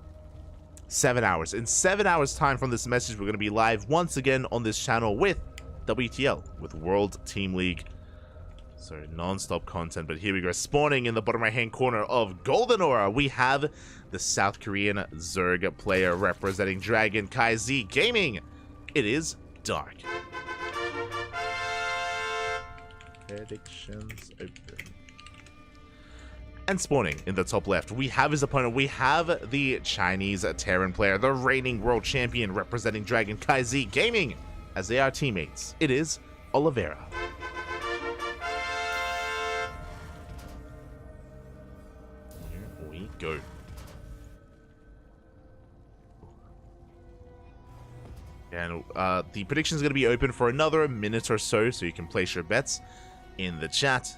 7 hours. In 7 hours time from this message, we're going to be live once again on this channel with WTL, with World Team League. So non-stop content, but here we go. Spawning in the bottom right-hand corner of Golden Aura, we have the South Korean Zerg player representing Dragon KZ Gaming. It is Dark. Predictions open. And spawning in the top left, we have his opponent. We have the Chinese Terran player, the reigning world champion representing Dragon KZ Gaming, as they are teammates. It is Oliveira. Go. And the prediction is going to be open for another minute or so you can place your bets in the chat.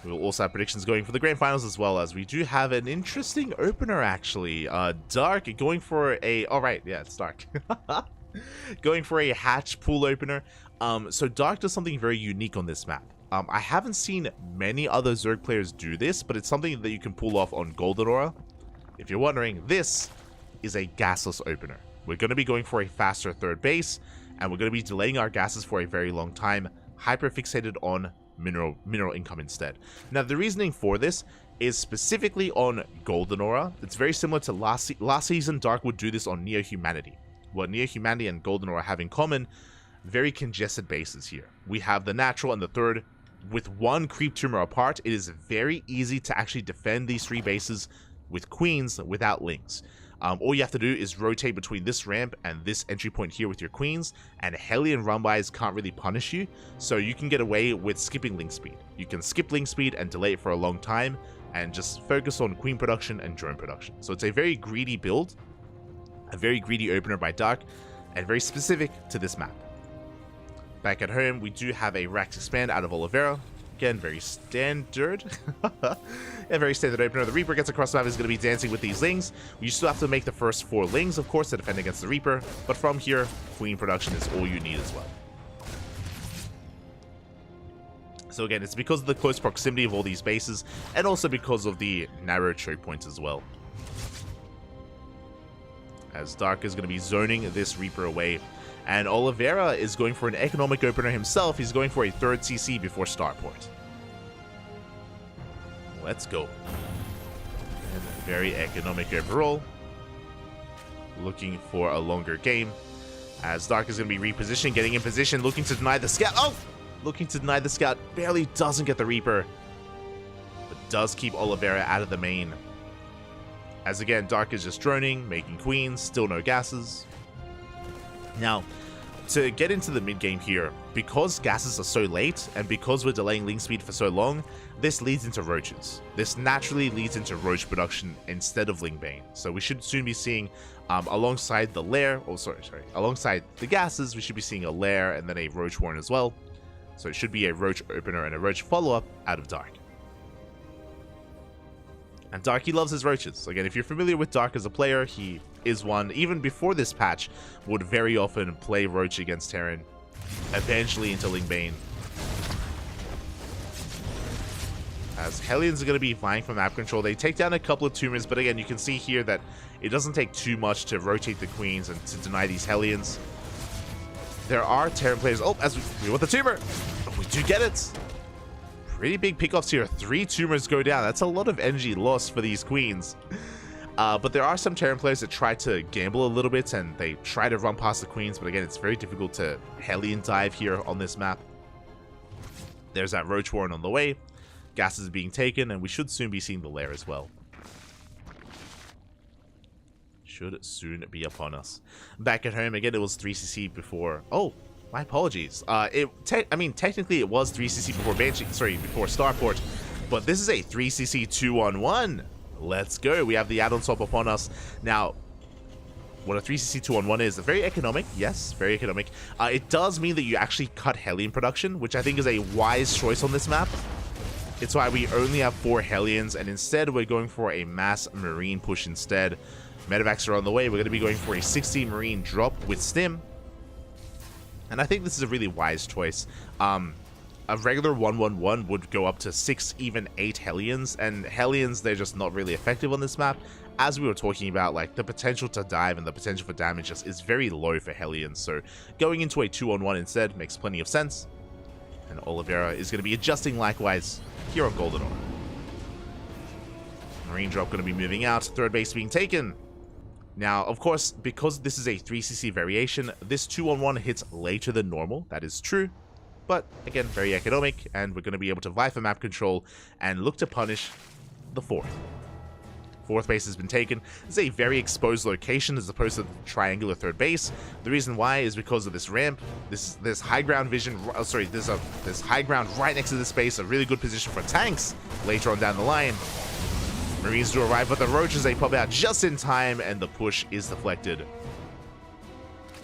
We will also have predictions going for the grand finals as well, as we do have an interesting opener actually. Dark going for a... Alright, yeah, it's Dark. Going for a hatch pool opener. So Dark does something very unique on this map. I haven't seen many other Zerg players do this, but it's something that you can pull off on Golden Aura. If you're wondering, this is a gasless opener. We're going to be going for a faster third base, and we're going to be delaying our gases for a very long time, hyper-fixated on mineral income instead. Now, the reasoning for this is specifically on Golden Aura. It's very similar to last season. Dark would do this on Neo Humanity. What Neo Humanity and Golden Aura have in common, very congested bases here. We have the natural and the third. With one creep tumor apart, it is very easy to actually defend these three bases with queens without links. All you have to do is rotate between this ramp and this entry point here with your queens, and Hellion Rumbys can't really punish you, so you can get away with skipping link speed. You can skip link speed and delay it for a long time, and just focus on queen production and drone production. So it's a very greedy build, a very greedy opener by Dark, and very specific to this map. Back at home, we do have a Rax Expand out of Oliveira. Again, very standard. A very standard opener. The Reaper gets across the map, is going to be dancing with these Lings. We still have to make the first 4 Lings, of course, to defend against the Reaper. But from here, Queen production is all you need as well. So again, it's because of the close proximity of all these bases, and also because of the narrow choke points as well. As Dark is going to be zoning this Reaper away. And Oliveira is going for an economic opener himself. He's going for a 3rd CC before Starport. Let's go. And very economic overall. Looking for a longer game. As Dark is going to be repositioning, getting in position, looking to deny the scout. Oh! Looking to deny the scout. Barely doesn't get the Reaper. But does keep Oliveira out of the main. As again, Dark is just droning, making queens, still no gases. Now, to get into the mid game here, because gases are so late, and because we're delaying Ling speed for so long, this leads into roaches. This naturally leads into roach production instead of Ling Bane. So we should soon be seeing, alongside the lair, alongside the gases, we should be seeing a lair and then a roach warren as well. So it should be a roach opener and a roach follow-up out of Dark. And Dark, he loves his roaches. Again, if you're familiar with Dark as a player, he is one, even before this patch, would very often play roach against Terran, eventually into Ling Bane. As Hellions are going to be vying for map control, they take down a couple of tumors, but again, you can see here that it doesn't take too much to rotate the queens and to deny these Hellions. There are Terran players. Oh, as we want the tumor. We do get it. Pretty big pickoffs here. 3 tumors go down. That's a lot of energy lost for these queens. But there are some Terran players that try to gamble a little bit and they try to run past the queens. But again, it's very difficult to Hellion dive here on this map. There's that Roach Warren on the way. Gas is being taken, and we should soon be seeing the lair as well. Should soon be upon us. Back at home, again, it was 3cc before. Oh, my apologies. Technically it was 3cc before before Starport, but this is a 3cc 2-on-1. Let's go. We have the add-on swap upon us. Now, what a 3cc 2-on-1 is, very economic. Yes, very economic. It does mean that you actually cut Hellion production, which I think is a wise choice on this map. It's why we only have 4 Hellions, and instead we're going for a mass Marine push instead. Medevacs are on the way. We're going to be going for a 60 Marine drop with Stim. And I think this is a really wise choice. A regular 1-1-1 would go up to 6, even 8 Hellions, and Hellions, they're just not really effective on this map. As we were talking about, like, the potential to dive and the potential for damage is very low for Hellions, so going into a 2-on-1 instead makes plenty of sense. And Oliveira is going to be adjusting likewise here on Golden Ore. Marine drop going to be moving out, 3rd base being taken. Now, of course, because this is a 3cc variation, this 2-on-1 hits later than normal. That is true. But, again, very economic, and we're going to be able to vie for map control and look to punish the 4th. 4th base has been taken. This is a very exposed location as opposed to the triangular 3rd base. The reason why is because of this ramp. This high ground vision, this high ground right next to this base, a really good position for tanks later on down the line. Marines do arrive, but the roaches, they pop out just in time, and the push is deflected.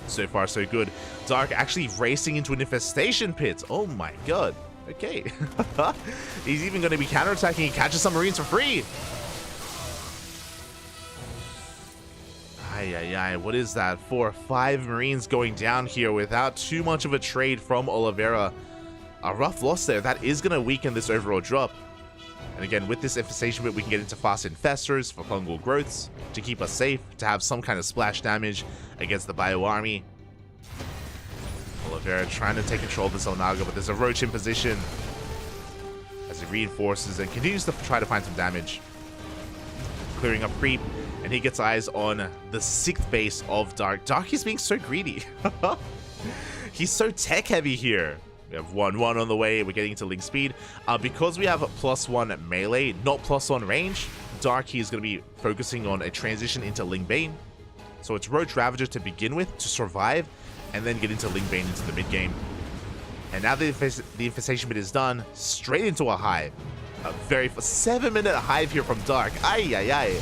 So far, so good. Dark actually racing into an infestation pit. Oh my god. Okay. He's even going to be counterattacking. He catches some Marines for free. What is that? 4 or 5 Marines going down here without too much of a trade from Oliveira. A rough loss there. That is going to weaken this overall drop. And again, with this infestation bit, we can get into fast infestors for fungal growths to keep us safe, to have some kind of splash damage against the bio army. Oliveira trying to take control of this Onaga, but there's a roach in position as he reinforces and continues to try to find some damage. Clearing up creep, and he gets eyes on the 6th base of Dark. Dark is being so greedy. He's so tech heavy here. We have 1-1 on the way. We're getting into Ling speed. Because we have a +1 melee, not +1 range, Dark here is going to be focusing on a transition into Ling Bane. So it's Roach Ravager to begin with, to survive, and then get into Ling Bane into the mid game. And now the infestation bit is done, straight into a hive. A very 7-minute hive here from Dark. Ay.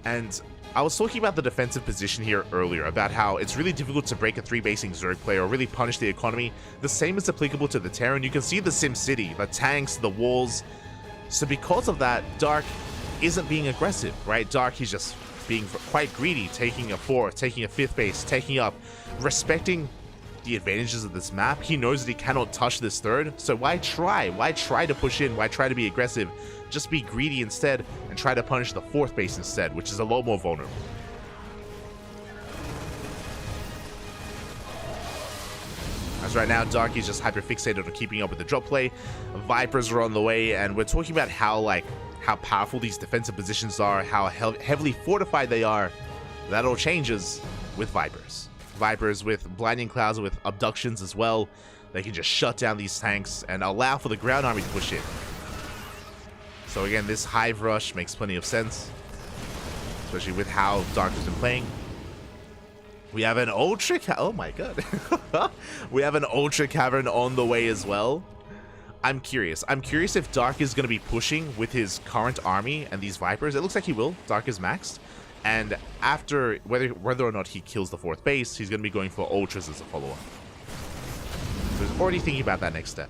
And I was talking about the defensive position here earlier, about how it's really difficult to break a 3-basing Zerg player or really punish the economy. The same is applicable to the Terran. You can see the Sim City, the tanks, the walls. So because of that, Dark isn't being aggressive, right? Dark, he's just being quite greedy, taking a 4th, taking a 5th base, taking up, respecting the advantages of this map. He knows that he cannot touch this 3rd, so why try? Why try to push in? Why try to be aggressive? Just be greedy instead and try to punish the 4th base instead, which is a lot more vulnerable. As right now, Dark is just hyper-fixated on keeping up with the drop play. Vipers are on the way, and we're talking about how powerful these defensive positions are, how heavily fortified they are. That all changes with Vipers. Vipers with Blinding Clouds, with Abductions as well. They can just shut down these tanks and allow for the ground army to push in. So again, this Hive Rush makes plenty of sense, especially with how Dark has been playing. We have an Ultra oh my god. We have an Ultra Cavern on the way as well. I'm curious if Dark is going to be pushing with his current army and these Vipers. It looks like he will. Dark is maxed. And after, whether or not he kills the 4th base, he's going to be going for Ultras as a follow-up. So he's already thinking about that next step.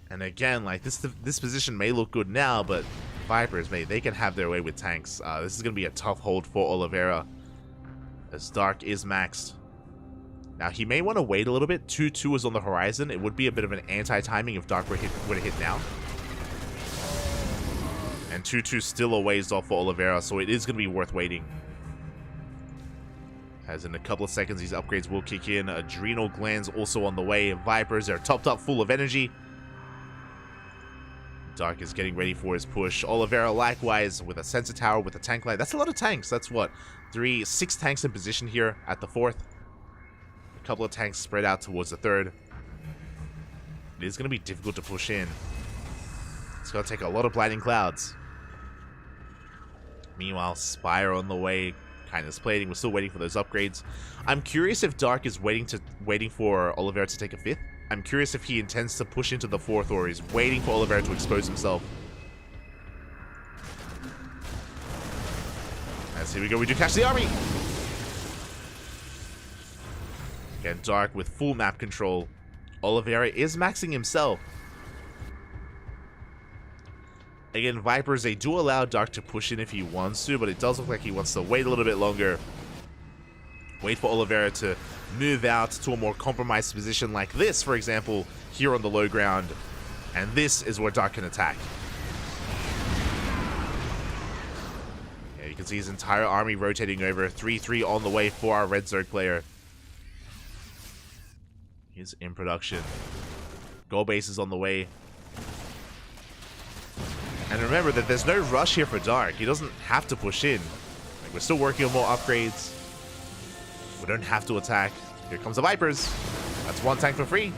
And again, like, this position may look good now, but Vipers, they can have their way with tanks. This is going to be a tough hold for Oliveira, as Dark is maxed. Now, he may want to wait a little bit. 2-2 is on the horizon. It would be a bit of an anti-timing if Dark were to hit now. And 2-2 still a ways off for Oliveira, so it is going to be worth waiting. As in a couple of seconds, these upgrades will kick in. Adrenal Glands also on the way. Vipers are topped up full of energy. Dark is getting ready for his push. Oliveira likewise with a sensor tower, with a tank line. That's a lot of tanks. That's what? 6 tanks in position here at the 4th. A couple of tanks spread out towards the 3rd. It is going to be difficult to push in. It's going to take a lot of Blinding Clouds. Meanwhile, Spire on the way, Kindness Plating. We're still waiting for those upgrades. I'm curious if Dark is waiting for Oliveira to take a 5th. I'm curious if he intends to push into the 4th or is waiting for Oliveira to expose himself. As here we go, we do catch the army! Again, Dark with full map control. Oliveira is maxing himself. Again, Vipers, they do allow Dark to push in if he wants to, but it does look like he wants to wait a little bit longer. Wait for Oliveira to move out to a more compromised position like this, for example, here on the low ground. And this is where Dark can attack. Yeah, you can see his entire army rotating over. 3-3 on the way for our Red Zerg player. He's in production. Gold base is on the way. And remember that there's no rush here for Dark. He doesn't have to push in. Like, we're still working on more upgrades. We don't have to attack. Here comes the Vipers. That's 1 tank for free.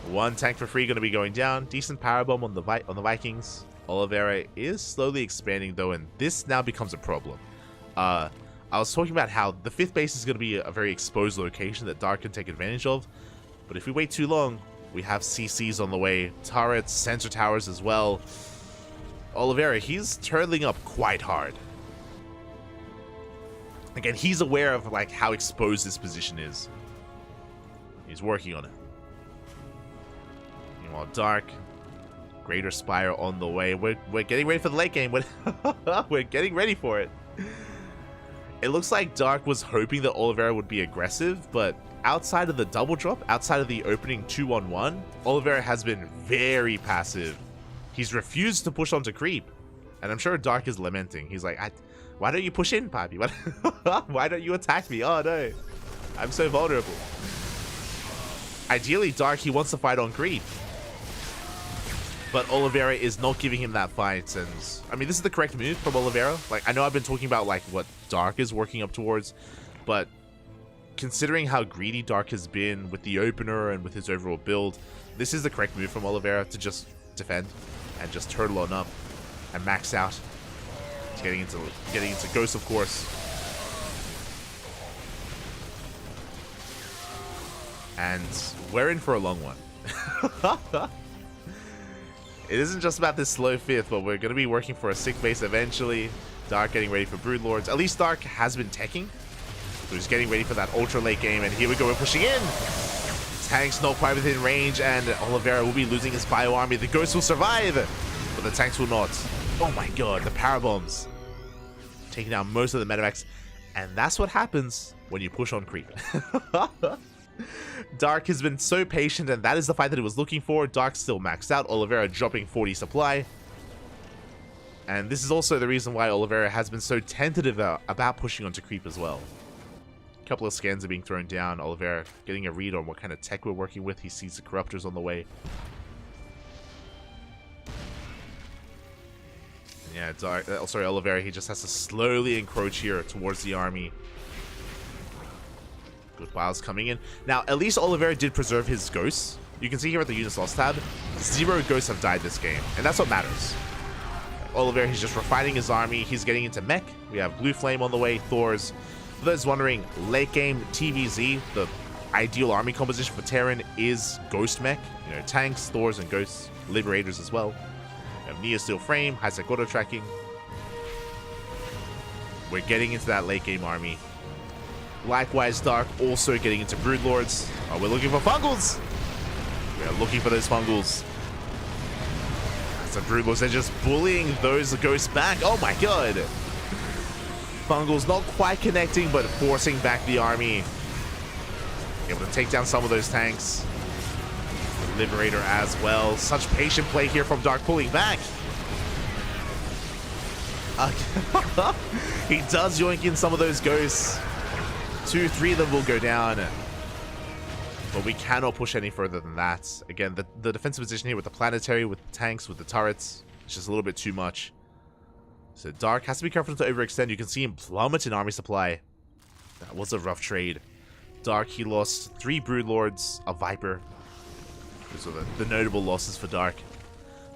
1 tank for free going to be going down. Decent power bomb on the Vikings. Oliveira is slowly expanding though, and this now becomes a problem. I was talking about how the 5th base is going to be a very exposed location that Dark can take advantage of. But if we wait too long, we have CCs on the way. Turrets, sensor towers as well. Oliveira, he's turtling up quite hard. Again, he's aware of like how exposed this position is. He's working on it. Meanwhile, Dark, Greater Spire on the way. We're getting ready for the late game. We're getting ready for it. It looks like Dark was hoping that Oliveira would be aggressive, but outside of the double drop, outside of the opening 2-on-1, Oliveira has been very passive. He's refused to push onto creep, and I'm sure Dark is lamenting. He's like, why don't you push in, Papi? Why don't you attack me? Oh no, I'm so vulnerable. Ideally, Dark, he wants to fight on creep, but Oliveira is not giving him that fight. And I mean, this is the correct move from Oliveira. Like, I know I've been talking about like what Dark is working up towards, but considering how greedy Dark has been with the opener and with his overall build, this is the correct move from Oliveira, to just defend and just turtle on up and max out. Getting into Ghost, of course. And we're in for a long one. It isn't just about this slow 5th, but we're going to be working for a 6th base eventually. Dark getting ready for Broodlords. At least Dark has been teching. So he's getting ready for that ultra late game. And here we go, we're pushing in. Tanks not quite within range, and Oliveira will be losing his bio army. The Ghost will survive, but the tanks will not. Oh my god, the power bombs. Taking down most of the medivacs. And that's what happens when you push on creep. Dark has been so patient, and that is the fight that he was looking for. Dark still maxed out. Oliveira dropping 40 supply. And this is also the reason why Oliveira has been so tentative about pushing onto creep as well. A couple of scans are being thrown down. Oliveira getting a read on what kind of tech we're working with. He sees the corruptors on the way. Yeah, Dark. Sorry, Oliveira. He just has to slowly encroach here towards the army. Good piles coming in. Now, at least Oliveira did preserve his ghosts. You can see here at the units lost tab, 0 ghosts have died this game, and that's what matters. Oliveira, he's just refining his army. He's getting into mech. We have Blue Flame on the way, Thors. For those wondering, late game TVZ, the ideal army composition for Terran is Ghost Mech. You know, tanks, Thors, and Ghosts. Liberators as well. We have Neo Steel Frame, high-sec auto tracking. We're getting into that late game army. Likewise, Dark also getting into Broodlords. Oh, we're looking for Fungals. We are looking for those Fungals. So Broodlords are just bullying those ghosts back. Oh my god. Fungals not quite connecting, but forcing back the army. Able to take down some of those tanks. Liberator as well. Such patient play here from Dark, pulling back. He does yoink in some of those ghosts. 2, 3 of them will go down. But we cannot push any further than that. Again, the defensive position here with the planetary, with the tanks, with the turrets, it's just a little bit too much. So Dark has to be careful to overextend. You can see him plummet in army supply. That was a rough trade. Dark, he lost 3 Broodlords, a Viper. Those are the notable losses for Dark.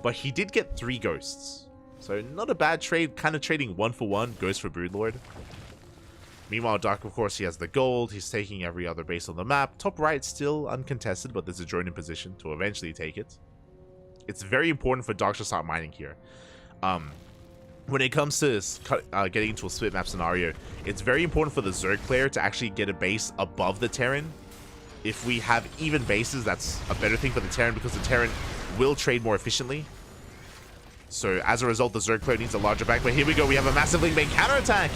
But he did get 3 Ghosts. So not a bad trade, kind of trading 1 for 1, Ghost for Broodlord. Meanwhile, Dark, of course, he has the gold. He's taking every other base on the map. Top right, still uncontested, but there's a drone in position to eventually take it. It's very important for Dark to start mining here. When it comes to getting into a split map scenario, it's very important for the Zerg player to actually get a base above the Terran. If we have even bases, that's a better thing for the Terran because the Terran will trade more efficiently. So as a result, the Zerg player needs a larger back. But here we go. We have a massive link main counterattack.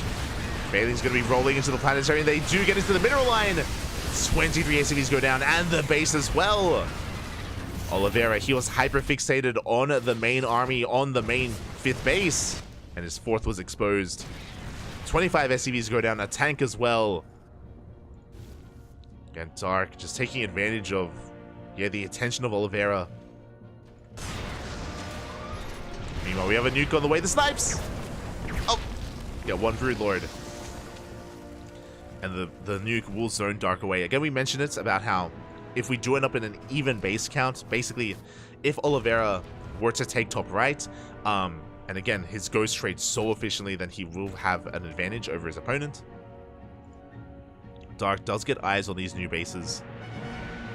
Bailey's going to be rolling into the planetary, and they do get into the mineral line. 23 ACVs go down, and the base as well. Oliveira, he was hyper-fixated on the main army, on the main 5th base, and his 4th was exposed. 25 SCVs go down, a tank as well. Again, Dark just taking advantage of, the attention of Oliveira. Meanwhile, we have a nuke on the way. The snipes! Oh! Yeah, 1 Broodlord. And the nuke will zone Dark away. Again, we mentioned it about how if we do end up in an even base count, basically, if Oliveira were to take top right, and again, his ghost trades so efficiently, then he will have an advantage over his opponent. Dark does get eyes on these new bases.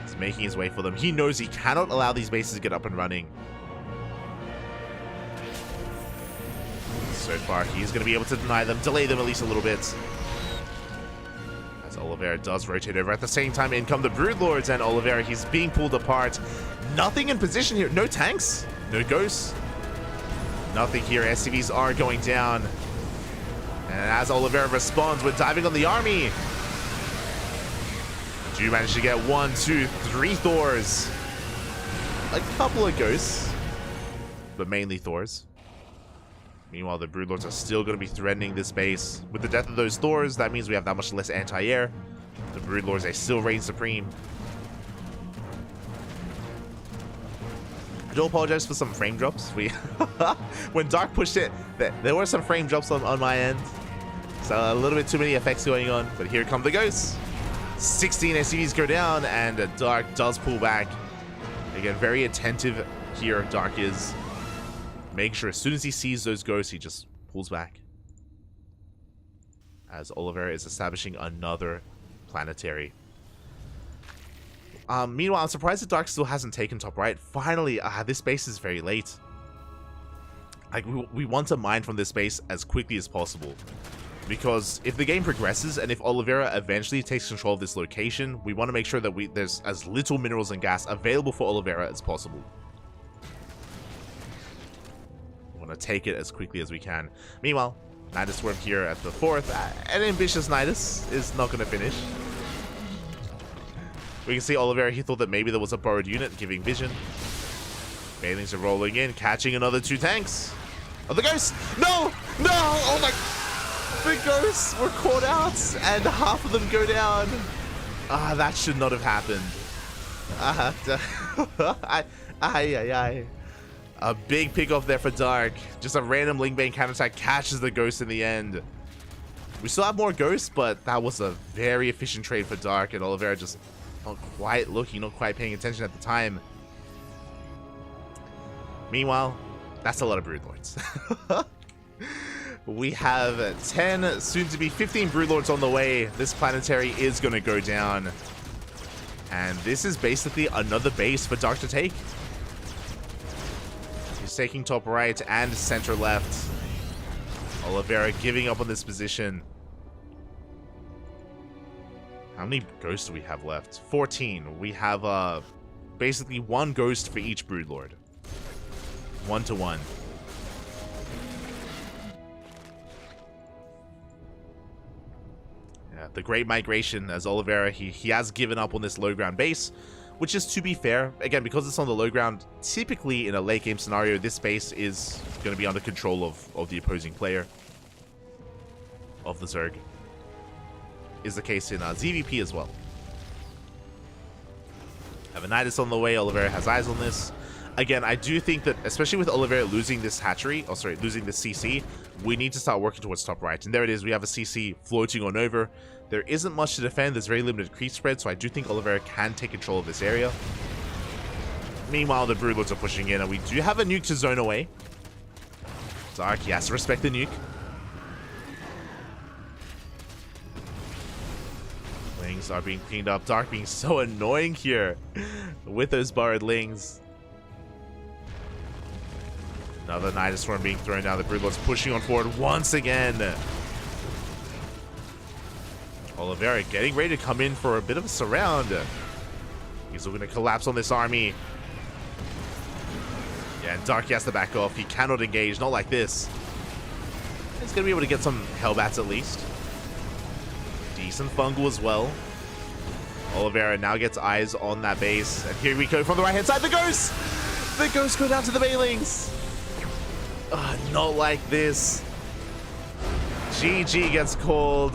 He's making his way for them. He knows he cannot allow these bases to get up and running. So far, he's going to be able to deny them, delay them at least a little bit. As Oliveira does rotate over. At the same time, in come the Broodlords, and Oliveira, he's being pulled apart. Nothing in position here. No tanks, no ghosts. Nothing here. SCVs are going down. And as Oliveira responds, we're diving on the army. Do manage to get 1, 2, 3 Thors. A couple of ghosts, but mainly Thors. Meanwhile, the Broodlords are still going to be threatening this base. With the death of those Thors, that means we have that much less anti-air. The Broodlords, they still reign supreme. I do apologize for some frame drops. When Dark pushed it, there were some frame drops on my end. So a little bit too many effects going on. But here come the ghosts. 16 SCVs go down, and Dark does pull back. Again, very attentive here, Dark is. Make sure as soon as he sees those ghosts, he just pulls back. As Oliveira is establishing another planetary. Meanwhile, I'm surprised that Dark still hasn't taken top right. Finally, this base is very late. Like, we want to mine from this base as quickly as possible. Because if the game progresses and if Oliveira eventually takes control of this location, we want to make sure that there's as little minerals and gas available for Oliveira as possible. We want to take it as quickly as we can. Meanwhile, Nidus Worm here at the 4th. An ambitious Nidus is not going to finish. We can see Oliveira, he thought that maybe there was a borrowed unit giving vision. Bailings are rolling in, catching another 2 tanks. Oh, the ghosts! No! No! Oh my... The ghosts were caught out, and half of them go down. Ah, that should not have happened. A big pick off there for Dark. Just a random Lingbane counterattack catches the ghost in the end. We still have more ghosts, but that was a very efficient trade for Dark, and Oliveira just not quite looking, not quite paying attention at the time. Meanwhile, that's a lot of Broodlords. We have 10, soon to be 15 Broodlords on the way. This planetary is going to go down. And this is basically another base for Dark to take. He's taking top right and center left. Oliveira giving up on this position. How many ghosts do we have left? 14. We have basically 1 ghost for each Broodlord. 1 to 1. Yeah, the Great Migration, as Oliveira, he has given up on this low ground base, which is, to be fair, again, because it's on the low ground, typically in a late game scenario, this base is going to be under control of the opposing player, of the Zerg. Is the case in ZVP as well. Have a Nidus on the way. Oliveira has eyes on this. Again, I do think that, especially with Oliveira losing this hatchery, losing this CC, we need to start working towards top right. And there it is. We have a CC floating on over. There isn't much to defend. There's very limited creep spread, so I do think Oliveira can take control of this area. Meanwhile, the Broodlords are pushing in, and we do have a nuke to zone away. Dark, he has to respect the nuke. Lings are being cleaned up. Dark being so annoying here with those borrowed Lings. Another Nidus Swarm being thrown down. The Broodlords pushing on forward once again. Oliveira getting ready to come in for a bit of a surround. He's going to collapse on this army. Yeah, and Dark has to back off. He cannot engage, not like this. He's going to be able to get some Hellbats at least. Decent fungal as well. Oliveira now gets eyes on that base. And here we go from the right-hand side. The Ghosts! The Ghosts go down to the Bailings. Not like this. GG gets called.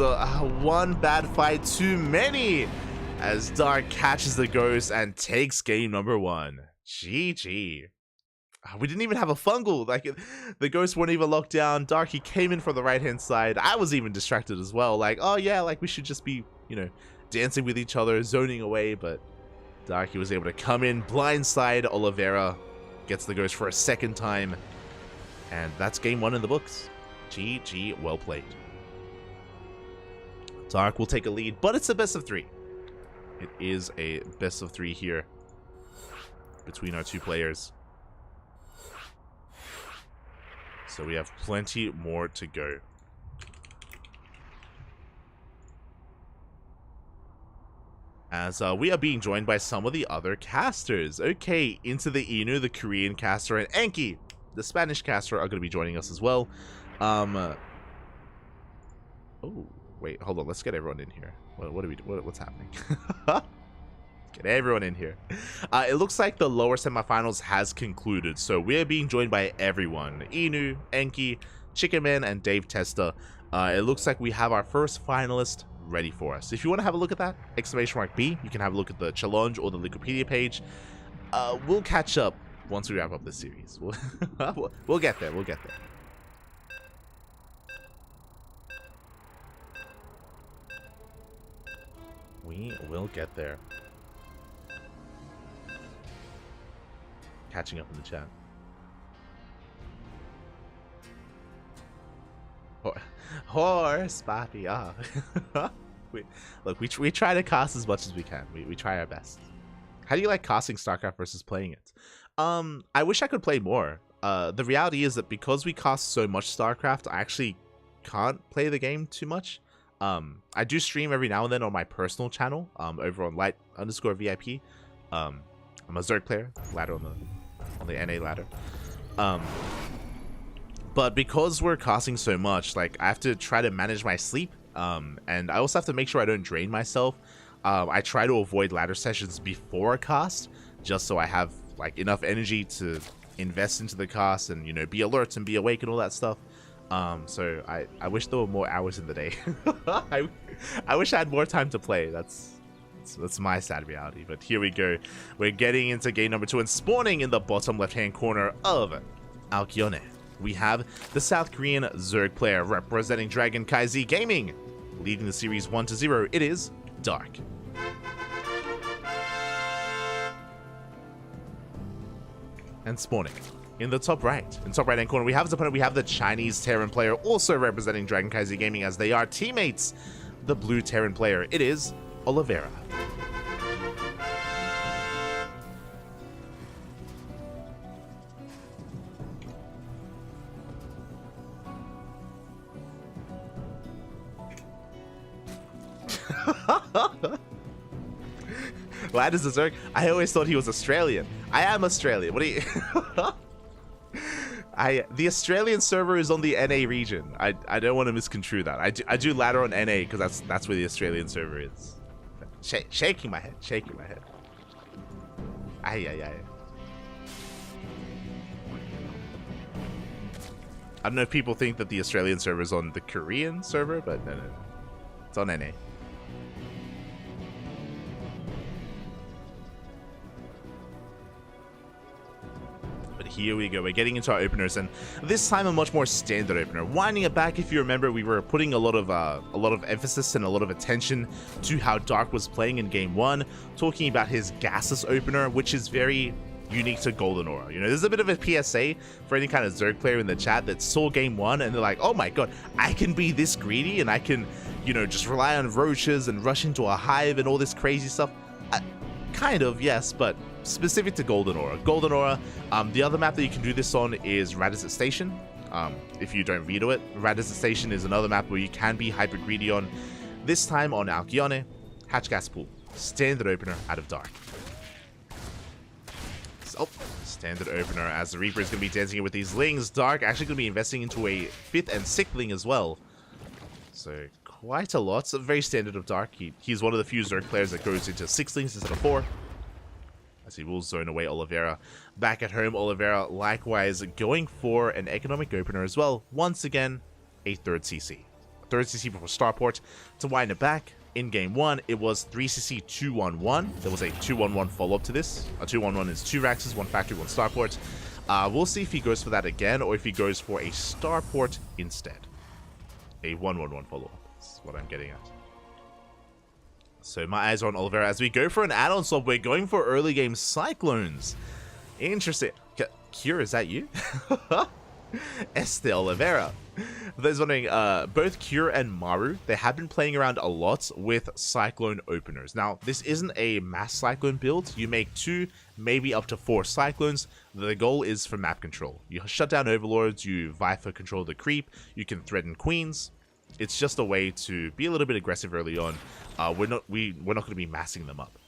One bad fight too many. As Dark catches the Ghost and takes game number 1. GG. We didn't even have a fungal. Like, the Ghosts weren't even locked down. Dark, he came in from the right-hand side. I was even distracted as well. Like, oh yeah, like we should just be, you know, dancing with each other, zoning away. But Dark, he was able to come in, blindside Oliveira. Gets the Ghost for a second time. And that's game 1 in the books. GG, well played. Dark will take a lead, but it's a best of 3. It is a best of 3 here between our 2 players. So we have plenty more to go. As we are being joined by some of the other casters. Okay, into the Inu, the Korean caster, and Enki, the Spanish caster, are going to be joining us as well. Oh, wait, hold on. Let's get everyone in here. What do we do? What's happening? Get everyone in here. It looks like the lower semifinals has concluded, so we're being joined by everyone. Inu, Enki, Chickenman, and Dave Testa. It looks like we have our first finalist ready for us. If you want to have a look at that, !B, you can have a look at the challenge or the Wikipedia page. We'll catch up once we wrap up this series. We'll get there. We'll get there. We will get there. Catching up in the chat. Horse, papi, we try to cast as much as we can. We try our best. How do you like casting StarCraft versus playing it? I wish I could play more. the reality is that because we cast so much StarCraft, I actually can't play the game too much. I do stream every now and then on my personal channel, over on light_VIP. I'm a Zerg player, ladder on the NA ladder. But because we're casting so much, like, I have to try to manage my sleep, and I also have to make sure I don't drain myself. I try to avoid ladder sessions before a cast, just so I have like enough energy to invest into the cast and, you know, be alert and be awake and all that stuff. So I wish there were more hours in the day. I wish I had more time to play. That's my sad reality. But here we go. We're getting into game number 2 and spawning in the bottom left-hand corner of Alkyone. We have the South Korean Zerg player representing CranKy Gaming. Leading the series 1-0, it is Dark. And spawning in the top right-hand corner, we have his opponent. We have the Chinese Terran player, also representing CranKy Gaming, as they are teammates. The blue Terran player, it is Oliveira. Lad is a Zerg. I always thought he was Australian. I am Australian. What do you... The Australian server is on the NA region. I don't want to misconstrue that. I do ladder on NA because that's where the Australian server is. Shaking my head. Aye. I don't know if people think that the Australian server is on the Korean server, but no. It's on NA. Here we go. We're getting into our openers, and this time a much more standard opener. Winding it back, if you remember, we were putting a lot of emphasis and a lot of attention to how Dark was playing in game 1, talking about his gaseous opener, which is very unique to Golden Aura. You know, there's a bit of a PSA for any kind of Zerg player in the chat that saw game 1 and they're like, oh my god, I can be this greedy and I can, you know, just rely on roaches and rush into a hive and all this crazy stuff. Kind of, yes, but specific to Golden Aura. Golden Aura, the other map that you can do this on is Radizet Station. If you don't veto it, Radizet Station is another map where you can be hyper greedy on. This time on Alkyone, Hatch Gas Pool, standard opener out of Dark. So, standard opener as the Reaper is going to be dancing in with these Lings. Dark actually going to be investing into a 5th and 6th Ling as well. So quite a lot. So very standard of Dark. He's one of the few Zerg players that goes into 6 Lings instead of 4. As he will zone away Oliveira. Back at home, Oliveira likewise going for an economic opener as well. Once again, a 3rd CC. 3rd CC before Starport. To wind it back, in game 1, it was 3CC 2-1-1. There was a 2-1-1 follow-up to this. A 2-1-1 is 2 Raxes, 1 Factory, 1 Starport. We'll see if he goes for that again, or if he goes for a Starport instead. A 1-1-1 follow-up is what I'm getting at. So my eyes are on Oliveira as we go for an add-on swap. We're going for early game Cyclones. Interesting. Cure, is that you? Oliveira. For those wondering, both Cure and Maru, they have been playing around a lot with Cyclone openers. Now, this isn't a mass Cyclone build. You make 2, maybe up to 4 Cyclones. The goal is for map control. You shut down Overlords, you vie for control of the creep, you can threaten Queens. It's just a way to be a little bit aggressive early on. We're not going to be massing them up.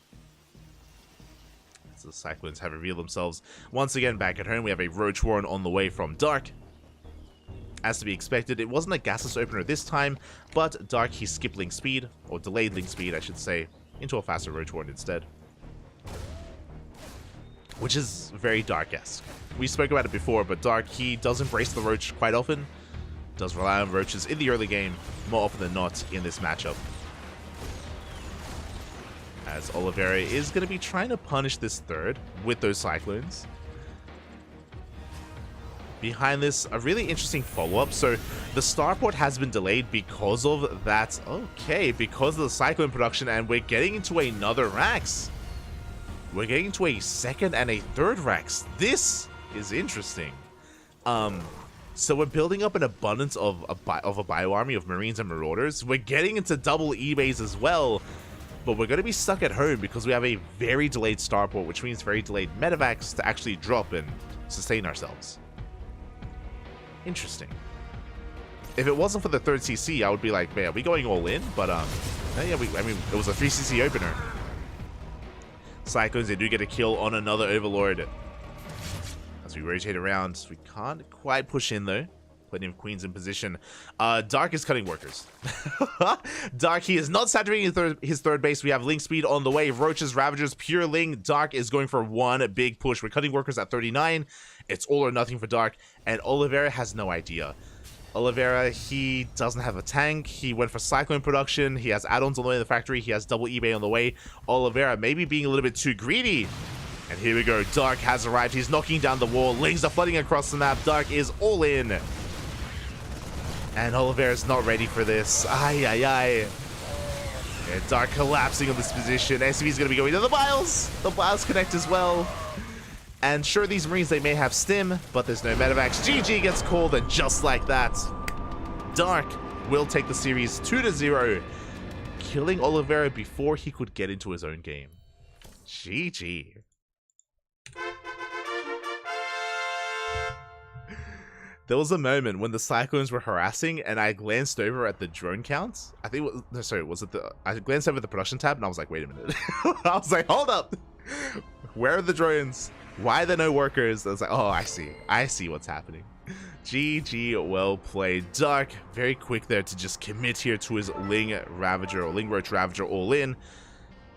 So the Cyclones have revealed themselves. Once again, back at home, we have a Roach Warren on the way from Dark. As to be expected, it wasn't a gasless opener this time, but Dark, he skipped link speed, or delayed link speed, I should say, into a faster Roach Warren instead. Which is very Dark-esque. We spoke about it before, but Dark, he does embrace the Roach quite often. Does rely on Roaches in the early game, more often than not in this matchup. As Oliveira is going to be trying to punish this 3rd with those Cyclones. Behind this, a really interesting follow-up. So the Starport has been delayed because of that. Okay, because of the Cyclone production, and we're getting into another Rax. We're getting into a 2nd and a 3rd Rax. This is interesting. So we're building up an abundance of a bioarmy of Marines and Marauders. We're getting into double eBays as well. But we're going to be stuck at home because we have a very delayed Starport, which means very delayed medevacs to actually drop and sustain ourselves. Interesting. If it wasn't for the third CC, I would be like, man, are we going all in? But yeah, I mean, it was a 3 CC opener. Cyclones, they do get a kill on another Overlord. As we rotate around, we can't quite push in though. Plenty of queens in position. Dark is cutting workers. Dark, he is not saturating his third base. We have Ling speed on the way. Roaches, Ravagers, pure Ling. Dark is going for one big push. We're cutting workers at 39. It's all or nothing for Dark. And Oliveira has no idea. Oliveira, he doesn't have a tank. He went for Cyclone production. He has add-ons on the way to the factory. He has double eBay on the way. Oliveira maybe being a little bit too greedy. And here we go. Dark has arrived. He's knocking down the wall. Lings are flooding across the map. Dark is all in. And Oliveira's not ready for this. Ay, ay, ay. And Dark collapsing on this position. SCV's going to be going to the Biles. The Biles connect as well. And sure, these Marines, they may have stim, but there's no medevacs. GG gets called, and just like that, Dark will take the series 2-0, killing Oliveira before he could get into his own game. GG. There was a moment when the Cyclones were harassing, and I glanced over at the drone counts. I think it was, sorry, was it the, I glanced over the production tab, and I was like, wait a minute. I was like, hold up. Where are the drones? Why are there no workers? I was like, oh, I see what's happening. GG, well played. Dark, very quick there to just commit here to his Ling Ravager, or Ling Roach Ravager all in.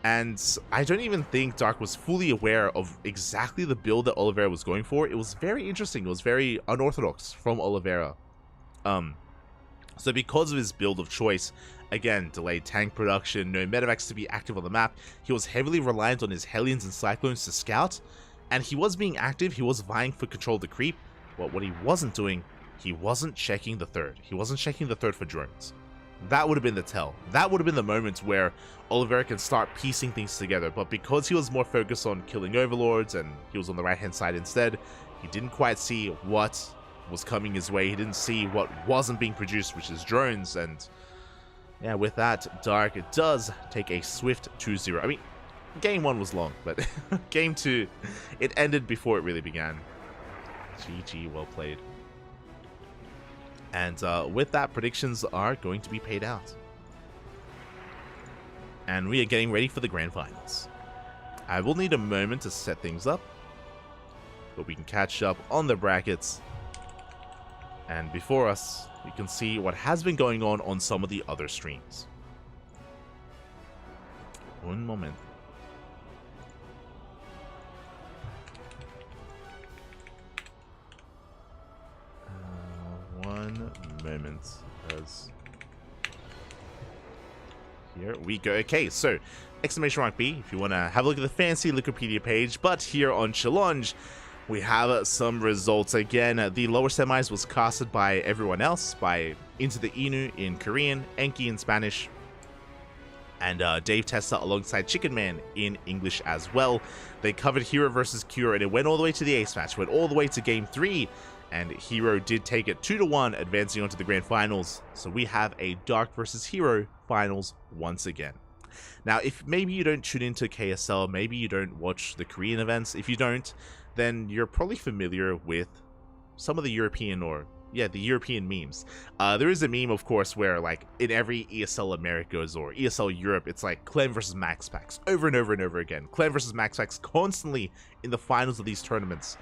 And I don't even think Dark was fully aware of exactly the build that Oliveira was going for. It was very interesting. It was very unorthodox from Oliveira. So because of his build of choice, again, delayed tank production, no medevacs to be active on the map, he was heavily reliant on his Hellions and Cyclones to scout, and he was being active, he was vying for control of the creep, but what he wasn't doing, he wasn't checking the third. He wasn't checking the third for drones. That would have been the tell. That would have been the moment where Oliveira can start piecing things together, but because he was more focused on killing overlords and he was on the right-hand side instead, he didn't quite see what was coming his way. He didn't see what wasn't being produced, which is drones, and yeah, with that, Dark does take a swift 2-0. I mean, game 1 was long, but game 2, it ended before it really began. GG, well played. And with that, predictions are going to be paid out. And we are getting ready for the grand finals. I will need a moment to set things up, but we can catch up on the brackets. And before us, we can see what has been going on some of the other streams. One moment. One moment. As here we go. Okay, so exclamation mark B if you want to have a look at the fancy Wikipedia page. But here on Challenge, we have some results. Again, the lower semis was casted by everyone else, by Into the Inu in Korean, Enki in Spanish, and Dave Testa alongside Chicken Man in English as well. They covered Hero versus Cure, and it went all the way to the ace match, went all the way to game 3, and Hero did take it 2-1, advancing on to the grand finals. So we have a Dark versus Hero finals once again. Now, if maybe you don't tune into KSL, maybe you don't watch the Korean events, if you don't, then you're probably familiar with some of the European the European memes. There is a meme, of course, where like in every ESL Americas or ESL Europe, it's like Clem versus Max Packs over and over and over again. Clem versus Max Packs constantly in the finals of these tournaments.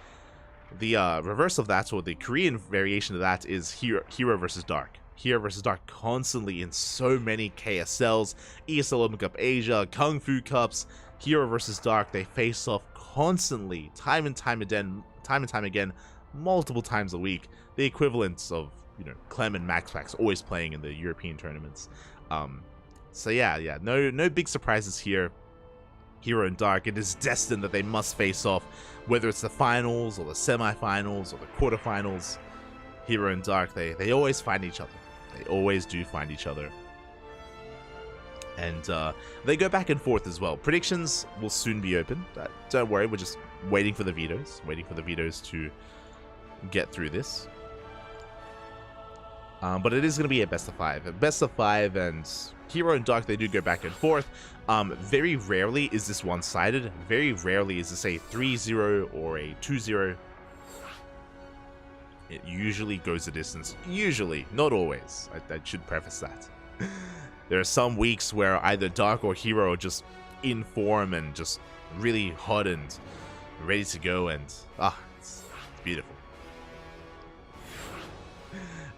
The reverse of that, or the Korean variation of that, is Hero versus Dark. Hero versus Dark constantly in so many KSLs, ESL Open Cup Asia, Kung Fu Cups. Hero versus Dark, they face off constantly, time and time again, multiple times a week. The equivalents of, you know, Clem and Max Packs always playing in the European tournaments. So yeah, no big surprises here. Hero and Dark, it is destined that they must face off, whether it's the finals or the semifinals or the quarterfinals. Hero and Dark, they always find each other. They always do find each other. And they go back and forth as well. Predictions will soon be open. Don't worry, we're just waiting for the vetoes to get through this. But it is going to be a best of 5. A best of 5, and Hero and Dark, they do go back and forth. Very rarely is this one-sided. Very rarely is this a 3-0 or a 2-0. It usually goes the distance. Usually, not always. I should preface that. There are some weeks where either Dark or Hero are just in form and just really hot and ready to go, and it's beautiful.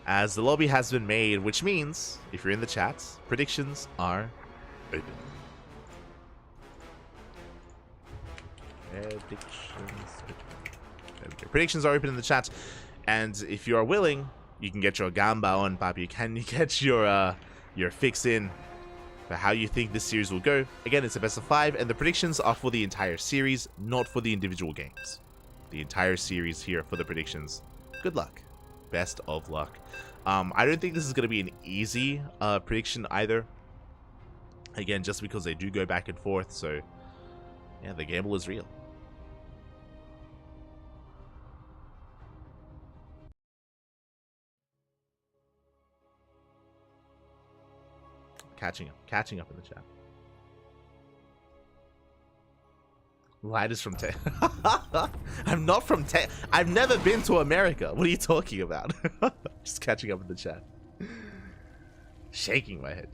As the lobby has been made, which means, if you're in the chat, predictions are open. Predictions are open in the chat, and if you are willing, you can get your gamba on, papi. Can you get your fix in for how you think this series will go? Again, it's a best of 5, and the predictions are for the entire series, not for the individual games. The entire series here for the predictions. Good luck. Best of luck. I don't think this is going to be an easy prediction either. Again, just because they do go back and forth, so yeah, the gamble is real. Catching up in the chat. Light is from I'm not from I've never been to America. What are you talking about? Just catching up in the chat. Shaking my head.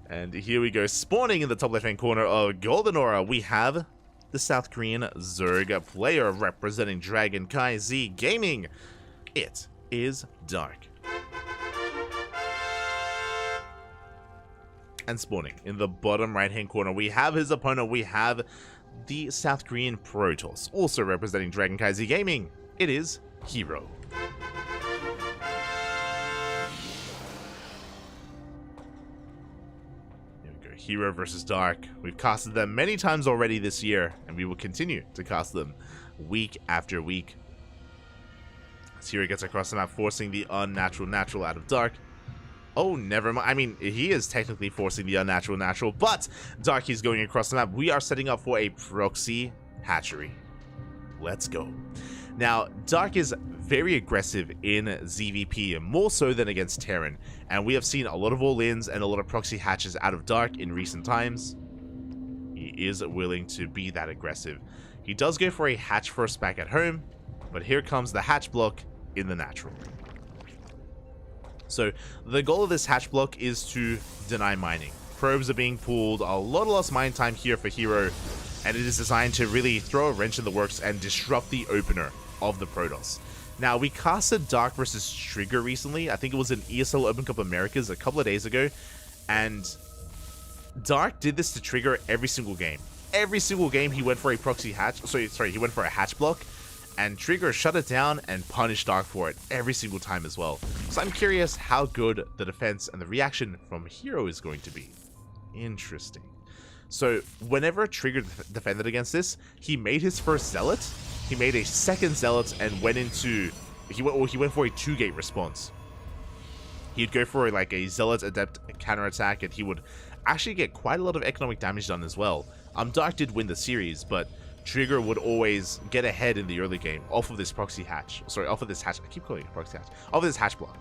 And here we go. Spawning in the top left-hand corner of Golden Aura, we have the South Korean Zerg player representing CranKy Z Gaming. It is Dark. And spawning in the bottom right-hand corner, we have his opponent. We have the South Korean Protoss, also representing CranKy Z Gaming. It is Hero. Here we go. Hero versus Dark. We've casted them many times already this year, and we will continue to cast them week after week. As Hero gets across the map, forcing the unnatural natural out of Dark. Oh, never mind. I mean, he is technically forcing the unnatural natural, but Dark is going across the map. We are setting up for a proxy hatchery. Let's go. Now, Dark is very aggressive in ZVP, more so than against Terran, and we have seen a lot of all-ins and a lot of proxy hatches out of Dark in recent times. He is willing to be that aggressive. He does go for a hatch first back at home, but here comes the hatch block in the natural. So the goal of this hatch block is to deny mining. Probes are being pulled, a lot of lost mine time here for Hero, and it is designed to really throw a wrench in the works and disrupt the opener of the Protoss. Now, we casted Dark versus Trigger recently. I think it was in ESL Open Cup Americas a couple of days ago, and Dark did this to Trigger every single game. Every single game he went for a proxy hatch, he went for a hatch block, and Trigger shut it down and punished Dark for it every single time as well. So I'm curious how good the defense and the reaction from Hero is going to be. Interesting. So whenever Trigger defended against this, he made his first Zealot, he made a second Zealot, and went for a 2-gate response. He'd go for like a Zealot Adept counterattack, and he would actually get quite a lot of economic damage done as well. Dark did win the series, but Trigger would always get ahead in the early game off of this proxy hatch. Sorry, off of this hatch. I keep calling it a proxy hatch. Off of this hatch block.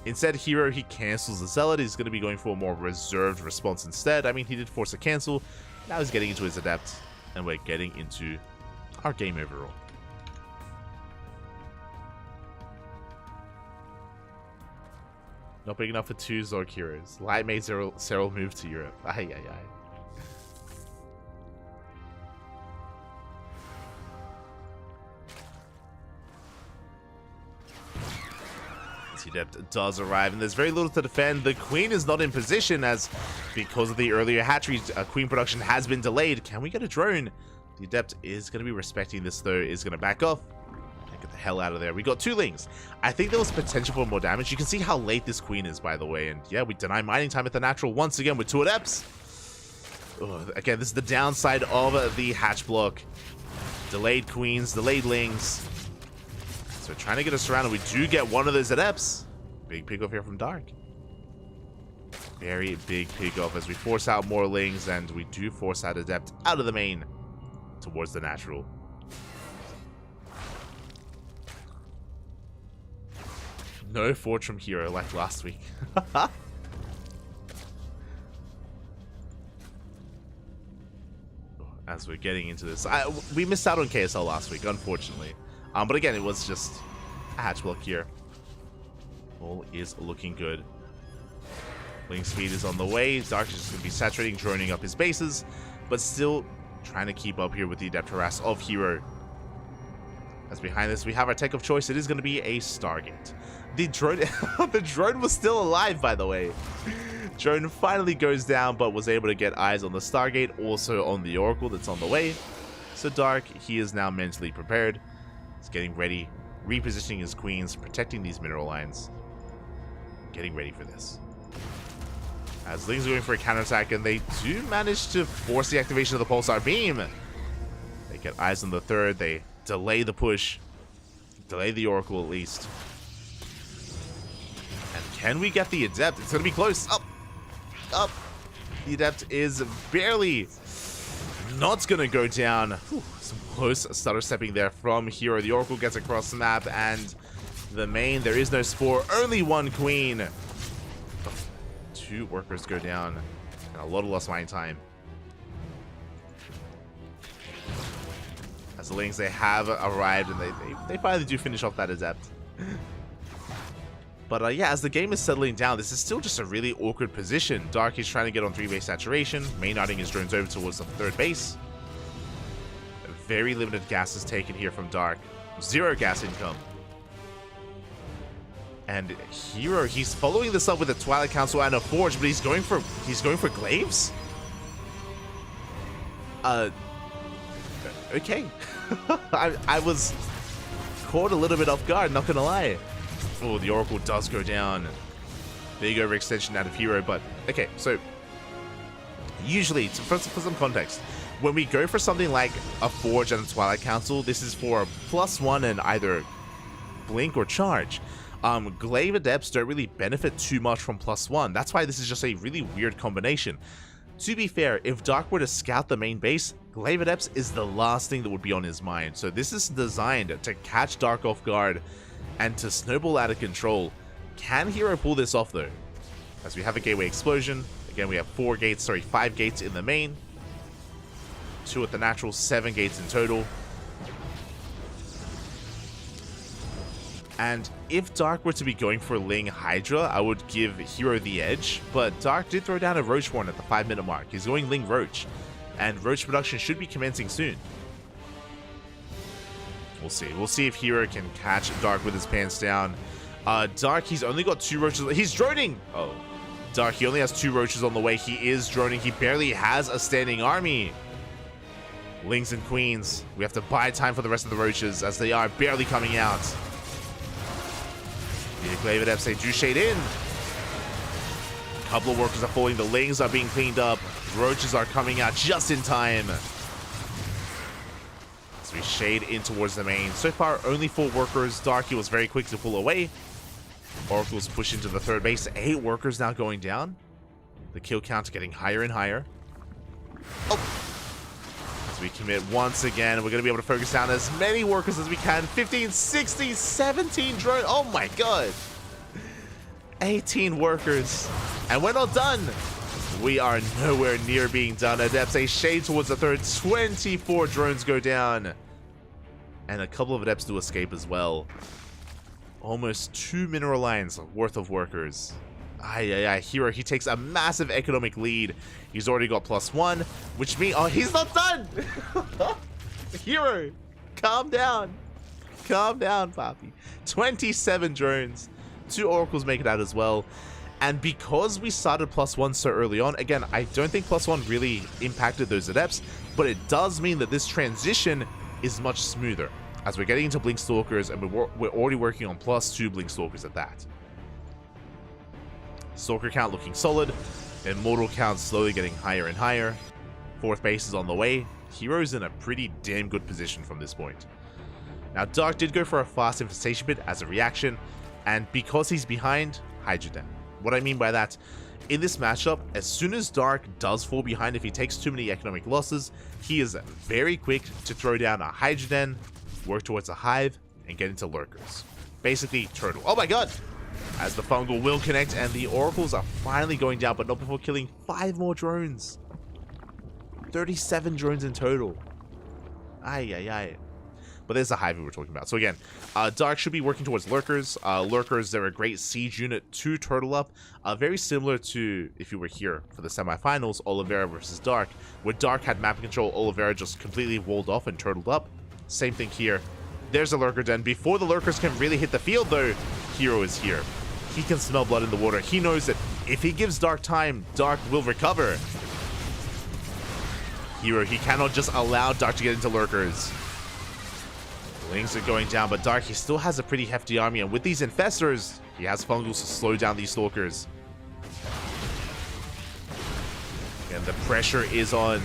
Instead, Hero, he cancels the Zealot. He's going to be going for a more reserved response instead. I mean, he did force a cancel. Now he's getting into his Adept, and we're getting into our game overall. Not big enough for 2 Zork Heroes. Light made Cyril move to Europe. Ay, ay, ay. Adept does arrive, and there's very little to defend. The Queen is not in position, as because of the earlier hatcheries, Queen production has been delayed. Can we get a drone? The Adept is going to be respecting this, though, is going to back off. Get the hell out of there. We got 2 Lings. I think there was potential for more damage. You can see how late this Queen is, by the way, and yeah, we deny mining time at the natural once again with 2 Adepts. Ugh, again, this is the downside of the hatch block. Delayed Queens, delayed Lings. So trying to get us surrounded. We do get one of those Adepts. Big pickoff here from Dark. Very big pickoff as we force out more Lings, and we do force out Adept out of the main towards the natural. No Forge from Hero like last week. As we're getting into this, we missed out on KSL last week, unfortunately. But again, it was just a hatch block here. All is looking good. Link speed is on the way. Dark is just going to be saturating, droning up his bases, but still trying to keep up here with the adept harass of Hero. As behind this, we have our tech of choice. It is going to be a Stargate. The drone, the drone was still alive, by the way. Drone finally goes down, but was able to get eyes on the Stargate, also on the Oracle that's on the way. So Dark, he is now mentally prepared. He's getting ready, repositioning his queens, protecting these mineral lines. Getting ready for this. As Ling's going for a counterattack, and they do manage to force the activation of the Pulsar Beam. They get eyes on the third, they delay the push. Delay the Oracle at least. And can we get the Adept? It's going to be close. Up. Up. The Adept is barely not going to go down. Whew, some close stutter stepping there from Hero. The Oracle gets across the map, and the main, there is no Spore. Only one Queen. 2 workers go down, and a lot of lost mine time. As the Lings, they have arrived, and they finally do finish off that Adept. But yeah, as the game is settling down, this is still just a really awkward position. Dark is trying to get on 3-base saturation, main-arting his drones over towards the 3rd base. Very limited gas is taken here from Dark. 0 gas income. And Hero, he's following this up with a Twilight Council and a Forge, but he's going for glaives? Okay. I was caught a little bit off guard, not gonna lie. Oh, the Oracle does go down. Big overextension out of Hero, but okay, so usually, for some context, when we go for something like a Forge and a Twilight Council, this is for +1 and either Blink or Charge. Glaive Adepts don't really benefit too much from +1. That's why this is just a really weird combination. To be fair, if Dark were to scout the main base, Glaive Adepts is the last thing that would be on his mind. So this is designed to catch Dark off guard and to snowball out of control. Can Hero pull this off though? As we have a Gateway Explosion. Again, we have 5 gates in the main. 2 at the natural, 7 gates in total. And if Dark were to be going for Ling Hydra, I would give Hero the edge, but Dark did throw down a Roach Horn at the 5-minute mark. He's going Ling Roach, and Roach production should be commencing soon. We'll see. We'll see if Hero can catch Dark with his pants down. Dark, he's only got 2 Roaches. He's droning! Oh. Dark, he only has 2 Roaches on the way. He is droning. He barely has a standing army. Lings and Queens. We have to buy time for the rest of the Roaches, as they are barely coming out. The Glaive Adepts, they do shade in. A couple of workers are falling. The Lings are being cleaned up. Roaches are coming out just in time. So we shade in towards the main. So far, only 4 workers. Darky was very quick to pull away. Oracle's push into the 3rd base. 8 workers now going down. The kill count getting higher and higher. Oh! As we commit once again, we're going to be able to focus down as many workers as we can. 15, 16, 17 drone. Oh my god. 18 workers. And we're not done. We are nowhere near being done. Adepts, a shade towards the 3rd. 24 drones go down. And a couple of Adepts do escape as well. Almost 2 mineral lines worth of workers. Hero, he takes a massive economic lead. He's already got +1, which means... Oh, he's not done! Hero, calm down. Calm down, Papi. 27 drones. 2 Oracles make it out as well. And because we started +1 so early on, again, I don't think +1 really impacted those Adepts, but it does mean that this transition is much smoother. As we're getting into Blink Stalkers, and we're already working on +2 Blink Stalkers at that. Stalker count looking solid. Immortal count slowly getting higher and higher. 4th base is on the way. Hero's in a pretty damn good position from this point. Now, Dark did go for a fast infestation bit as a reaction, and because he's behind, Hydra Den. What I mean by that, in this matchup, as soon as Dark does fall behind, if he takes too many economic losses, he is very quick to throw down a Hydra Den, work towards a Hive, and get into Lurkers. Basically, Turtle. Oh my god! As the Fungal will connect, and the Oracles are finally going down, but not before killing 5 more drones. 37 drones in total. But there's the hive we were talking about. So again, Dark should be working towards lurkers. Lurkers, they're a great siege unit to turtle up. Very similar to if you were here for the semifinals, Oliveira versus Dark, where Dark had mapping control, Oliveira just completely walled off and turtled up. Same thing here. There's a lurker den. Before the lurkers can really hit the field though, Hero is here. He can smell blood in the water. He knows that if he gives Dark time, Dark will recover. Hero, he cannot just allow Dark to get into lurkers. Lings are going down, but Dark, he still has a pretty hefty army, and with these infestors, he has fungals to slow down these stalkers. And the pressure is on.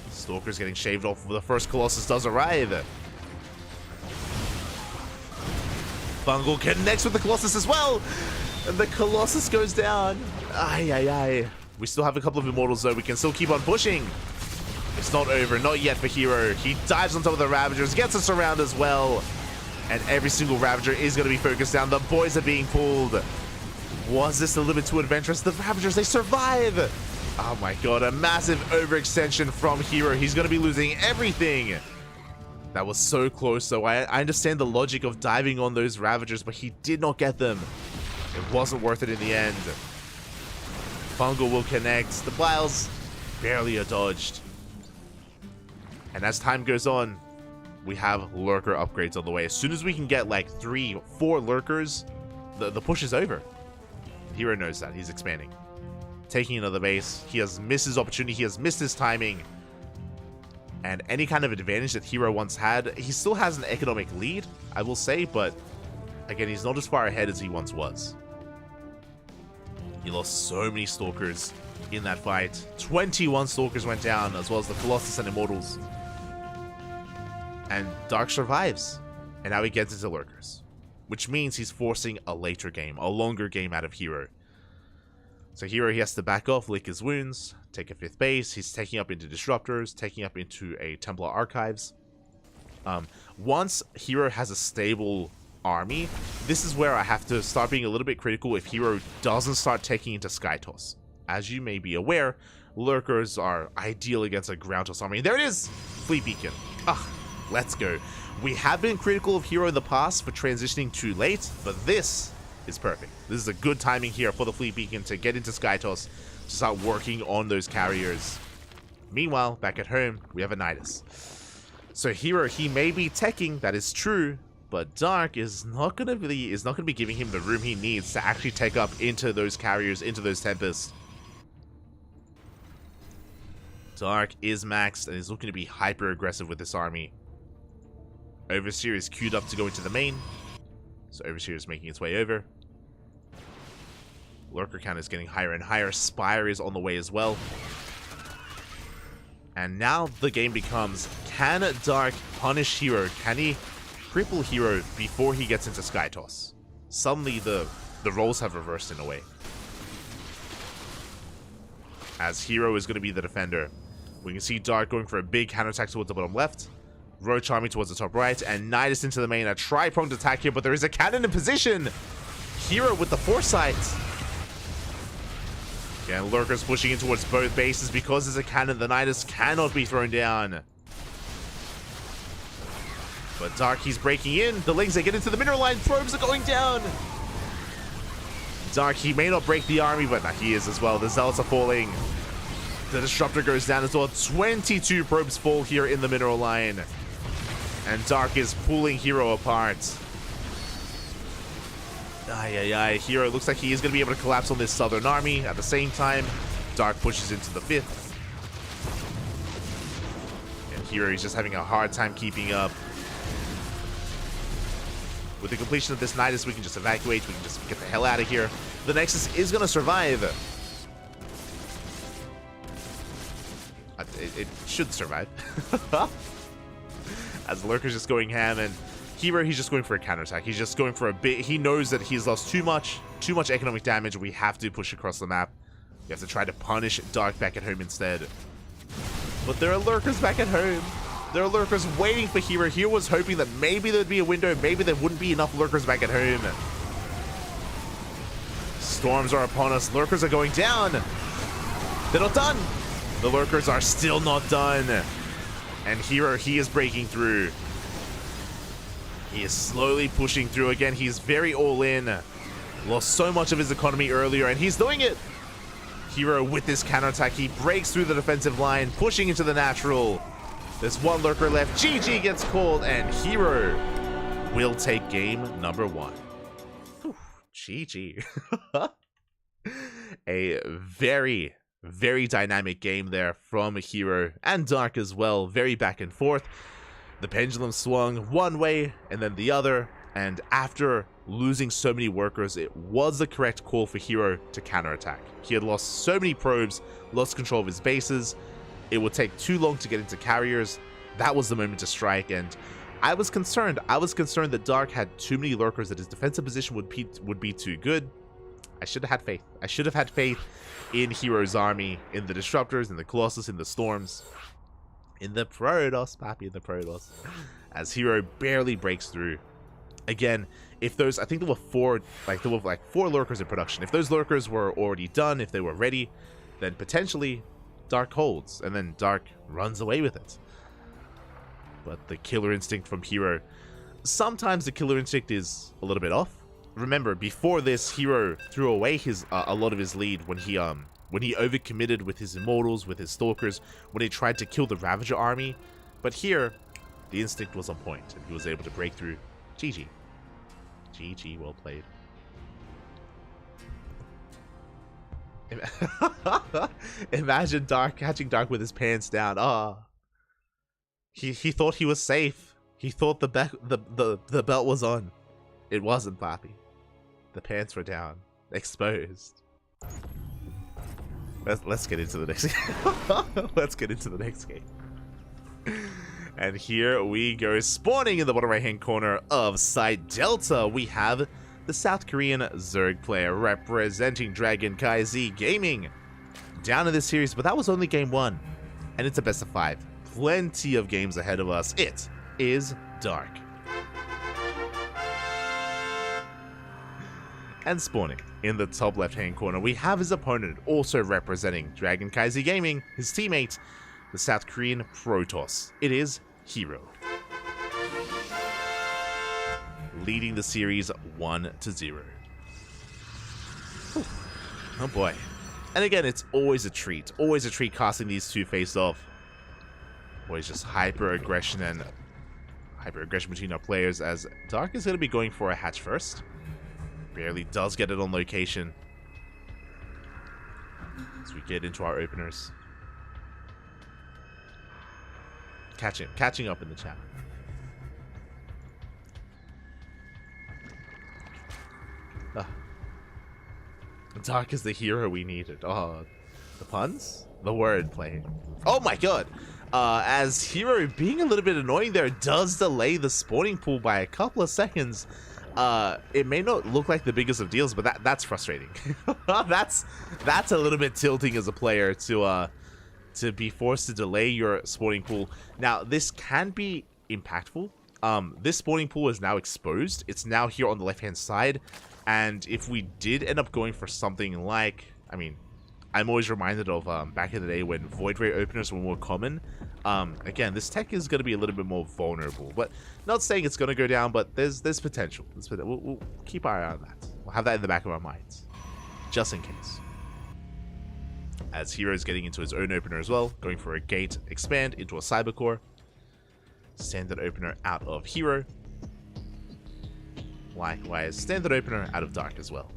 Stalker's getting shaved off. The first Colossus does arrive. Fungal connects with the Colossus as well, and the Colossus goes down. Ay, ay, ay. We still have a couple of Immortals though. We can still keep on pushing. It's not over, not yet for Hero. He dives on top of the Ravagers, gets us around as well. And every single Ravager is going to be focused down. The boys are being pulled. Was this a little bit too adventurous? The Ravagers, they survive. Oh my god, a massive overextension from Hero. He's going to be losing everything. That was so close though. I understand the logic of diving on those Ravagers, but he did not get them. It wasn't worth it in the end. Fungal will connect. The Biles barely are dodged. And as time goes on, we have lurker upgrades on the way. As soon as we can get like 3-4 lurkers, the push is over. Hero knows that. He's expanding. Taking another base. He has missed his opportunity. He has missed his timing. And any kind of advantage that Hero once had, he still has an economic lead, I will say, but again, he's not as far ahead as he once was. He lost so many Stalkers in that fight. 21 Stalkers went down, as well as the Colossus and Immortals. And Dark survives. And now he gets into lurkers, which means he's forcing a later game, a longer game out of Hero. So Hero, he has to back off, lick his wounds, take a 5th base. He's taking up into Disruptors, taking up into a Templar Archives. Once Hero has a stable army, this is where I have to start being a little bit critical if Hero doesn't start taking into Skytoss. As you may be aware, lurkers are ideal against a ground toss army. There it is! Fleet Beacon. Let's go. We have been critical of Hero in the past for transitioning too late, but this is perfect. This is a good timing here for the Fleet Beacon to get into Skytoss, to start working on those carriers. Meanwhile, back at home, we have a Nidus. So Hero, he may be teching, that is true, but Dark is not gonna be giving him the room he needs to actually take up into those carriers, into those Tempests. Dark is maxed and is looking to be hyper aggressive with this army. Overseer is queued up to go into the main, so Overseer is making its way over. Lurker count is getting higher and higher. Spire is on the way as well. And now the game becomes, can Dark punish Hero? Can he cripple Hero before he gets into Skytoss? Suddenly the roles have reversed in a way. As Hero is going to be the defender. We can see Dark going for a big counterattack towards the bottom left. Roach army towards the top right. And Nidus into the main. A tri-pronged attack here, but there is a cannon in position. Hero with the foresight. And Lurkers pushing in towards both bases. Because there's a cannon, the Nidus cannot be thrown down. But Dark, he's breaking in. The Lings, they get into the mineral line. Probes are going down. Dark, he may not break the army, but he is as well. The Zealots are falling. The Disruptor goes down as well. 22 probes fall here in the mineral line. And Dark is pulling Hero apart. Hero looks like he is going to be able to collapse on this southern army. At the same time, Dark pushes into the 5th. And Hero is just having a hard time keeping up. With the completion of this Nidus, we can just evacuate. We can just get the hell out of here. The Nexus is going to survive. It should survive. As Lurker's just going ham, and Hero, he's just going for a counterattack. He's just going for a bit. He knows that he's lost too much economic damage. We have to push across the map. We have to try to punish Dark back at home instead. But there are Lurkers back at home. There are Lurkers waiting for Hero. Hero was hoping that maybe there'd be a window. Maybe there wouldn't be enough Lurkers back at home. Storms are upon us. Lurkers are going down. They're not done. The Lurkers are still not done. And Hero, he is breaking through. He is slowly pushing through again. He's very all in. Lost so much of his economy earlier, and he's doing it. Hero with this counterattack, he breaks through the defensive line, pushing into the natural. There's one lurker left. GG gets called, and Hero will take game number 1. Whew, GG. A very, very dynamic game there from Hero and Dark as well. Very back and forth. The pendulum swung one way and then the other, and after losing so many workers, it was the correct call for Hero to counterattack. He had lost so many probes, lost control of his bases. It would take too long to get into carriers. That was the moment to strike, and I was concerned. I was concerned that Dark had too many lurkers, that his defensive position would be too good. I should have had faith. I should have had faith in Hero's army, in the Disruptors, in the Colossus, in the Storms, in the Protoss, Pappy, in the Protoss, as Hero barely breaks through. Again, if those, I think there were four lurkers in production. If those lurkers were already done, if they were ready, then potentially Dark holds, and then Dark runs away with it. But the killer instinct from Hero, sometimes the killer instinct is a little bit off. Remember, before this, Hero threw away his a lot of his lead when he overcommitted with his Immortals, with his Stalkers, when he tried to kill the Ravager army. But here, the instinct was on point, and he was able to break through. GG. GG, well played. Imagine Dark catching Dark with his pants down. He thought he was safe. He thought the belt was on. It wasn't, Pappy. The pants were down, exposed. Let's get into the next game. Let's get into the next game. And here we go. Spawning in the bottom right hand corner of Side Delta, we have the South Korean Zerg player representing CranKy Z Gaming. Down in this series, but that was only game 1. And it's a best of 5. Plenty of games ahead of us. It is Dark. And spawning in the top left hand corner, we have his opponent, also representing CranKy Z Gaming, his teammate, the South Korean Protoss. It is Hero. Leading the series 1-0. Oh boy. And again, it's always a treat casting these two face off. Always just hyper-aggression between our players, as Dark is going to be going for a hatch first. Barely does get it on location. As we get into our openers. Catching up in the chat. Dark is the hero we needed. Oh, the puns? The wordplay. Oh my god. As Hero, being a little bit annoying there, does delay the spawning pool by a couple of seconds. It may not look like the biggest of deals, but that's frustrating. that's a little bit tilting as a player to be forced to delay your spawning pool. Now, this can be impactful. This spawning pool is now exposed. It's now here on the left-hand side. And if we did end up going for something like, I mean, I'm always reminded of back in the day when Void Ray openers were more common. Again, this tech is going to be a little bit more vulnerable. But not saying it's going to go down, but there's potential. We'll keep our eye on that. We'll have that in the back of our minds, just in case. As Hero's getting into his own opener as well, going for a gate expand into a cybercore. Standard opener out of Hero. Likewise, standard opener out of Dark as well.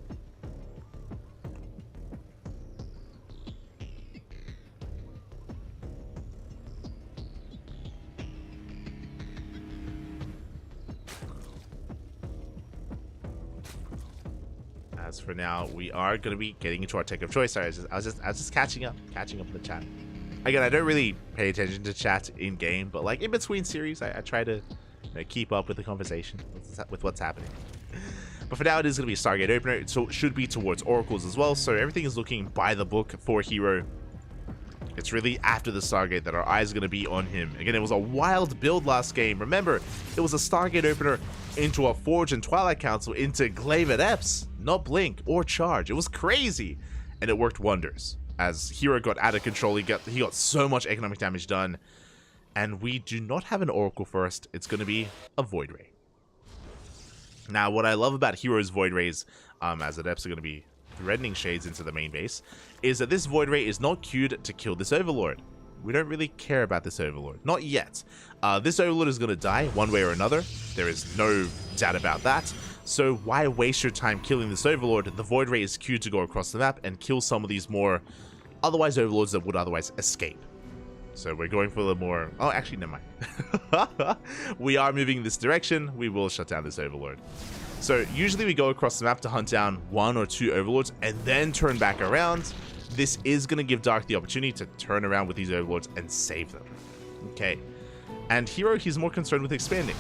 As for now, we are going to be getting into our tech of choice. Sorry, I was just catching up in the chat. Again, I don't really pay attention to chat in game, but like in between series, I try to keep up with the conversation, with what's happening. But for now, it is going to be a Stargate opener, so it should be towards Oracles as well. So everything is looking by the book for Hero. It's really after the Stargate that our eyes are going to be on him. Again, it was a wild build last game. Remember, it was a Stargate opener into a Forge and Twilight Council into Glaive at Eps, not Blink or Charge. It was crazy, and it worked wonders. As Hero got out of control, he got so much economic damage done. And we do not have an Oracle first. It's going to be a Void Ray. Now, what I love about Hero's Void Rays, as Adepts are going to be threatening Shades into the main base, is that this Void Ray is not queued to kill this Overlord. We don't really care about this Overlord. Not yet. This Overlord is going to die one way or another. There is no doubt about that. So why waste your time killing this Overlord? The Void Ray is queued to go across the map and kill some of these more otherwise Overlords that would otherwise escape. So we're going for the more... Oh, actually, never mind. We are moving in this direction. We will shut down this Overlord. So usually we go across the map to hunt down 1 or 2 Overlords and then turn back around. This is going to give Dark the opportunity to turn around with these Overlords and save them. Okay. And Hero, he's more concerned with expanding.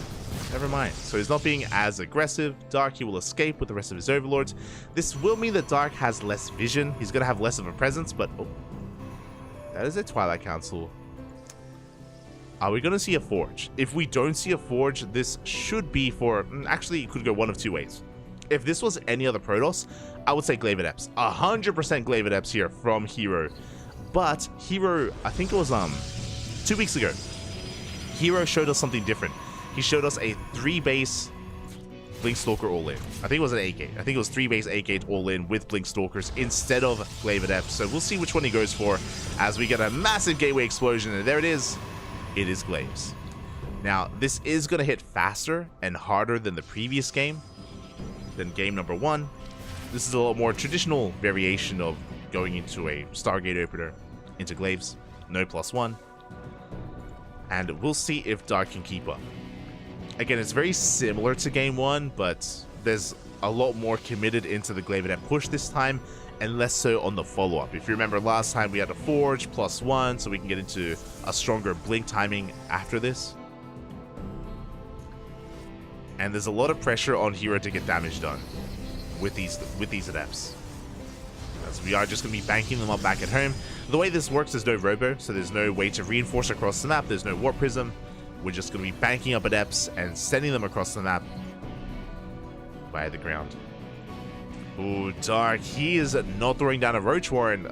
Never mind. So he's not being as aggressive. Dark, he will escape with the rest of his Overlords. This will mean that Dark has less vision. He's going to have less of a presence, but... Oh, that is a Twilight Council. Are we going to see a Forge? If we don't see a Forge, this should be for... Actually, it could go one of 2 ways. If this was any other Protoss, I would say Glaive Adepts. 100% Glaive Adepts here from Hero. But Hero, I think it was 2 weeks ago, Hero showed us something different. He showed us a 3-base Blink Stalker all-in. I think it was an 8-gate. I think it was 3-base 8-gate all-in with Blink Stalkers instead of Glaive Adepts. So we'll see which one he goes for as we get a massive gateway explosion. And there it is. It is Glaives. Now, this is going to hit faster and harder than the previous game, than game number 1. This is a lot more traditional variation of going into a Stargate opener into Glaives. No +1. And we'll see if Dark can keep up. Again, it's very similar to game 1, but there's a lot more committed into the Glaive Adept push this time, and less so on the follow-up. If you remember last time, we had a Forge +1, so we can get into a stronger Blink timing after this. And there's a lot of pressure on Hero to get damage done with these Adepts, as we are just going to be banking them up back at home. The way this works, there's no Robo, so there's no way to reinforce across the map. There's no Warp Prism. We're just going to be banking up Adepts and sending them across the map via the ground. Ooh, Dark, he is not throwing down a Roach Warren.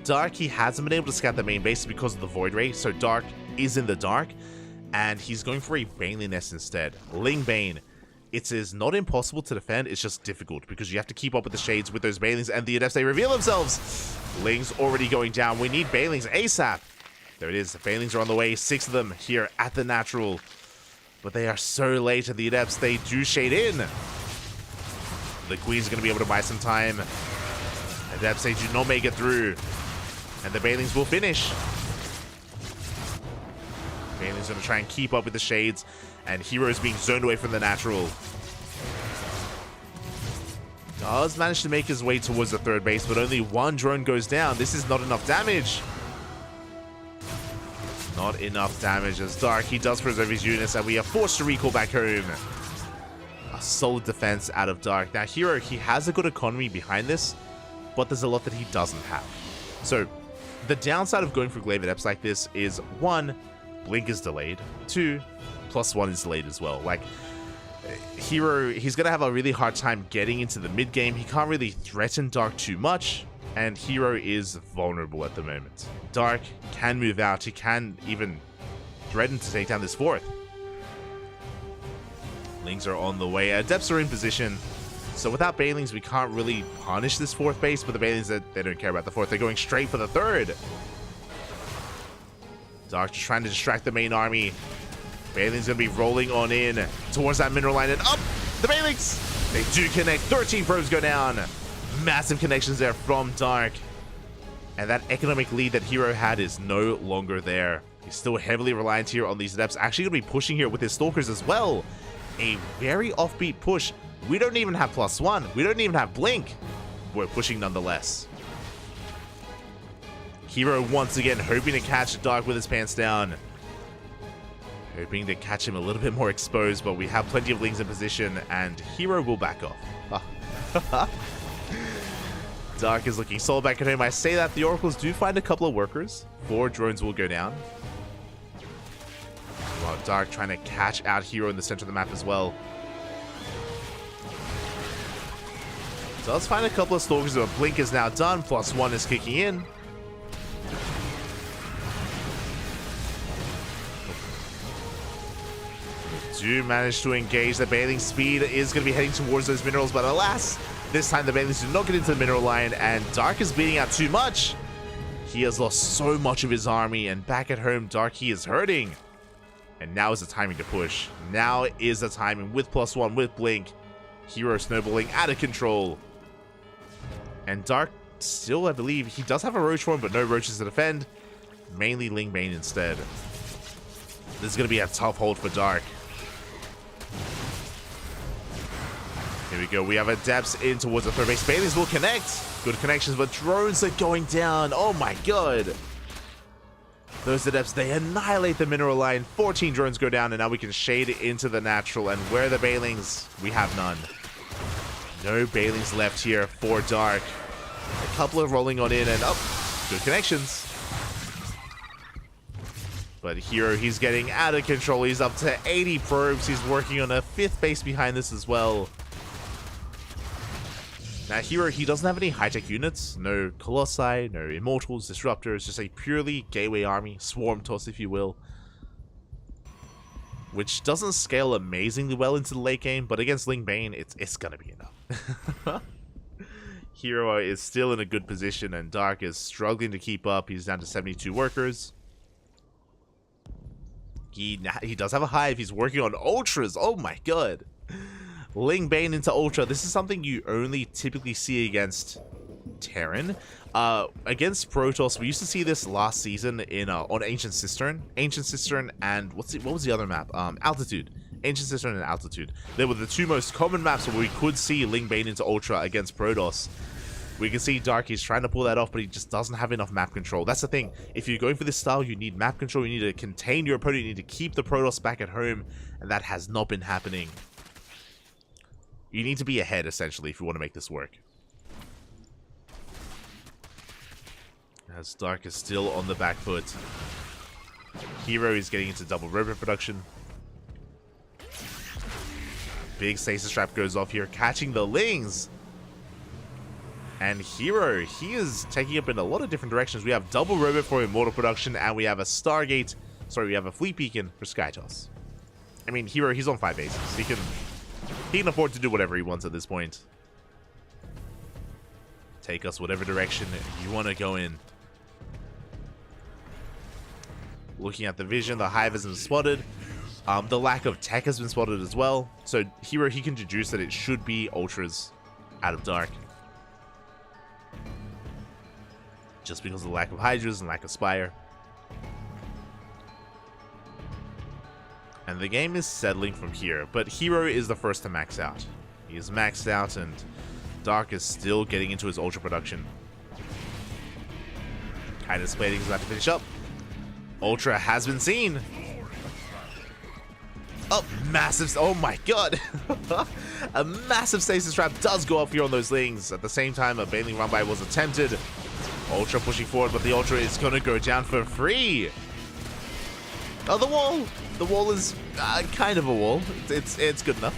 Dark, he hasn't been able to scout the main base because of the Void Ray, so Dark is in the dark, and he's going for a Baneling Nest instead. Ling Bane. It is not impossible to defend, it's just difficult, because you have to keep up with the Shades with those Banelings, and the Adepts, they reveal themselves! Ling's already going down. We need Banelings ASAP! There it is, the Banelings are on the way, 6 of them here at the natural. But they are so late, and the Adepts, they do shade in. The Queen's going to be able to buy some time. Adepts, they do not make it through. And the Banelings will finish. Banelings going to try and keep up with the Shades. And Hero is being zoned away from the natural. Does manage to make his way towards the 3rd base, but only 1 drone goes down. This is not enough damage. Not enough damage as Dark, he does preserve his units, and we are forced to recall back home. A solid defense out of Dark. Now, Hero, he has a good economy behind this, but there's a lot that he doesn't have. So, the downside of going for Glaive Adepts like this is, 1, Blink is delayed. 2, +1 is delayed as well. Like, Hero, he's going to have a really hard time getting into the mid-game. He can't really threaten Dark too much, and Hero is vulnerable at the moment. Dark can move out. He can even threaten to take down this 4th. Lings are on the way. Adepts are in position. So without Banelings, we can't really punish this 4th base, but the Banelings, they don't care about the 4th. They're going straight for the 3rd. Dark just trying to distract the main army. Banelings going to be rolling on in towards that mineral line, and up the Banelings. They do connect. 13 probes go down. Massive connections there from Dark. And that economic lead that Hero had is no longer there. He's still heavily reliant here on these Adepts. Actually going to be pushing here with his Stalkers as well. A very offbeat push. We don't even have +1. We don't even have Blink. We're pushing nonetheless. Hero once again hoping to catch Dark with his pants down. Hoping to catch him a little bit more exposed, but we have plenty of Lings in position, and Hero will back off. Dark is looking solid back at home. I say that the Oracles do find a couple of workers. 4 drones will go down. While Dark trying to catch out Hero in the center of the map as well. Does find a couple of Stalkers, but Blink is now done. +1 is kicking in. do manage to engage. The Bailing speed is going to be heading towards those minerals, but alas, this time the Bailings do not get into the mineral line, and Dark is bleeding out too much. He has lost so much of his army, and back at home, Dark, he is hurting. And now is the timing to push. Now is the timing with +1, with Blink. Hero snowballing out of control. And Dark still, I believe, he does have a Roach form, but no Roaches to defend. Mainly Ling Bane instead. This is going to be a tough hold for Dark. Here we go. We have Adepts in towards the third base. Baileys will connect. Good connections, but drones are going down. Oh my god. Those Adepts, they annihilate the mineral line. 14 drones go down, and now we can shade it into the natural. And where are the Bailings? We have none. No Bailings left here for Dark. A couple of rolling on in, and good connections. But Hero, he's getting out of control. He's up to 80 probes. He's working on a 5th base behind this as well. Now, Hero, he doesn't have any high-tech units. No Colossi, no Immortals, Disruptors. Just a purely gateway army. Swarm toss, if you will. Which doesn't scale amazingly well into the late game, but against Ling Bane, it's gonna be enough. Hero is still in a good position, and Dark is struggling to keep up. He's down to 72 workers. He does have a hive. He's working on Ultras. Oh my god. Ling Bane into Ultra. This is something you only typically see against Terran. Against Protoss, we used to see this last season in on Ancient Cistern. Ancient Cistern and what was the other map? Altitude. Ancient Cistern and Altitude. They were the two most common maps where we could see Ling Bane into Ultra against Protoss. We can see Dark, he's trying to pull that off, but he just doesn't have enough map control. That's the thing. If you're going for this style, you need map control. You need to contain your opponent. You need to keep the Protoss back at home, and that has not been happening. You need to be ahead, essentially, if you want to make this work. As Dark is still on the back foot. Hero is getting into double robot production. Big stasis trap goes off here, catching the Lings. And Hero, he is taking up in a lot of different directions. We have double robot for Immortal production, and we have a Stargate. Sorry, we have a Fleet Beacon for Skytoss. I mean, Hero, he's on 5 bases. He can afford to do whatever he wants at this point. Take us whatever direction you want to go in. Looking at the vision, the hive has been spotted. The lack of tech has been spotted as well. So Hero, he can deduce that it should be Ultras out of Dark. Just because of the lack of Hydras and lack of Spire. And the game is settling from here, but Hero is the first to max out. He is maxed out, and Dark is still getting into his Ultra production. Kindness Plating is about to finish up. Ultra has been seen. Oh, massive. Oh my god. A massive stasis trap does go off here on those Lings. At the same time, a Bailing run by was attempted. Ultra pushing forward, but the Ultra is going to go down for free. Oh, the wall. The wall is kind of a wall. It's good enough.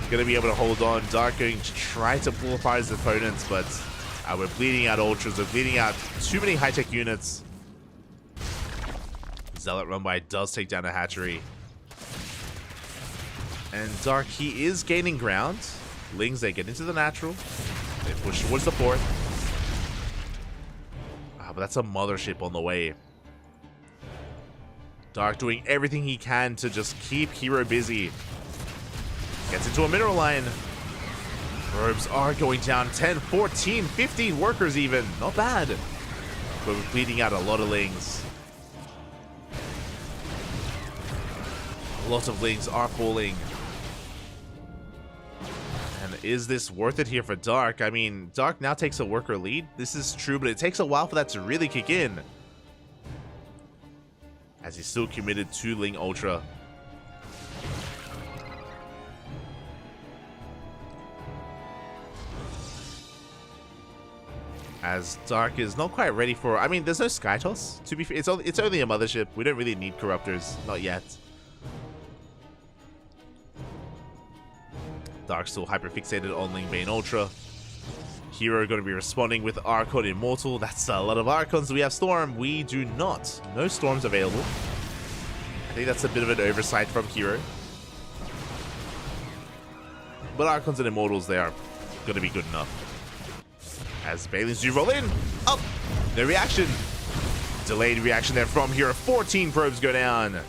Going to be able to hold on. Dark going to try to pull apart his opponents, but we're bleeding out Ultras. We're bleeding out too many high-tech units. Zealot run by does take down a hatchery. And Dark, he is gaining ground. Lings, they get into the natural. They push towards the fourth. But that's a mothership on the way. Dark doing everything he can to just keep Hero busy. Gets into a mineral line. Probes are going down. 10, 14, 15 workers even. Not bad. But we're bleeding out a lot of Lings. A lot of Lings are falling. And is this worth it here for Dark? I mean, Dark now takes a worker lead. This is true, but it takes a while for that to really kick in. As he's still committed to Ling Ultra. As Dark is not quite ready for... I mean, there's no Skytoss. To be fair, it's only a mothership. We don't really need Corruptors. Not yet. Dark still hyper-fixated on Ling Bane Ultra. Hero going to be responding with Archon Immortal. That's a lot of Archons. We have Storm. We do not. No Storms available. think that's a bit of an oversight from Hero. But Archons and Immortals, they are going to be good enough. As Balins do roll in. Oh, no reaction. Delayed reaction there from Hero. 14 probes go down.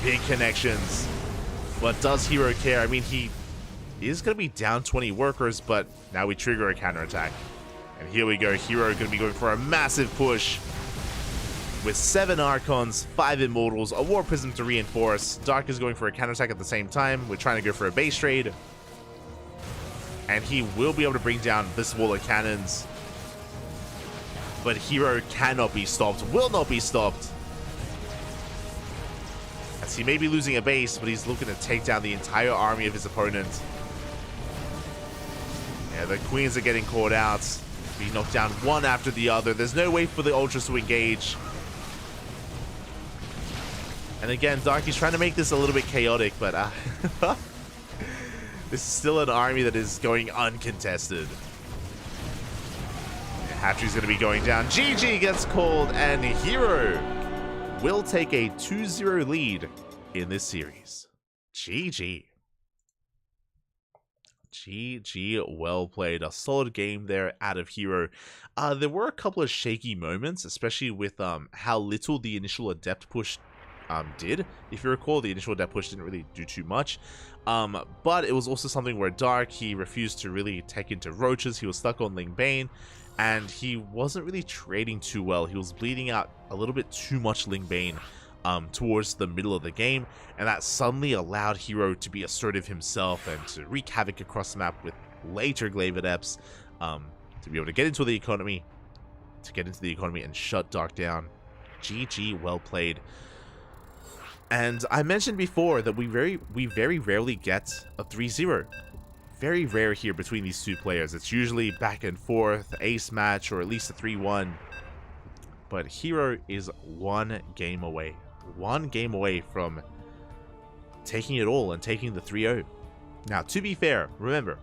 Big connections. But does Hero care? I mean, he is going to be down 20 workers, but now we trigger a counterattack. And here we go. Hero going to be going for a massive push. With 7 Archons, 5 Immortals, a War Prism to reinforce. Dark is going for a counterattack at the same time. We're trying to go for a base trade. And he will be able to bring down this wall of cannons. But Hero cannot be stopped, will not be stopped. As he may be losing a base, but he's looking to take down the entire army of his opponent. Yeah, the Queens are getting caught out. Being knocked down one after the other. There's no way for the Ultras to engage. And again, Darky's trying to make this a little bit chaotic, but this is still an army that is going uncontested. Hatchery's going to be going down. GG gets called, and Hero will take a 2-0 lead in this series. GG. GG, well played. A solid game there out of Hero. There were a couple of shaky moments, especially with how little the initial Adept push did. If you recall, the initial Adept push didn't really do too much. But it was also something where Dark, he refused to really take into roaches. He was stuck on Ling Bane, and he wasn't really trading too well. He was bleeding out a little bit too much Ling Bane towards the middle of the game, and that suddenly allowed Hero to be assertive himself and to wreak havoc across the map with later Glaive Adepts to be able to get into the economy, and shut Dark down. GG, well played. And I mentioned before that we very rarely get a 3-0. Very rare here between these two players. It's usually back and forth, ace match, or at least a 3-1. But Hero is one game away from taking it all and taking the 3-0. Now, to be fair, remember,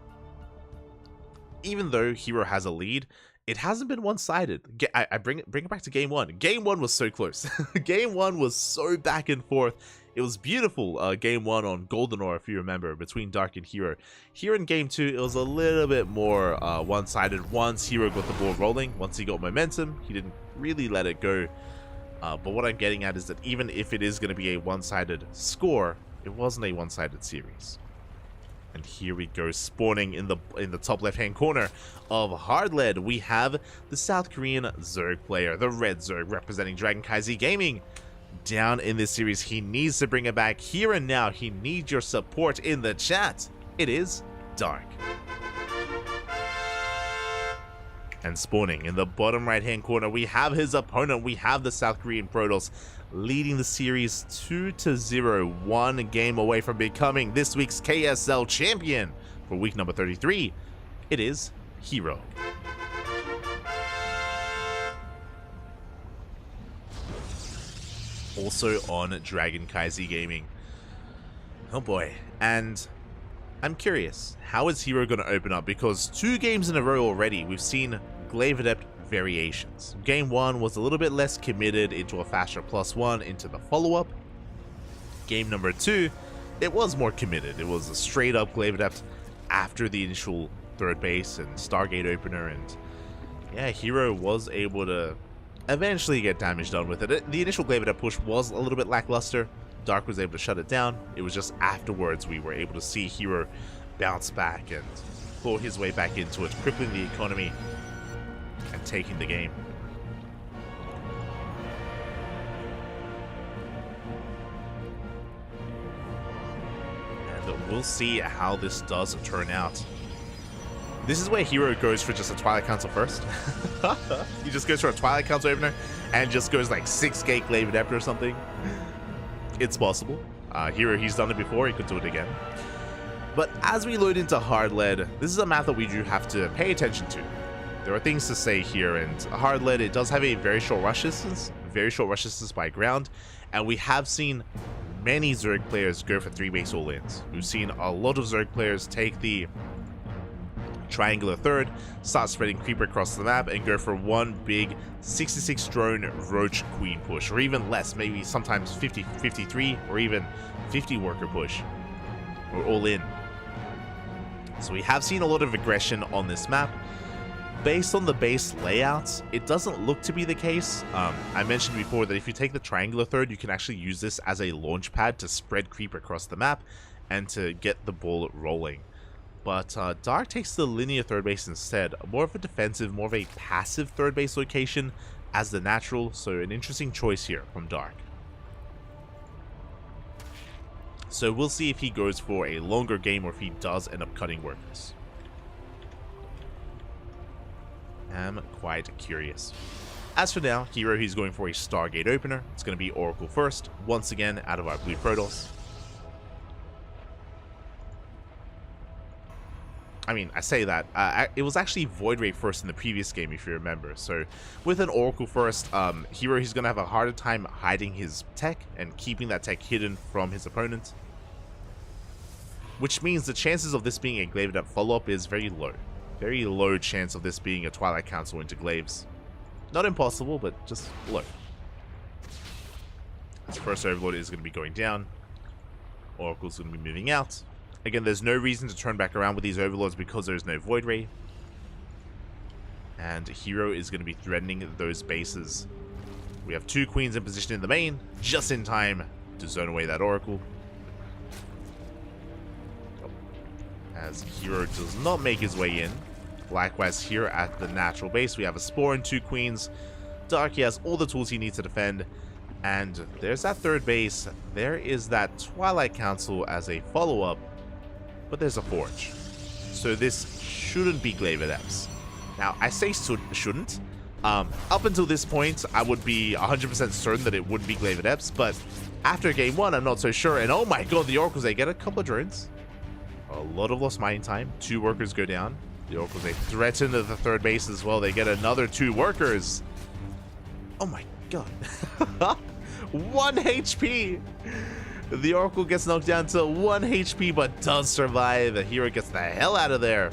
even though Hero has a lead, it hasn't been one-sided. I bring it back to game one. Game one was so close. Game one was so back and forth. It was beautiful. Game one on Golden Ore, if you remember, between Dark and Hero. Here in game two, it was a little bit more one-sided. Once Hero got the ball rolling, once he got momentum, he didn't really let it go. But what I'm getting at is that even if it is going to be a one-sided score, it wasn't a one-sided series. And here we go, spawning in the top left-hand corner of Hard Lead, we have the South Korean Zerg player, the Red Zerg, representing CranKy Gaming. Down in this series, he needs to bring it back here and now. He needs your support in the chat. It is Dark. And spawning in the bottom right-hand corner, we have his opponent. We have the South Korean Protoss, leading the series 2-0, one game away from becoming this week's KSL champion for week number 33. It is Hero. Also on CranKy Gaming. Oh boy, and I'm curious, how is Hero going to open up? Because 2 games in a row already, we've seen Glaive Adept variations. Game 1 was a little bit less committed into a faster +1 into the follow-up. Game number 2, it was more committed. It was a straight up Glaive Adept after the initial third base and Stargate opener, and yeah, Hero was able to eventually get damage done with it. The initial Glaive Adept push was a little bit lackluster. Dark was able to shut it down. It was just afterwards we were able to see Hero bounce back and claw his way back into it, crippling the economy and taking the game. And we'll see how this does turn out. This is where Hero goes for just a Twilight Council first. He just goes for a Twilight Council opener and just goes like 6-gate Glaive Adept or something. It's possible. Hero, he's done it before, he could do it again. But as we load into Hard Lead, this is a map that we do have to pay attention to. There are things to say here, and Hard Lead, it does have a very short rush distance by ground, and we have seen many Zerg players go for 3 base all-ins. We've seen a lot of Zerg players take the triangular third, start spreading creeper across the map, and go for one big 66 drone roach queen push, or even less, maybe sometimes 50, 53, or even 50 worker push. We're all in. So we have seen a lot of aggression on this map. Based on the base layouts, it doesn't look to be the case. I mentioned before that if you take the triangular third, you can actually use this as a launch pad to spread creep across the map and to get the ball rolling. But Dark takes the linear third base instead, more of a defensive, more of a passive third base location as the natural, so an interesting choice here from Dark. So we'll see if he goes for a longer game or if he does end up cutting workers. I'm quite curious. As for now, hero, he's going for a Stargate opener. It's going to be Oracle first, once again out of our blue Protoss. I mean, I say that. It was actually Void Ray first in the previous game, if you remember. So with an Oracle first, hero, he's going to have a harder time hiding his tech and keeping that tech hidden from his opponent. Which means the chances of this being a Glaive Adept follow-up is very low. Very low chance of this being a Twilight Council into Glaives. Not impossible, but just low. His first Overlord is going to be going down. Oracle's going to be moving out. Again, there's no reason to turn back around with these Overlords because there's no Void Ray. And Hero is going to be threatening those bases. We have 2 Queens in position in the main, just in time to zone away that Oracle. As Hero does not make his way in. Likewise, here at the natural base, we have a Spore and 2 Queens. Darky has all the tools he needs to defend. And there's that third base. There is that Twilight Council as a follow-up. But there's a Forge. So this shouldn't be Glaive Adepts. Now, I say shouldn't. Up until this point, I would be 100% certain that it would be Glaive Adepts. But after game 1, I'm not so sure. And oh my god, the Oracles, they get a couple of drones. A lot of lost mining time. 2 workers go down. The Oracles, they threaten the third base as well. They get another 2 workers. Oh my god. 1 HP. The Oracle gets knocked down to 1 HP, but does survive. The hero gets the hell out of there.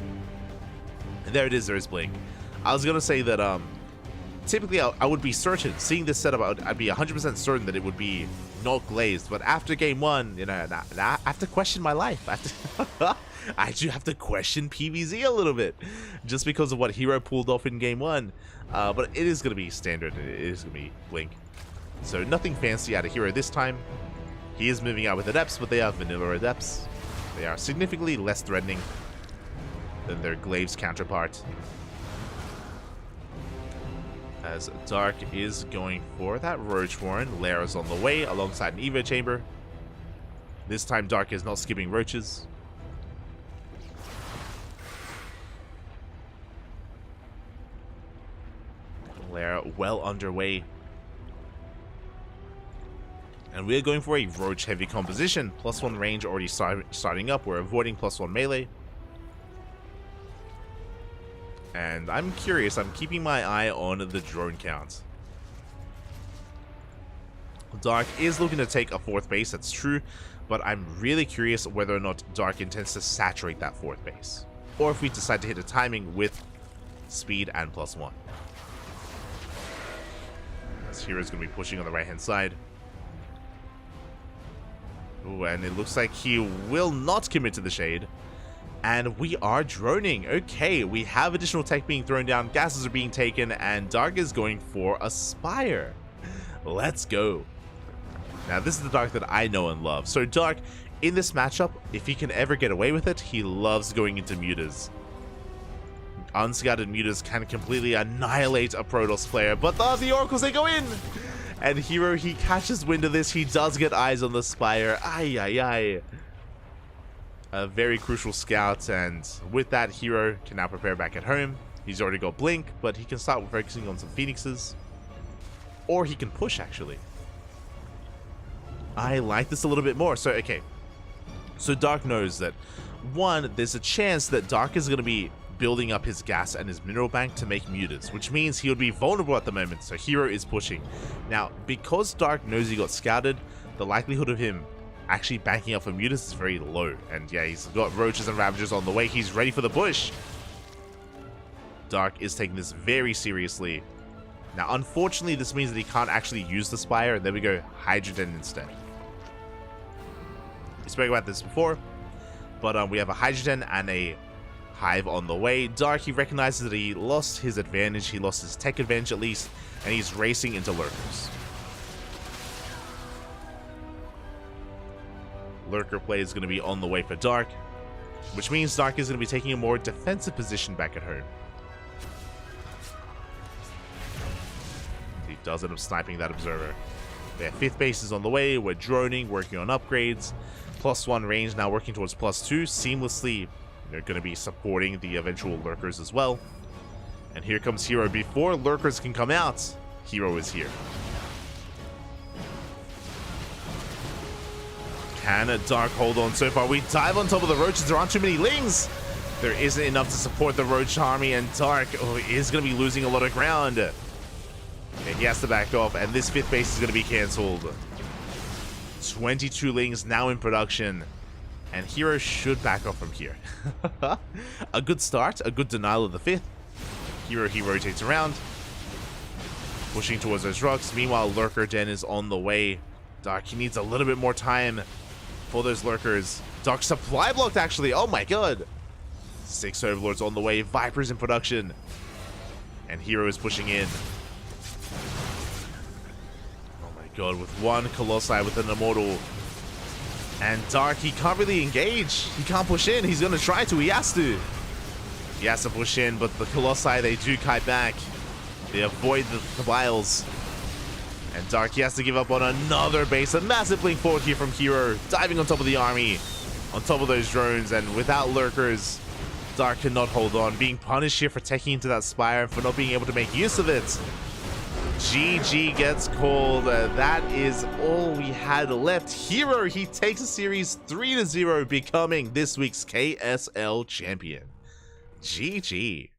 And there it is. There's Blink. I was going to say that typically I would be certain, seeing this setup, I'd be 100% certain that it would be not glazed. But after game 1, you know, I have to question my life. I do have to question PvZ a little bit, just because of what Hero pulled off in game 1. But it is going to be standard. It is going to be Blink. So nothing fancy out of Hero this time. He is moving out with Adepts, but they are vanilla Adepts. They are significantly less threatening than their Glaive's counterpart. As Dark is going for that Roach Warren. Lara's on the way alongside an Evo Chamber. This time Dark is not skipping Roaches. Lara well underway. And we're going for a Roach heavy composition. +1 range already starting up. We're avoiding +1 melee. And I'm curious. I'm keeping my eye on the drone count. Dark is looking to take a 4th base. That's true. But I'm really curious whether or not Dark intends to saturate that 4th base. Or if we decide to hit a timing with speed and +1. This hero's going to be pushing on the right-hand side. Ooh, and it looks like he will not commit to the Shade. And we are droning. Okay, we have additional tech being thrown down, gases are being taken, and Dark is going for a Spire. Let's go. Now, this is the Dark that I know and love. So Dark, in this matchup, if he can ever get away with it, he loves going into mutas. Unscouted mutas can completely annihilate a Protoss player, but the Oracles, they go in! And Hero, he catches wind of this. He does get eyes on the Spire. Ay, ay, ay. A very crucial scout, and with that, Hero can now prepare back at home. He's already got Blink, but he can start focusing on some Phoenixes. Or he can push, actually. I like this a little bit more. So, okay. So Dark knows that, 1, there's a chance that Dark is going to be building up his gas and his mineral bank to make mutas, which means he would be vulnerable at the moment, so Hero is pushing. Now, because Dark knows he got scouted, the likelihood of him actually banking up for mutas is very low. And yeah, he's got Roaches and Ravagers on the way. He's ready for the push. Dark is taking this very seriously. Now, unfortunately, this means that he can't actually use the Spire, and then we go Hydrogen instead. We spoke about this before, but we have a Hydrogen and a Hive on the way. Dark, he recognizes that he lost his advantage, he lost his tech advantage at least, and he's racing into Lurkers. Lurker play is going to be on the way for Dark, which means Dark is going to be taking a more defensive position back at home. He does end up sniping that Observer. Their 5th base is on the way, we're droning, working on upgrades. +1 range now working towards +2, seamlessly they're going to be supporting the eventual Lurkers as well. And here comes Hero. Before Lurkers can come out, Hero is here. Can Dark hold on so far? We dive on top of the Roaches. There aren't too many Lings. There isn't enough to support the Roach army, and Dark is going to be losing a lot of ground. And he has to back off, and this 5th base is going to be cancelled. 22 Lings now in production, and Hero should back off from here. A good start, a good denial of the 5th. Hero, he rotates around, pushing towards those rocks. Meanwhile, Lurker Den is on the way. Dark, he needs a little bit more time for those Lurkers. Dark supply blocked, actually. Oh my god. 6 Overlords on the way. Vipers in production. And Hero is pushing in. Oh my god, with 1 Colossi with an Immortal. And Dark, he can't really engage. He can't push in. He's going to try to. He has to. He has to push in, but the Colossi, they do kite back. They avoid the Biles. And Dark, he has to give up on another base. A massive blink forward here from Hero. Diving on top of the army. On top of those drones. And without Lurkers, Dark cannot hold on. Being punished here for taking into that Spire and for not being able to make use of it. GG gets called. That is all we had left. Hero, he takes a series 3-0, becoming this week's KSL champion. GG.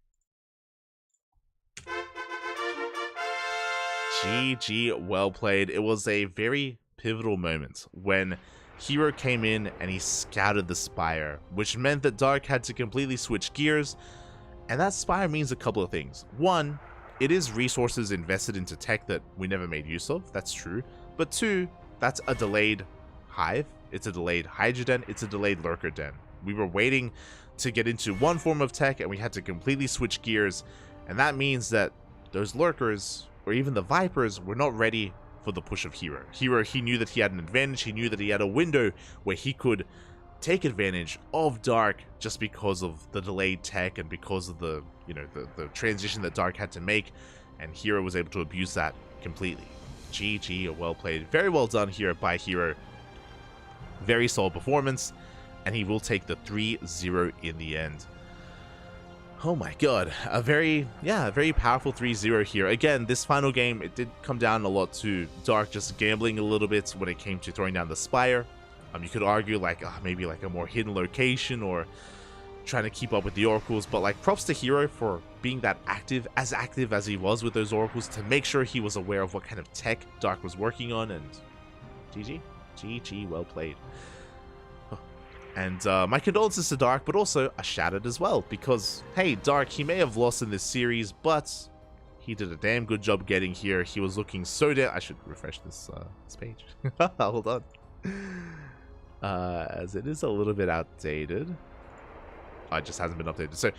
GG, well played. It was a very pivotal moment when Hero came in and he scouted the Spire, which meant that Dark had to completely switch gears. And that Spire means a couple of things. One, it is resources invested into tech that we never made use of. That's true. But 2, that's a delayed Hive. It's a delayed Hydra Den. It's a delayed Lurker Den. We were waiting to get into one form of tech and we had to completely switch gears. And that means that those Lurkers, or even the Vipers, were not ready for the push of Hero. Hero, he knew that he had an advantage. He knew that he had a window where he could take advantage of Dark just because of the delayed tech and because of the, you know, the transition that Dark had to make. And Hero was able to abuse that completely. GG, well played. Very well done here by Hero. Very solid performance. And he will take the 3-0 in the end. Oh my god, a very powerful 3-0 here. Again, this final game, it did come down a lot to Dark just gambling a little bit when it came to throwing down the Spire. You could argue like maybe like a more hidden location or trying to keep up with the Oracles, but like props to Hero for being that active as he was with those Oracles to make sure he was aware of what kind of tech Dark was working on, and GG, well played. And my condolences to Dark, but also a shout out as well, because, hey, Dark, he may have lost in this series, but he did a damn good job getting here. He was looking so damn... I should refresh this page. Hold on. As it is a little bit outdated. It just hasn't been updated. So,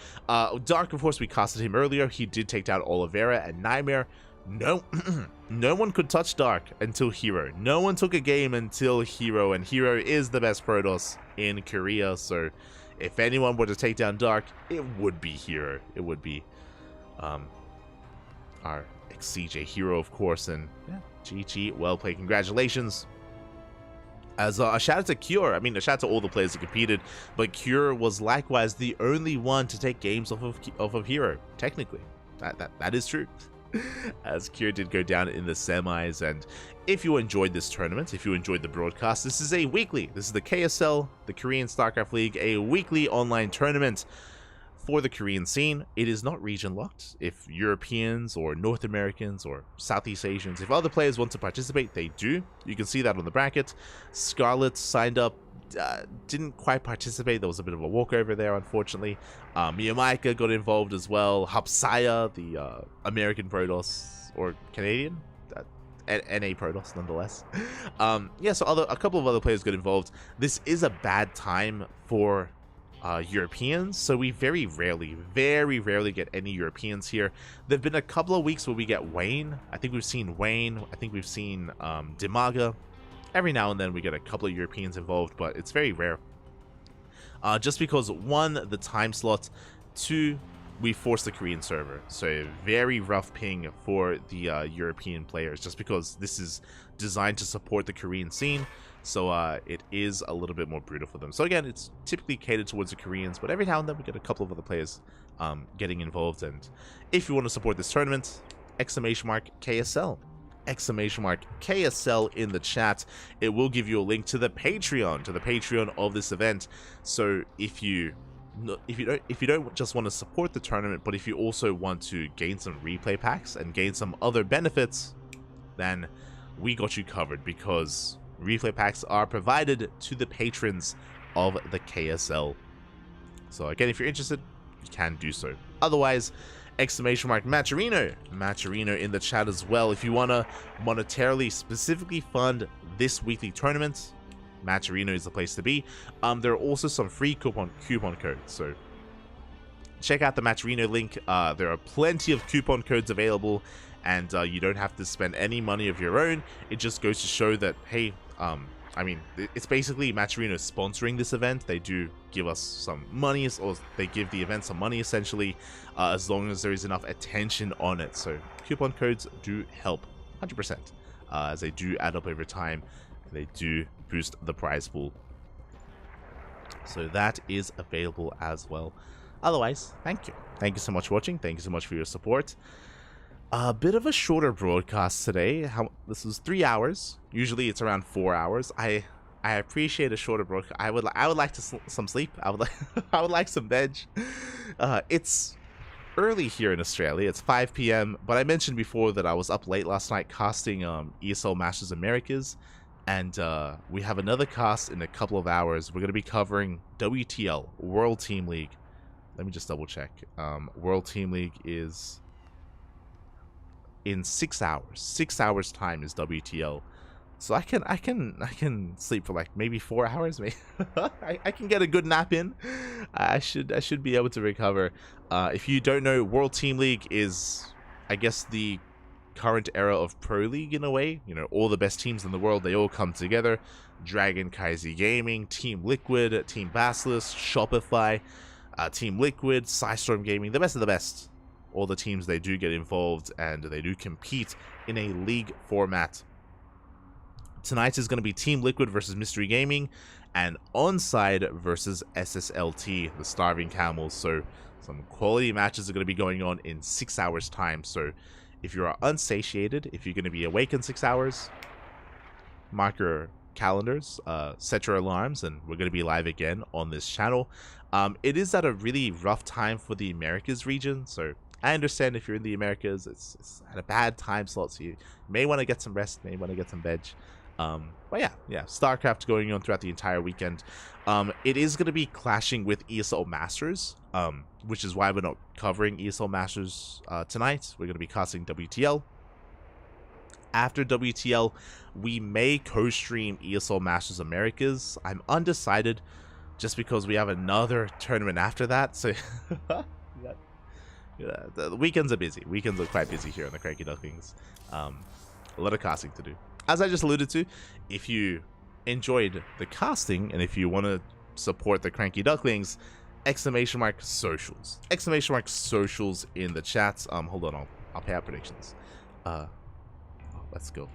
Dark, of course, we casted him earlier. He did take down Oliveira and Nightmare. No, no one could touch Dark until Hero. No one took a game until Hero, and Hero is the best Protoss in Korea. So, if anyone were to take down Dark, it would be Hero. It would be our ex-CJ Hero, of course. And yeah, GG, well played. Congratulations. As a shout out to Cure. I mean, a shout out to all the players that competed, but Cure was likewise the only one to take games off of Hero. Technically, that is true. As Cure did go down in the semis. And if you enjoyed this tournament, if you enjoyed the broadcast, this is a weekly. This is the KSL, the Korean StarCraft League, a weekly online tournament for the Korean scene. It is not region locked. If Europeans or North Americans or Southeast Asians, if other players want to participate, they do. You can see that on the bracket. Scarlet signed up didn't quite participate. There was a bit of a walkover there, unfortunately. Miyamaika got involved as well. Hapsaya, the American Protoss, or Canadian? NA Protoss, nonetheless. Yeah, so a couple of other players got involved. This is a bad time for Europeans, so we very rarely get any Europeans here. There have been a couple of weeks where we get Wayne. I think we've seen Wayne. I think we've seen Dimaga. Every now and then we get a couple of Europeans involved, but it's very rare. Just because, one, the time slot, two, we forced the Korean server, so very rough ping for the European players, just because this is designed to support the Korean scene, so it is a little bit more brutal for them. So again, it's typically catered towards the Koreans, but every now and then we get a couple of other players getting involved. And if you want to support this tournament, !KSL. !KSL in the chat. It will give you a link to the Patreon of this event. So if you don't just want to support the tournament, but if you also want to gain some replay packs and gain some other benefits, then we got you covered, because replay packs are provided to the patrons of the KSL. So again, if you're interested, you can do so. Otherwise, Matcherino in the chat as well. If you want to monetarily specifically fund this weekly tournament, Matcherino is the place to be. There are also some free coupon codes, so check out the Matcherino link. There are plenty of coupon codes available, and you don't have to spend any money of your own. It just goes to show that, hey, I mean, it's basically Matcherino sponsoring this event. They do give us some money, or they give the event some money, essentially, as long as there is enough attention on it. So coupon codes do help 100%, as they do add up over time. They do boost the prize pool. So that is available as well. Otherwise, thank you. Thank you so much for watching. Thank you so much for your support. A bit of a shorter broadcast today. This was 3 hours. Usually it's around 4 hours. I appreciate a shorter broadcast. I would like some sleep. I would like some veg. It's early here in Australia. It's 5 p.m. But I mentioned before that I was up late last night casting ESL Masters Americas, and we have another cast in a couple of hours. We're going to be covering WTL, World Team League. Let me just double check. World Team League is in 6 hours. 6 hours time is WTL. So I can sleep for like maybe 4 hours. Maybe I can get a good nap in. I should be able to recover. If you don't know, World Team League is, I guess, the current era of Pro League in a way. You know, all the best teams in the world, they all come together. Dragon Kaiser Gaming, Team Liquid, Team Basilisk, Shopify, Team Liquid, Psystorm Gaming, the best of the best. All the teams, they do get involved and they do compete in a league format. Tonight is going to be Team Liquid versus Mystery Gaming, and Onside versus SSLT, the Starving Camels. So some quality matches are going to be going on in 6 hours time. So if you are unsatiated, if you're going to be awake in 6 hours, mark your calendars, set your alarms, and we're going to be live again on this channel. It is at a really rough time for the Americas region, so I understand if you're in the Americas, it's at a bad time slot, so you may want to get some rest, may want to get some veg. But yeah, StarCraft going on throughout the entire weekend. It is going to be clashing with ESL Masters, which is why we're not covering ESL Masters tonight. We're going to be casting WTL. After WTL, we may co-stream ESL Masters Americas. I'm undecided, just because we have another tournament after that, so yeah, the weekends are busy. Weekends are quite busy here on the CranKy Ducklings. A lot of casting to do. As I just alluded to, if you enjoyed the casting and if you want to support the CranKy Ducklings, !socials. !socials in the chats. Hold on, I'll pay out predictions. Let's go.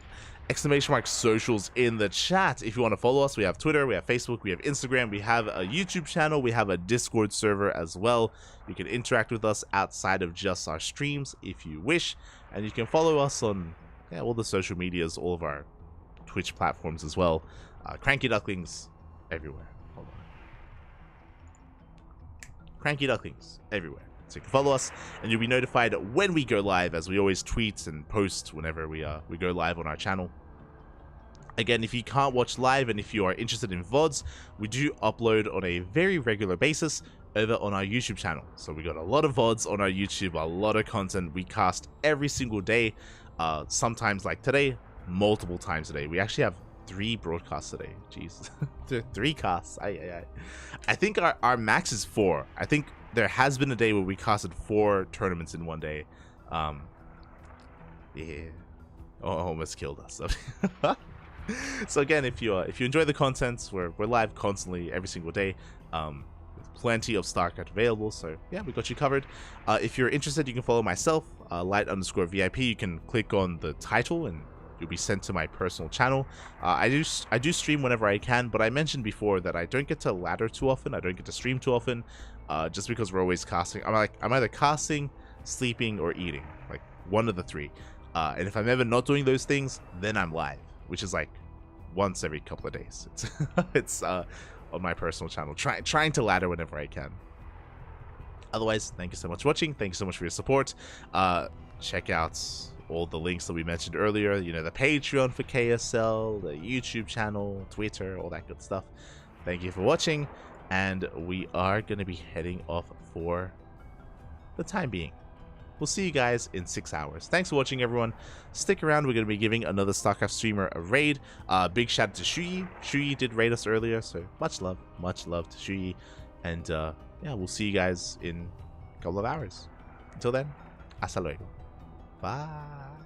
!socials in the chat. If you want to follow us, we have Twitter, we have Facebook, we have Instagram, we have a YouTube channel, we have a Discord server as well. You can interact with us outside of just our streams if you wish, and you can follow us on all the social medias, all of our Twitch platforms as well. CranKy Ducklings everywhere. Hold on. CranKy Ducklings everywhere. So you can follow us, and you'll be notified when we go live, as we always tweet and post whenever we go live on our channel. Again, if you can't watch live and if you are interested in VODs, we do upload on a very regular basis over on our YouTube channel. So we got a lot of VODs on our YouTube, a lot of content. We cast every single day, sometimes like today, multiple times a day. We actually have 3 broadcasts today. Jeez. 3 casts. I think our max is 4. I think there has been a day where we casted 4 tournaments in one day. Yeah. Almost killed us. So again, if you enjoy the content, we're live constantly every single day, with plenty of StarCraft available. So yeah, we got you covered. If you're interested, you can follow myself, light_VIP. You can click on the title and you'll be sent to my personal channel. I do stream whenever I can, but I mentioned before that I don't get to ladder too often. I don't get to stream too often, just because we're always casting. I'm either casting, sleeping, or eating, like one of the 3. And if I'm ever not doing those things, then I'm live, which is like once every couple of days. It's on my personal channel, trying to ladder whenever I can. Otherwise, thank you so much for watching. Thank you so much for your support. Check out all the links that we mentioned earlier. You know, the Patreon for KSL, the YouTube channel, Twitter, all that good stuff. Thank you for watching, and we are going to be heading off for the time being. We'll see you guys in 6 hours. Thanks for watching, everyone. Stick around. We're going to be giving another StarCraft streamer a raid. Big shout out to Shuyi. Shuyi did raid us earlier, so much love to Shuyi. And yeah, we'll see you guys in a couple of hours. Until then, hasta luego. Bye.